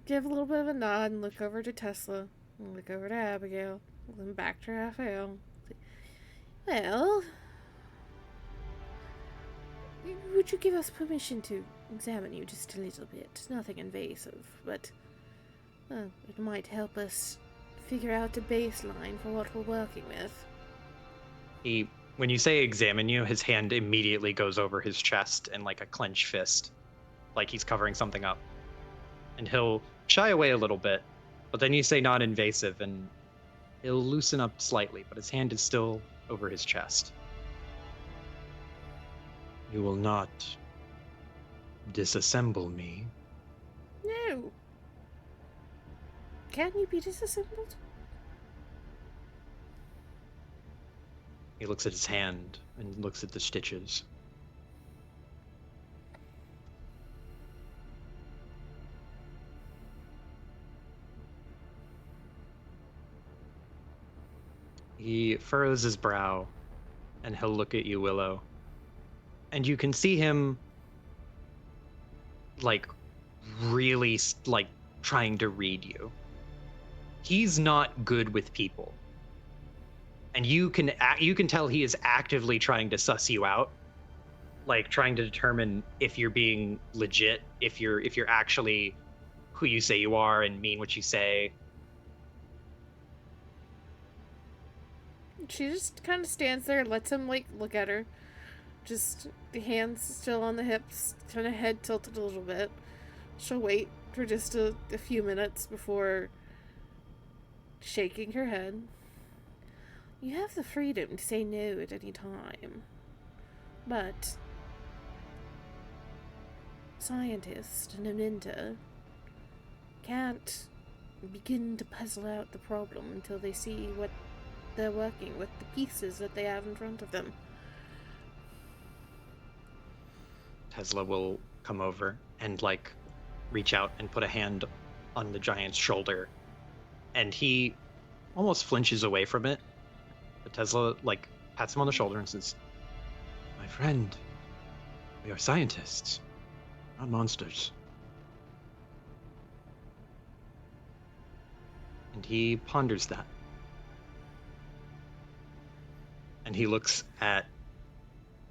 give a little bit of a nod and look over to Tesla, and look over to Abigail, and then back to Raphael. Well, would you give us permission to examine you just a little bit? Nothing invasive, but it might help us figure out a baseline for what we're working with. When you say examine you, his hand immediately goes over his chest in a clenched fist, like he's covering something up. And he'll shy away a little bit, but then you say not invasive, and he'll loosen up slightly, but his hand is still over his chest. You will not disassemble me. No. Can you be disassembled? He looks at his hand and looks at the stitches. He furrows his brow, and he'll look at you, Willow. And you can see him, like, really, like, trying to read you. He's not good with people. And you can tell he is actively trying to suss you out, like trying to determine if you're being legit, if you're actually who you say you are and mean what you say. She just kind of stands there and lets him, like, look at her. Just the hands still on the hips, kind of head tilted a little bit. She'll wait for just a few minutes before shaking her head. You have the freedom to say no at any time. But scientist and inventor can't begin to puzzle out the problem until they see what they're working with, the pieces that they have in front of them. Tesla will come over and, like, reach out and put a hand on the giant's shoulder. And he almost flinches away from it. But Tesla, like, pats him on the shoulder and says, My friend, we are scientists, not monsters. And he ponders that. And he looks at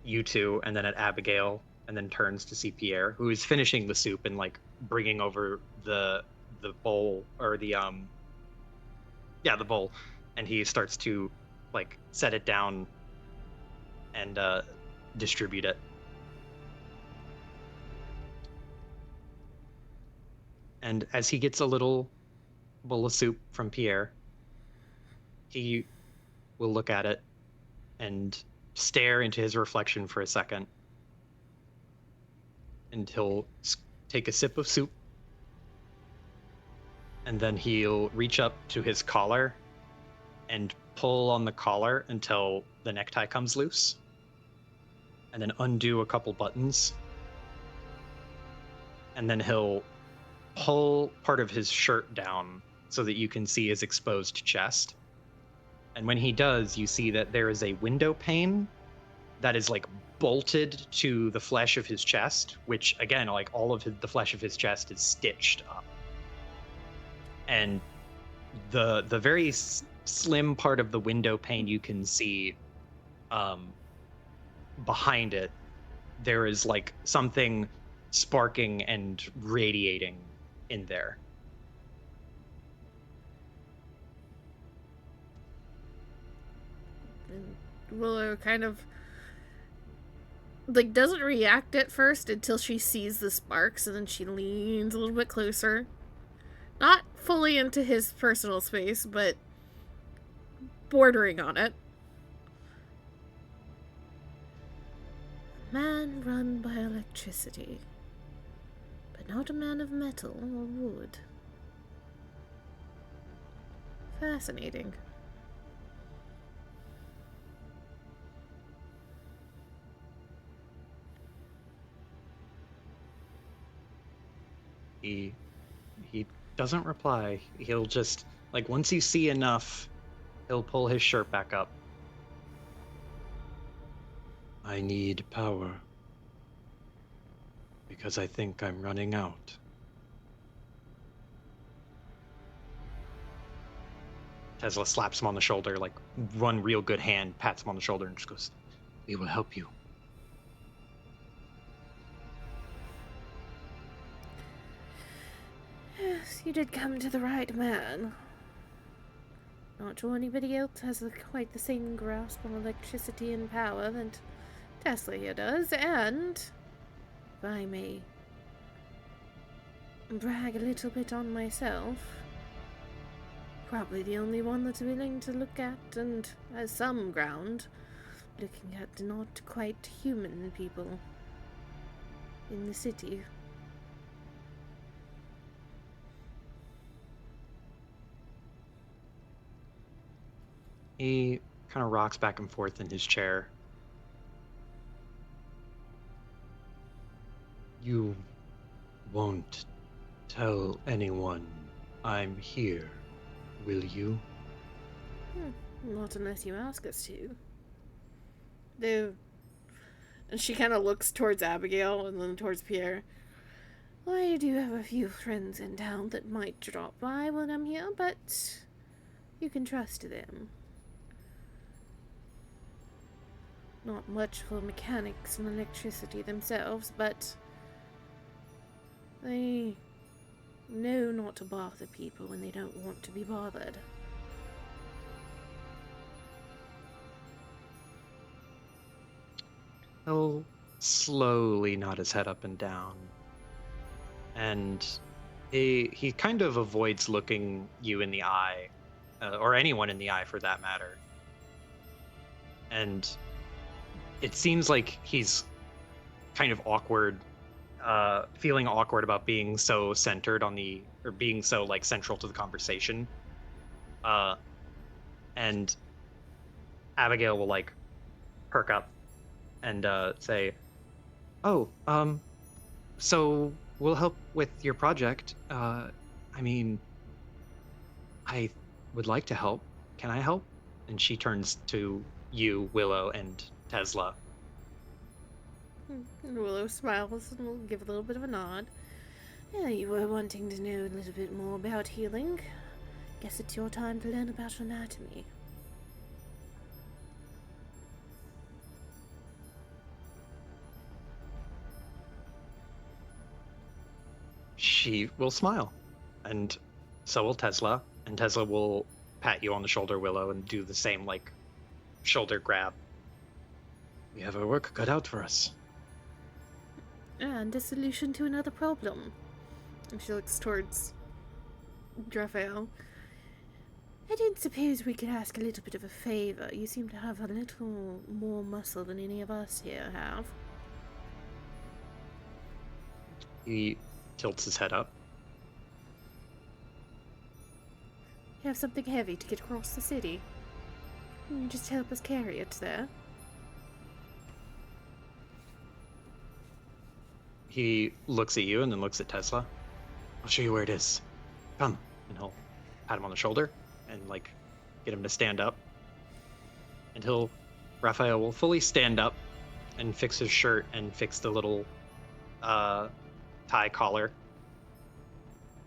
you two and then at Abigail and then turns to see Pierre, who is finishing the soup and, like, bringing over the bowl, or the bowl. And he starts to, like, set it down and distribute it. And as he gets a little bowl of soup from Pierre, he will look at it and stare into his reflection for a second. And he'll take a sip of soup. And then he'll reach up to his collar and pull on the collar until the necktie comes loose. And then undo a couple buttons. And then he'll pull part of his shirt down so that you can see his exposed chest. And when he does, you see that there is a window pane that is, like, bolted to the flesh of his chest, which, again, like, all of the flesh of his chest is stitched up. And the very slim part of the window pane you can see, behind it, there is, like, something sparking and radiating in there. And Willow kind of, like, doesn't react at first until she sees the sparks, and then she leans a little bit closer. Not fully into his personal space, but bordering on it. A man run by electricity, but not a man of metal or wood. Fascinating. He doesn't reply. He'll just, like, once you see enough, he'll pull his shirt back up. I need power. Because I think I'm running out. Tesla slaps him on the shoulder, like, one real good hand, pats him on the shoulder, and just goes, We will help you. Yes, you did come to the right man. Not sure anybody else has quite the same grasp on electricity and power that Tesla here does, and, if I may brag a little bit on myself, probably the only one that's willing to look at and has some ground looking at not quite human people in the city. He kind of rocks back and forth in his chair. You won't tell anyone I'm here, will you? Not unless you ask us to. Though, and she kind of looks towards Abigail and then towards Pierre. I do have a few friends in town that might drop by when I'm here, but you can trust them. Not much for mechanics and electricity themselves, but they know not to bother people when they don't want to be bothered. He'll slowly nod his head up and down. And he kind of avoids looking you in the eye, or anyone in the eye for that matter. And it seems like he's kind of awkward, feeling awkward about being so centered on or being so like central to the conversation. And Abigail will like perk up and say, "Oh, so we'll help with your project. I mean, I would like to help. Can I help?" And she turns to you, Willow, and Tesla. And Willow smiles and will give a little bit of a nod. Yeah, you were wanting to know a little bit more about healing. Guess it's your time to learn about anatomy. She will smile, and so will Tesla, and Tesla will pat you on the shoulder, Willow, and do the same, like, shoulder grab. We have our work cut out for us. And a solution to another problem. And she looks towards Raphael. I don't suppose we could ask a little bit of a favor. You seem to have a little more muscle than any of us here have. He tilts his head up. You have something heavy to get across the city. You just help us carry it there. He looks at you and then looks at Tesla. I'll show you where it is. Come. And he'll pat him on the shoulder and, like, get him to stand up. And Raphael will fully stand up and fix his shirt and fix the little tie collar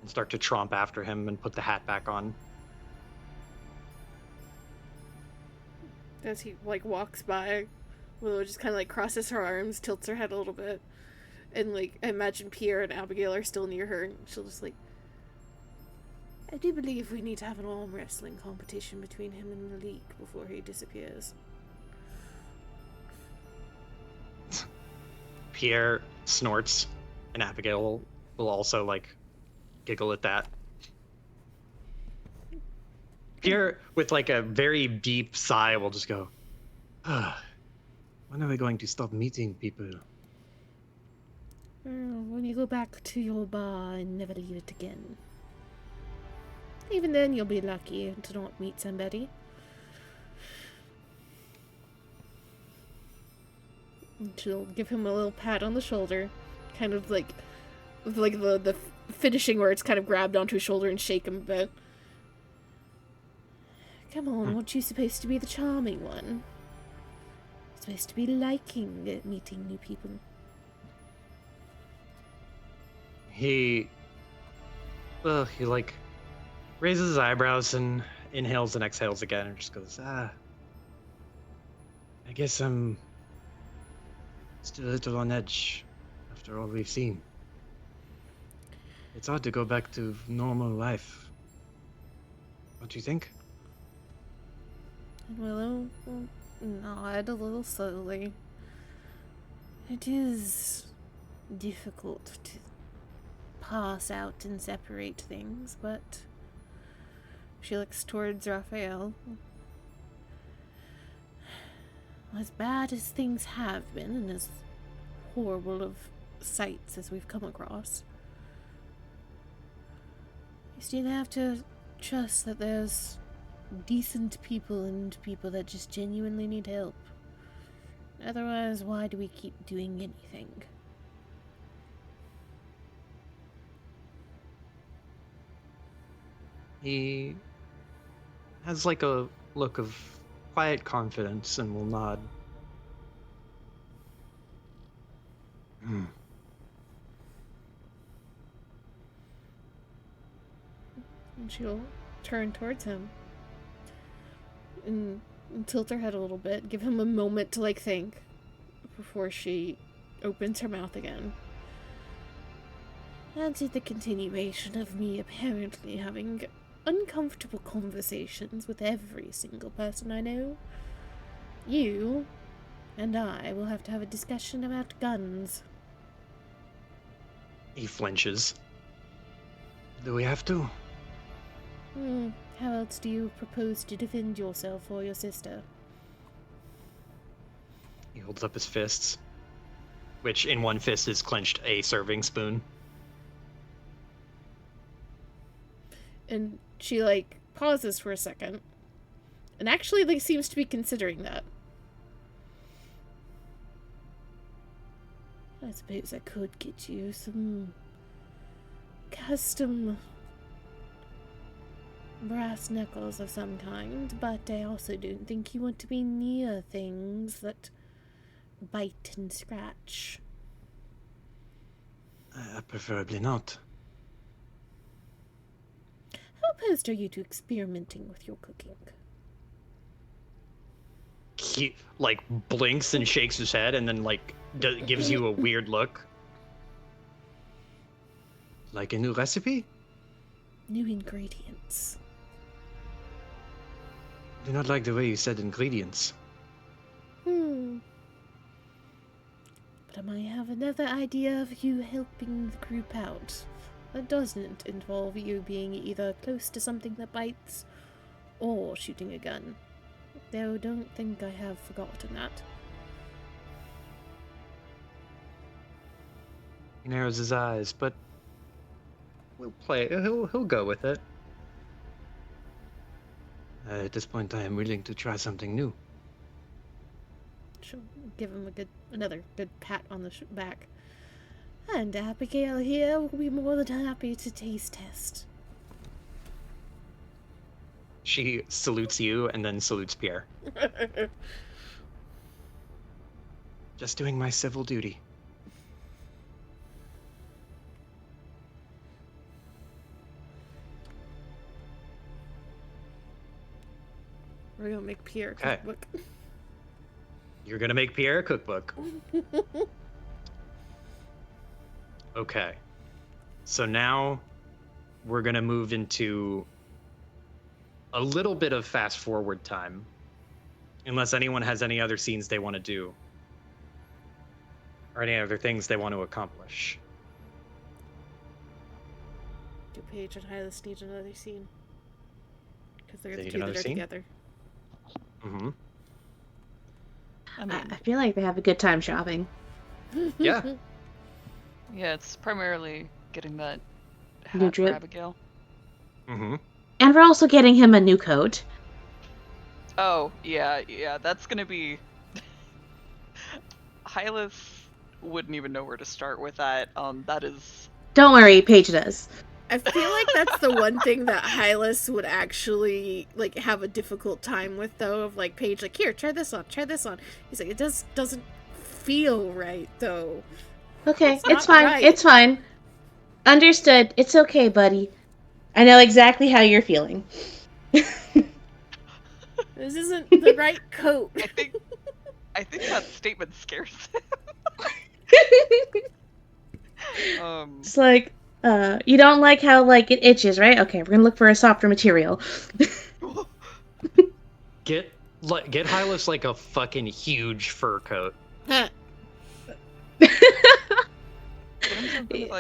and start to tromp after him and put the hat back on. As he, like, walks by, Willow just kind of, like, crosses her arms, tilts her head a little bit. And, like, I imagine Pierre and Abigail are still near her, and she'll just, like, I do believe we need to have an arm wrestling competition between him and Malik before he disappears. Pierre snorts, and Abigail will also, like, giggle at that. Pierre, with, like, a very deep sigh, will just go, When are we going to stop meeting people? When you go back to your bar and never leave it again. Even then, you'll be lucky to not meet somebody. And she'll give him a little pat on the shoulder, kind of like the finishing where it's kind of grabbed onto his shoulder and shake him a bit. Come on, aren't you supposed to be the charming one? You're supposed to be liking meeting new people. he like raises his eyebrows and inhales and exhales again and just goes, I guess I'm still a little on edge after all we've seen. It's hard to go back to normal life. Don't you think? Willow will nod a little slowly. It is difficult to pass out and separate things, but she looks towards Raphael. As bad as things have been, and as horrible of sights as we've come across, you still have to trust that there's decent people and people that just genuinely need help. Otherwise, why do we keep doing anything? He has like a look of quiet confidence and will nod. Hmm. And she'll turn towards him and tilt her head a little bit, give him a moment to think before she opens her mouth again. That's the continuation of me apparently having uncomfortable conversations with every single person I know. You and I will have to have a discussion about guns. He flinches. Do we have to? How else do you propose to defend yourself or your sister? He holds up his fists, which in one fist is clenched a serving spoon. And she pauses for a second, and actually seems to be considering that. I suppose I could get you some custom brass knuckles of some kind, but I also don't think you want to be near things that bite and scratch. Preferably not. How opposed are you to experimenting with your cooking? He blinks and shakes his head and then gives you a weird look. Like a new recipe? New ingredients. I do not like the way you said ingredients. But I might have another idea of you helping the group out. That doesn't involve you being either close to something that bites or shooting a gun. Though don't think I have forgotten that. He narrows his eyes, but we'll play. He'll go with it. At this point, I am willing to try something new. She'll give him another good pat on the back. And Abigail here will be more than happy to taste test. She salutes you and then salutes Pierre. Just doing my civil duty. We're gonna make Pierre a cookbook. You're gonna make Pierre a cookbook. Okay. So now we're gonna move into a little bit of fast forward time. Unless anyone has any other scenes they want to do. Or any other things they want to accomplish. Do Paige and Hylas need another scene? Because they're They the need two that another are scene? together. Mm-hmm. I feel like they have a good time shopping. Yeah. Yeah, it's primarily getting that New hat for drip. Abigail. Mm-hmm. And we're also getting him a new coat. Oh, yeah, that's gonna be... Hylas wouldn't even know where to start with that. That is... Don't worry, Paige does. I feel like that's the one thing that Hylas would actually have a difficult time with, though. Of Paige, here, try this on. He's like, it doesn't feel right, though. Okay, It's it's not fine. right. It's fine. Understood. It's okay, buddy. I know exactly how you're feeling. This isn't the right coat. I think that statement scares him. It's like, you don't like how it itches, right? Okay, we're gonna look for a softer material. Get Hylas a fucking huge fur coat. Get him something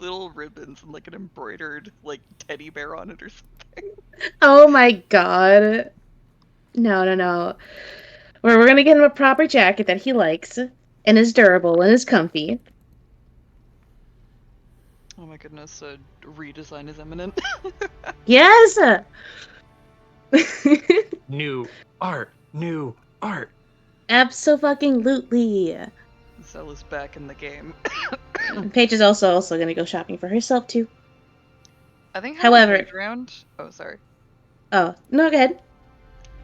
little ribbons and an embroidered teddy bear on it or something. Oh my god. No. We're gonna get him a proper jacket that he likes and is durable and is comfy. Oh my goodness, a redesign is imminent. Yes! New art. New art. Abso-fucking-lutely. Zella's back in the game. Paige is also going to go shopping for herself, too. I think having However... Paige around... Oh, sorry. Oh, no, go ahead.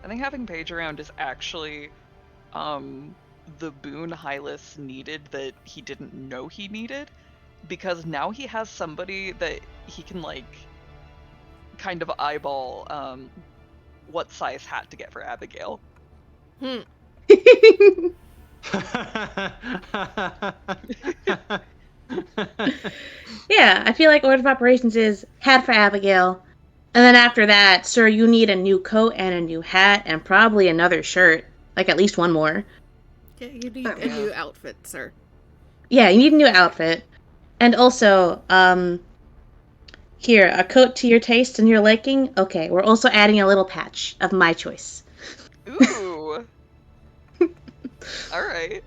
I think having Paige around is actually the boon Hylas needed that he didn't know he needed, because now he has somebody that he can, like, kind of eyeball what size hat to get for Abigail. Yeah, I feel like order of operations is hat for Abigail, and then after that, sir, you need a new coat and a new hat and probably another shirt, like at least one more. Yeah, you need a new outfit, sir. Yeah, you need a new outfit, and also, here, a coat to your taste and your liking. Okay, we're also adding a little patch of my choice. Ooh. All right.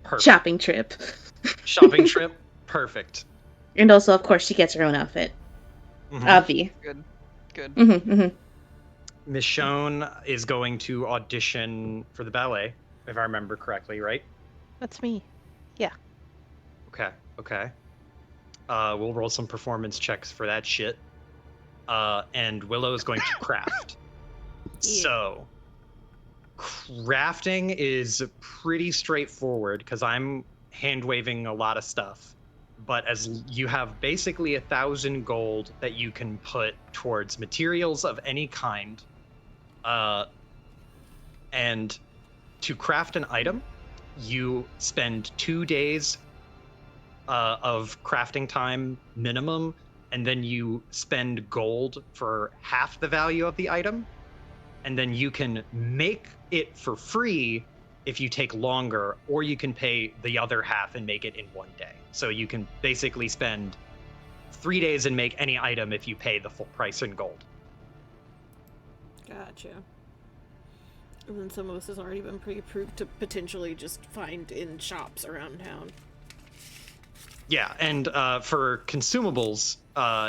Perfect. Shopping trip. Shopping trip. Perfect. And also, of course, she gets her own outfit. Avi. Good. Good. Michonne is going to audition for the ballet, if I remember correctly, right? That's me. Yeah. Okay. We'll roll some performance checks for that shit. And Willow is going to craft. Yeah. So, crafting is pretty straightforward because I'm hand-waving a lot of stuff. But as you have basically 1,000 gold that you can put towards materials of any kind. And to craft an item, you spend 2 days of crafting time minimum, and then you spend gold for half the value of the item, and then you can make it for free if you take longer, or you can pay the other half and make it in 1 day. So you can basically spend 3 days and make any item if you pay the full price in gold. Gotcha. And then some of this has already been pre-approved to potentially just find in shops around town. Yeah, and for consumables,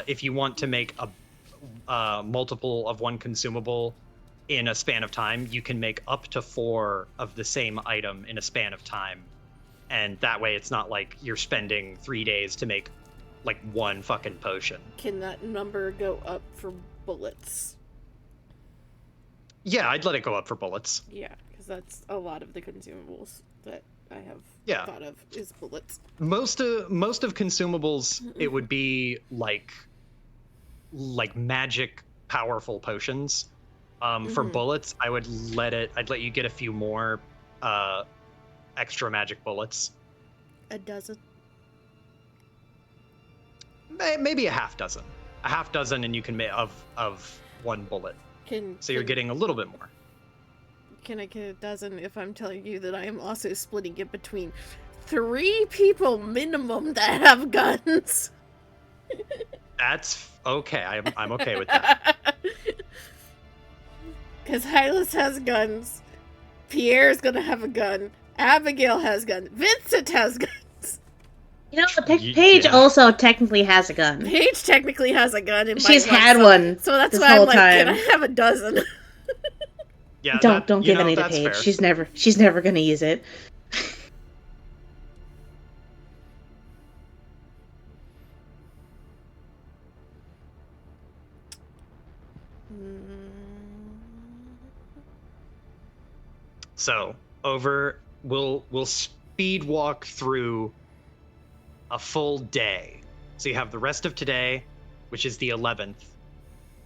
if you want to make a multiple of one consumable in a span of time, you can make up to 4 of the same item in a span of time. And that way it's not like you're spending 3 days to make like one fucking potion. Can that number go up for bullets? Yeah, I'd let it go up for bullets. Yeah, because that's a lot of the consumables that I have thought of is bullets. Most of consumables, it would be like magic powerful potions. For bullets, I'd let you get a few more extra magic bullets. A dozen? Maybe a half dozen. A half dozen, and you can make of one bullet. So you're getting a little bit more. Can I get a dozen if I'm telling you that I am also splitting it between 3 people minimum that have guns? That's okay. I'm okay with that. Because Hylas has guns. Pierre's gonna have a gun. Abigail has guns. Vincent has guns. You know, Paige also technically has a gun. Paige technically has a gun. And she's had one. So that's this why whole I'm like, time. can I have a dozen? Yeah. Don't give any to Paige. Fair. She's never gonna use it. So we'll speed walk through a full day. So you have the rest of today, which is the 11th,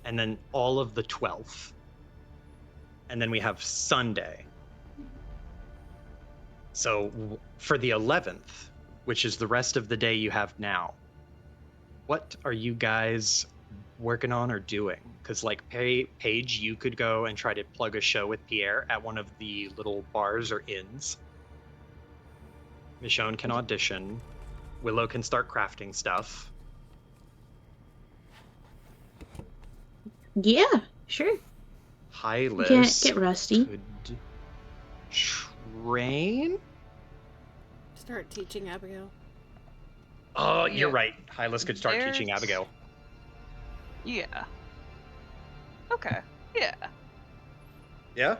and then all of the 12th. And then we have Sunday. So for the 11th, which is the rest of the day you have now, what are you guys working on or doing? Because like Paige, you could go and try to plug a show with Pierre at one of the little bars or inns. Michonne can audition. Willow can start crafting stuff. Yeah, sure. Hylas get rusty. Could train? Start teaching Abigail. Oh, you're right. Hylas could start teaching Abigail. Yeah. Okay. Yeah. Yeah?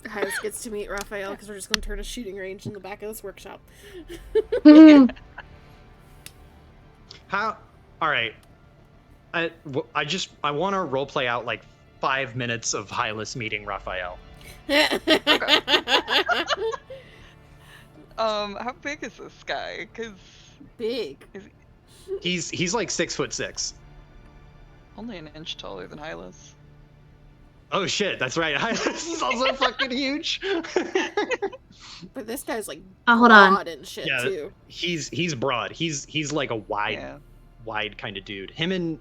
Hylas gets to meet Raphael because we're just going to turn a shooting range in the back of this workshop. How? All right. I want to role play out like 5 minutes of Hylas meeting Raphael. How big is this guy? Cause big. He's like 6'6". Only an inch taller than Hylas. Oh shit, that's right. Hylas is also fucking huge. But this guy's like hold on. broad and shit too. He's broad. He's like a wide kind of dude. Him and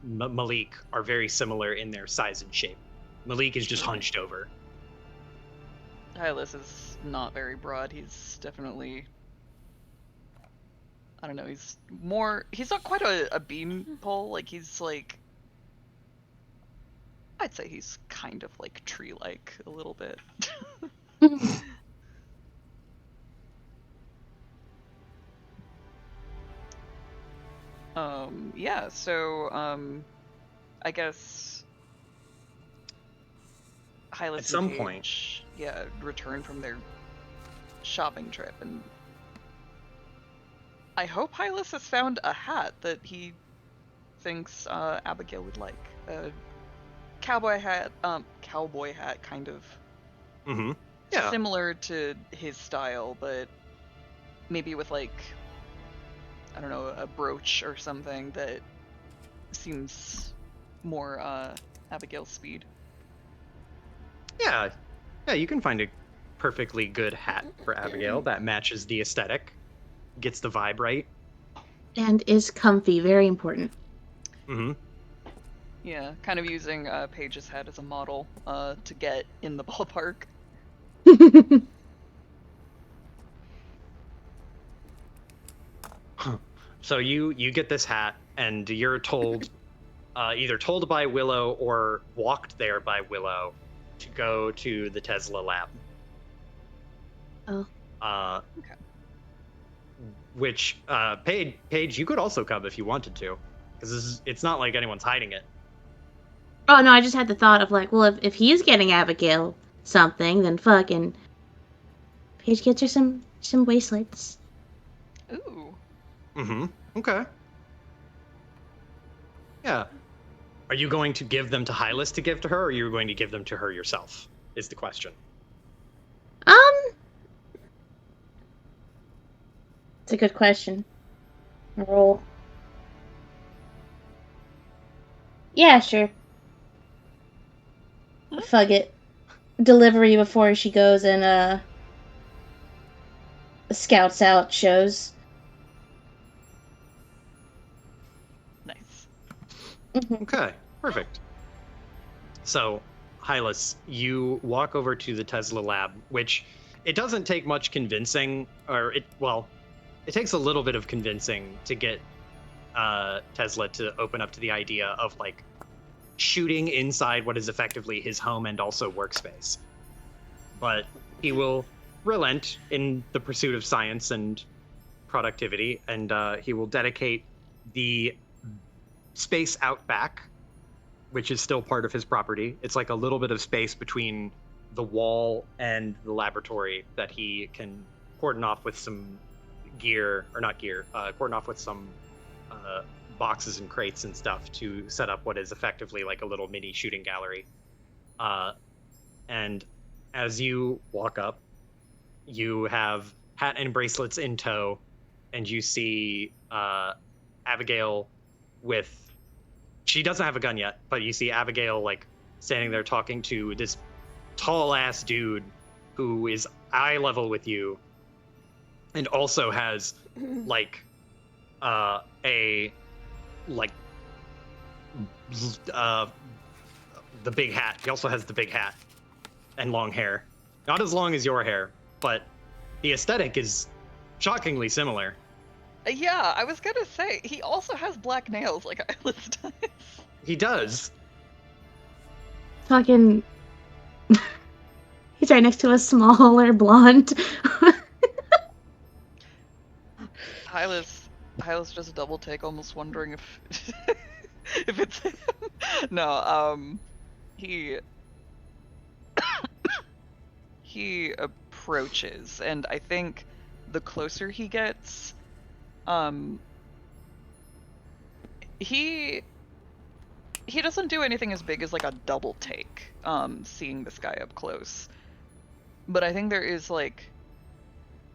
Malik are very similar in their size and shape. Malik is just hunched over. Hylas is not very broad. He's definitely, I don't know, he's not quite a beanpole. Like, he's like, I'd say he's kind of like tree-like a little bit. Yeah, so, I guess Hylas at some and point, Paige, yeah, return from their shopping trip, and I hope Hylas has found a hat that he thinks Abigail would like. A cowboy hat kind of. Mm-hmm. Yeah. Similar to his style, but maybe with like, I don't know, a brooch or something that seems more Abigail's speed. Yeah, you can find a perfectly good hat for Abigail that matches the aesthetic, gets the vibe right, and is comfy. Very important. Mm-hmm. Yeah, kind of using Paige's hat as a model to get in the ballpark. So you get this hat, and you're told, either told by Willow or walked there by Willow, to go to the Tesla lab. Oh. Okay. Which Paige, you could also come if you wanted to, because it's not like anyone's hiding it. Oh no, I just had the thought of like, well, if he's getting Abigail something, then fucking Paige gets her some bracelets. Ooh. Mm-hmm. Okay. Yeah. Are you going to give them to Hylas to give to her, or are you going to give them to her yourself? Is the question. It's a good question. Roll. Yeah, sure. Fuck it. Delivery before she goes and scouts out shows. Nice. Okay, perfect. So, Hylas, you walk over to the Tesla lab, which it doesn't take much convincing, it takes a little bit of convincing to get Tesla to open up to the idea of like shooting inside what is effectively his home and also workspace. But he will relent in the pursuit of science and productivity, and he will dedicate the space out back, which is still part of his property. It's like a little bit of space between the wall and the laboratory that he can cordon off with some cordon off with some boxes and crates and stuff to set up what is effectively like a little mini shooting gallery. And as you walk up, you have hat and bracelets in tow, and you see Abigail she doesn't have a gun yet, but you see Abigail like standing there talking to this tall ass dude who is eye level with you, and also has like the big hat. He also has the big hat and long hair. Not as long as your hair, but the aesthetic is shockingly similar. Yeah, I was gonna say, he also has black nails like Hylas does. He does. Fucking... He's right next to a smaller blonde. Hylas just double take, almost wondering if if it's him. No, he approaches, and I think the closer he gets, he doesn't do anything as big as like a double take, seeing this guy up close. But I think there is like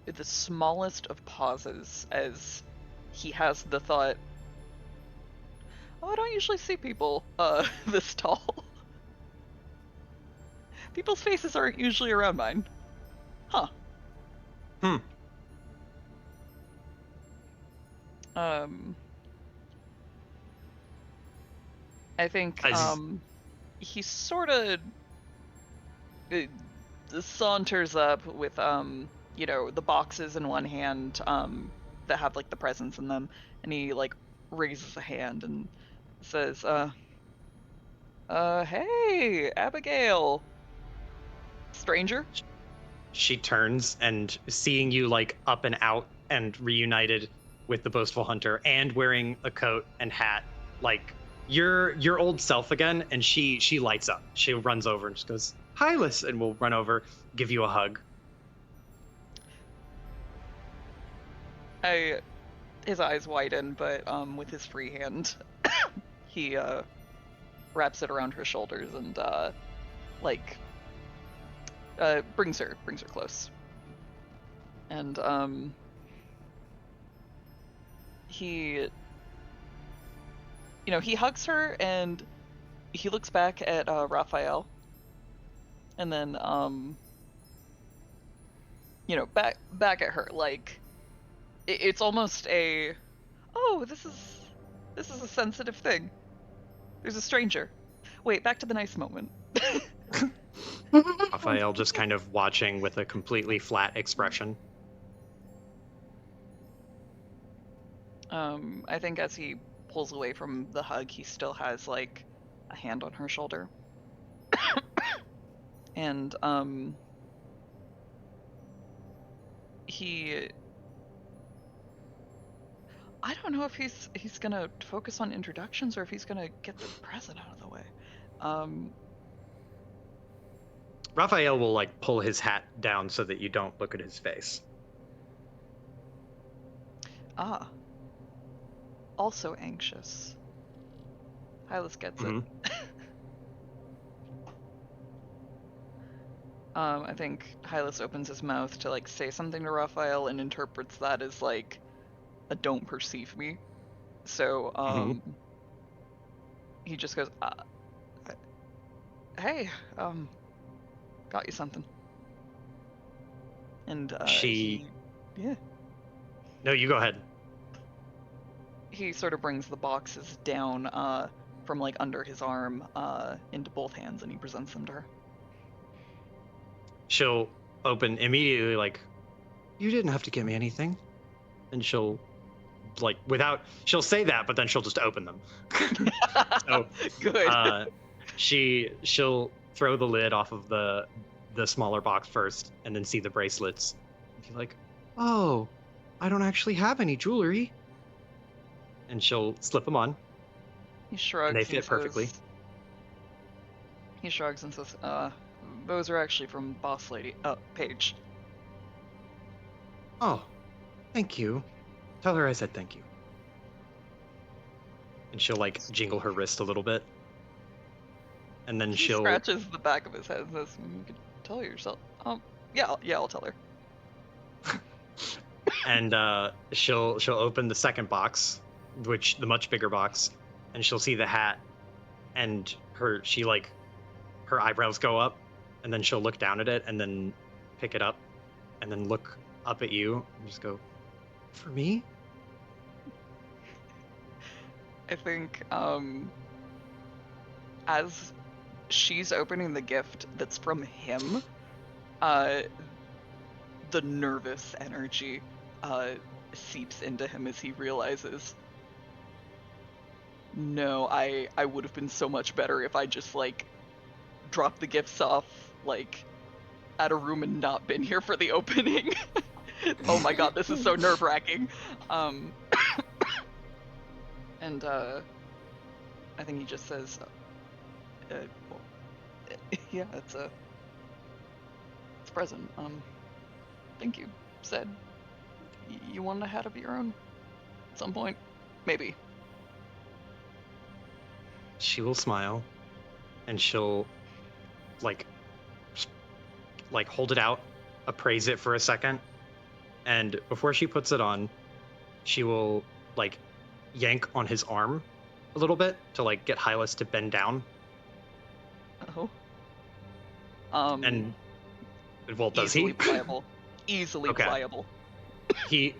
the smallest of pauses as he has the thought, oh, I don't usually see people this tall. People's faces aren't usually around mine. Huh. I think he sort of saunters up with you know, the boxes in one hand that have like the presents in them, and he like raises a hand and says, hey, Abigail, stranger. She turns, and seeing you like up and out and reunited with the boastful hunter and wearing a coat and hat, like you're your old self again, and she lights up. She runs over and just goes, Hylas, and we'll run over, give you a hug. His eyes widen, but with his free hand, he wraps it around her shoulders and like brings her close. And he hugs her, and he looks back at Raphael, and then back at her, like it's almost a, oh, this is a sensitive thing. There's a stranger. Wait, back to the nice moment. Raphael just kind of watching with a completely flat expression. I think as he pulls away from the hug, he still has like a hand on her shoulder. And I don't know if he's gonna focus on introductions or if he's gonna get the present out of the way. Raphael will like pull his hat down so that you don't look at his face. Also anxious. Hylas gets it. I think Hylas opens his mouth to like say something to Raphael and interprets that as like a don't perceive me. So he just goes, hey, got you something. And yeah. No, you go ahead. He sort of brings the boxes down from like under his arm into both hands, and he presents them to her. She'll open immediately, like, you didn't have to get me anything. And she'll like she'll say that, but then she'll just open them. So good. She'll throw the lid off of the smaller box first, and then see the bracelets and be like, oh, I don't actually have any jewelry. And she'll slip them on. He shrugs. And they fit perfectly. He shrugs and says, those are actually from Boss Lady, Paige. Oh, thank you. Tell her I said thank you. And she'll like jingle her wrist a little bit. And then He she'll scratches the back of his head and says, you could tell her yourself. Yeah, I'll tell her. and she'll open the second box, which the much bigger box, and she'll see the hat, and her eyebrows go up, and then she'll look down at it and then pick it up and then look up at you and just go, for me? I think as she's opening the gift that's from him, the nervous energy seeps into him as he realizes, no, I would have been so much better if I just like dropped the gifts off like at a room and not been here for the opening. Oh my god, this is so nerve-wracking. And I think he just says, well, yeah, it's a present. Thank you. Said you wanted a hat of your own at some point, maybe. She will smile, and she'll like hold it out, appraise it for a second, and before she puts it on, she will like yank on his arm a little bit to like get Hylas to bend down. Oh. And well, does easily he? Pliable. Easily Okay. pliable. She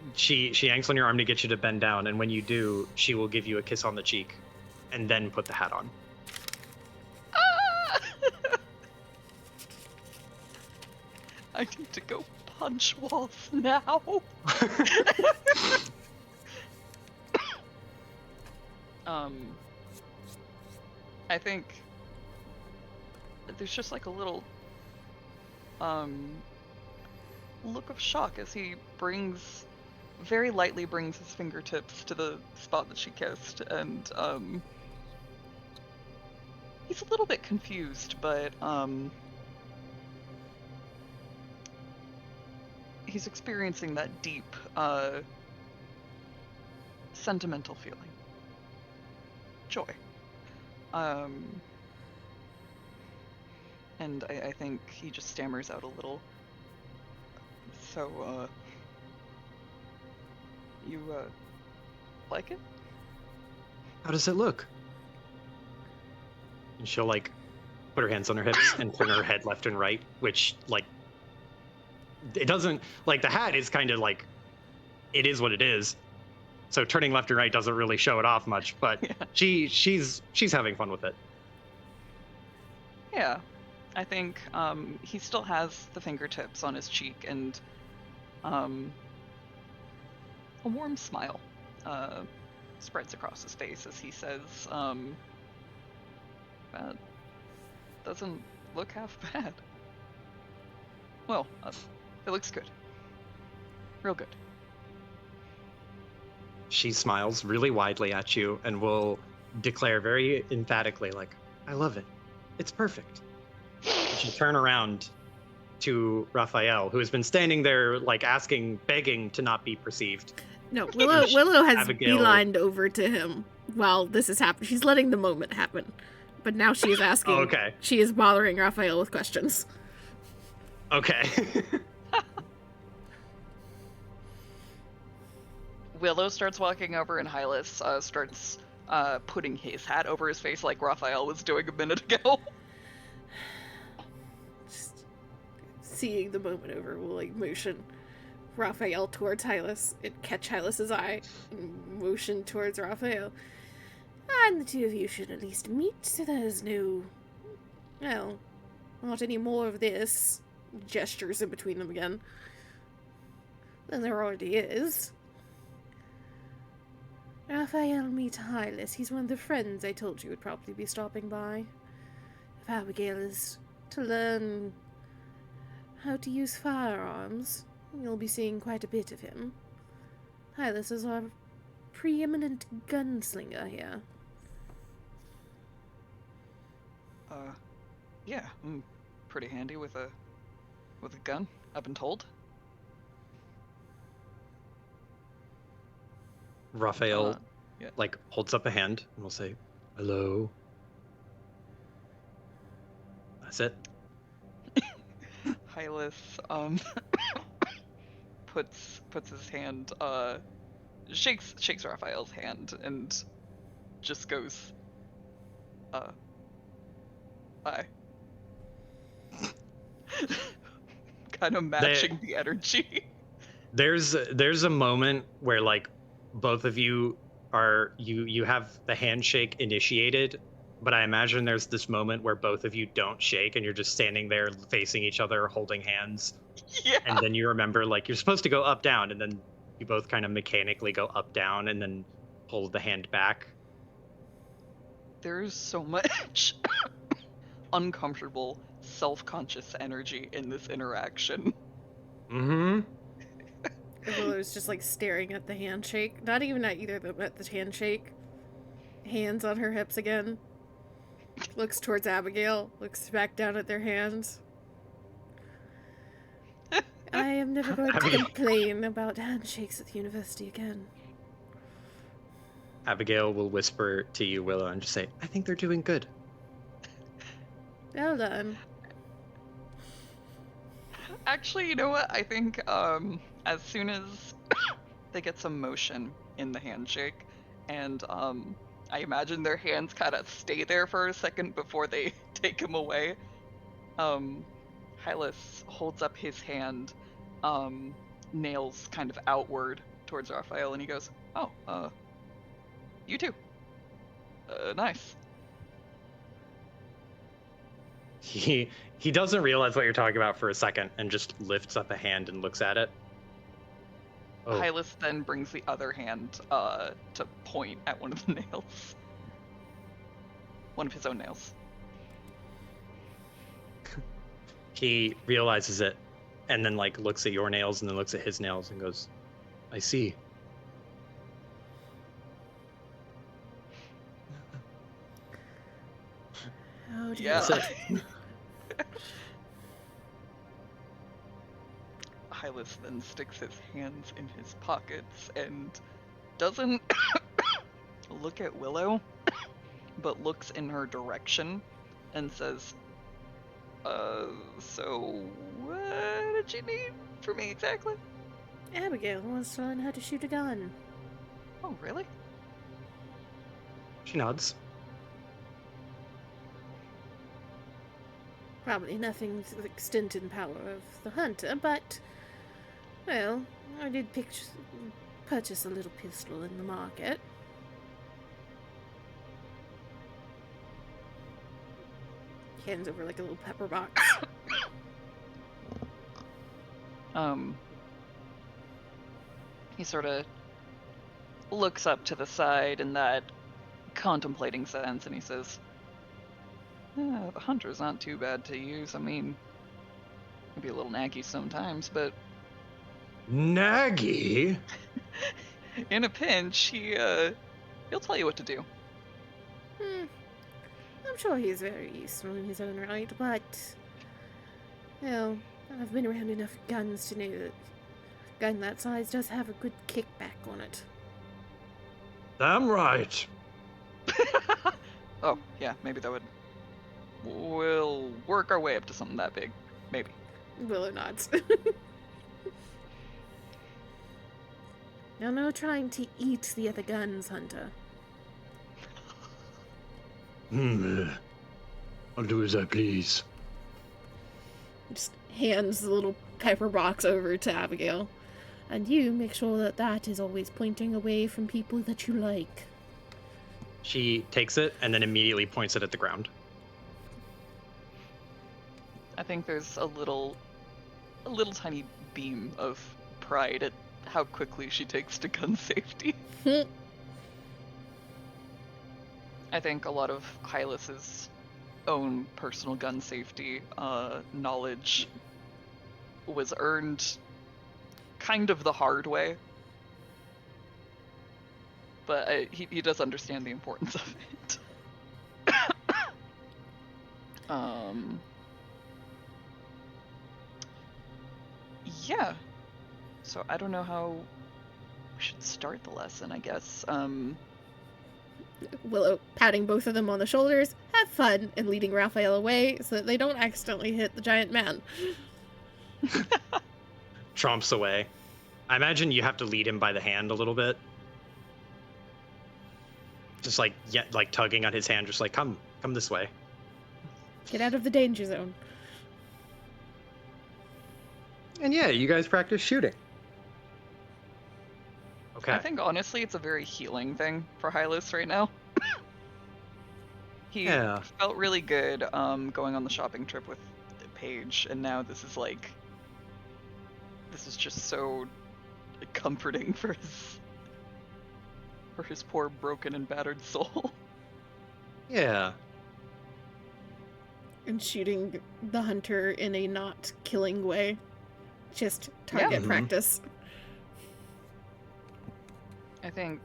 yanks on your arm to get you to bend down, and when you do, she will give you a kiss on the cheek, and then put the hat on. Ah! I need to go punch walls now. I think there's just like a little look of shock as he very lightly brings his fingertips to the spot that she kissed, and he's a little bit confused, but he's experiencing that deep sentimental feeling. Joy. And I think he just stammers out a little. So, you, like it? How does it look? And she'll like put her hands on her hips and turn her head left and right, which like it doesn't like the hat is kind of like it is what it is. So turning left and right doesn't really show it off much, but yeah. she's having fun with it. Yeah. I think he still has the fingertips on his cheek, and a warm smile spreads across his face as he says, that doesn't look half bad. Well, it looks good. Real good. She smiles really widely at you and will declare very emphatically, like, I love it. It's perfect. She'll turn around to Raphael, who has been standing there, like, begging to not be perceived. No, Willow has Abigail... beelined over to him while this is happening. She's letting the moment happen. But now she is asking. Oh, okay. She is bothering Raphael with questions. Okay. Willow starts walking over, and Hylas starts putting his hat over his face like Raphael was doing a minute ago. Just seeing the moment over will like motion Raphael towards Hylas and catch Hylas's eye and motion towards Raphael. And the two of you should at least meet, so there's no, well, not any more of this. Gestures in between them again. Than there already is. Raphael, meet Hylas. He's one of the friends I told you would probably be stopping by. If Abigail is to learn how to use firearms, you'll be seeing quite a bit of him. Hylas is our preeminent gunslinger here. Yeah, I'm pretty handy with a gun, I've been told. Raphael, like, holds up a hand and will say, hello. That's it. Hylas, puts his hand, shakes Raphael's hand and just goes, bye. Kind of matching the energy. There's a moment where like both of you are you have the handshake initiated, but I imagine there's this moment where both of you don't shake and you're just standing there facing each other holding hands. Yeah. And then you remember like you're supposed to go up down, and then you both kind of mechanically go up down and then pull the hand back. There's so much uncomfortable, self-conscious energy in this interaction. Mm-hmm. Willow's just like staring at the handshake. Not even at either of them, at the handshake. hands on her hips again. Looks towards Abigail. Looks back down at their hands. I am never going to complain about handshakes at the university again. Abigail will whisper to you, Willow, and just say, I think they're doing good. Well done. Actually, you know what? I think as soon as they get some motion in the handshake, and I imagine their hands kind of stay there for a second before they take him away, Hylas holds up his hand, nails kind of outward towards Raphael, and he goes, oh, you too. Nice. He doesn't realize what you're talking about for a second and just lifts up a hand and looks at it. Oh. Hylas then brings the other hand to point at one of the nails. One of his own nails. He realizes it and then like looks at your nails and then looks at his nails and goes, I see. Oh, yeah. Hylas then sticks his hands in his pockets and doesn't look at Willow, but looks in her direction and says, so what did you need from me exactly? Abigail wants to learn how to shoot a gun. Oh, really? She nods. Probably nothing to the extent and power of the hunter, but, well, I did purchase a little pistol in the market. Hands over like a little pepper box. He sort of looks up to the side in that contemplating sense, and he says, the hunter's not too bad to use. I mean, maybe a little naggy sometimes, but... Naggy? In a pinch, he'll tell you what to do. I'm sure he's very useful in his own right, but... Well, I've been around enough guns to know that a gun that size does have a good kickback on it. Damn right. Oh, yeah, maybe that would... We'll work our way up to something that big. Maybe. Willow nods. Now, no trying to eat the other guns, Hunter. I'll do as I please. Just hands the little pepper box over to Abigail. And you make sure that that is always pointing away from people that you like. She takes it and then immediately points it at the ground. I think there's a little tiny beam of pride at how quickly she takes to gun safety. I think a lot of Hylas's own personal gun safety knowledge was earned kind of the hard way. But he does understand the importance of it. Yeah. So I don't know how we should start the lesson, I guess. Willow patting both of them on the shoulders, have fun, and leading Raphael away so that they don't accidentally hit the giant man. Tromps away. I imagine you have to lead him by the hand a little bit. Just like tugging on his hand, just like, come this way. Get out of the danger zone. And yeah, you guys practice shooting. Okay. I think honestly it's a very healing thing for Hylas right now. He felt really good going on the shopping trip with Paige, and now this is just so comforting for his poor broken and battered soul. Yeah. And shooting the hunter in a not killing way. Just target practice. I think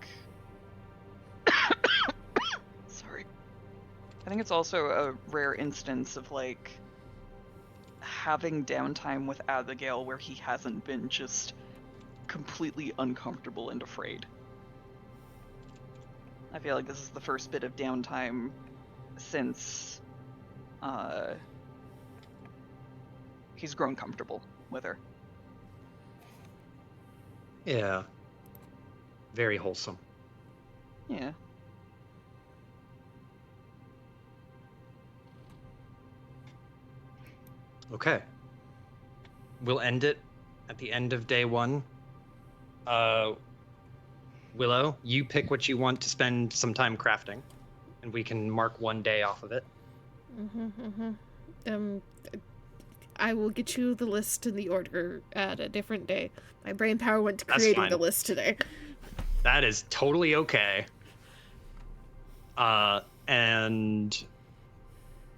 I think it's also a rare instance of, like, having downtime with Abigail where he hasn't been just completely uncomfortable and afraid. I feel like this is the first bit of downtime since he's grown comfortable with her. Yeah. Very wholesome. Yeah. Okay. We'll end it at the end of day 1. Willow, you pick what you want to spend some time crafting, and we can mark 1 day off of it. I will get you the list and the order at a different day. My brain power went to That's creating fine. the list today. That is totally okay. And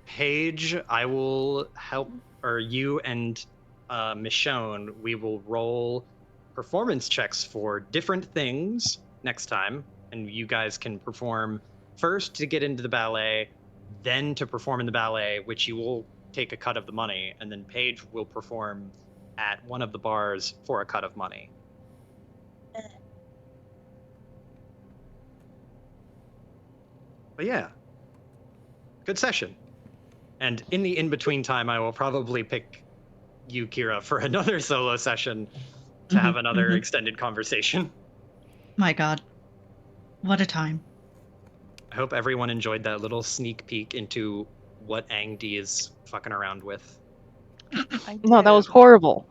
Paige, I will help, or you and Michonne, we will roll performance checks for different things next time, and you guys can perform first to get into the ballet, then to perform in the ballet, which you will take a cut of the money, and then Paige will perform at one of the bars for a cut of money. But yeah, good session. And in the in-between time, I will probably pick you, Kira, for another solo session to have another extended conversation. My God. What a time. I hope everyone enjoyed that little sneak peek into what Ang D is fucking around with. No, that was horrible.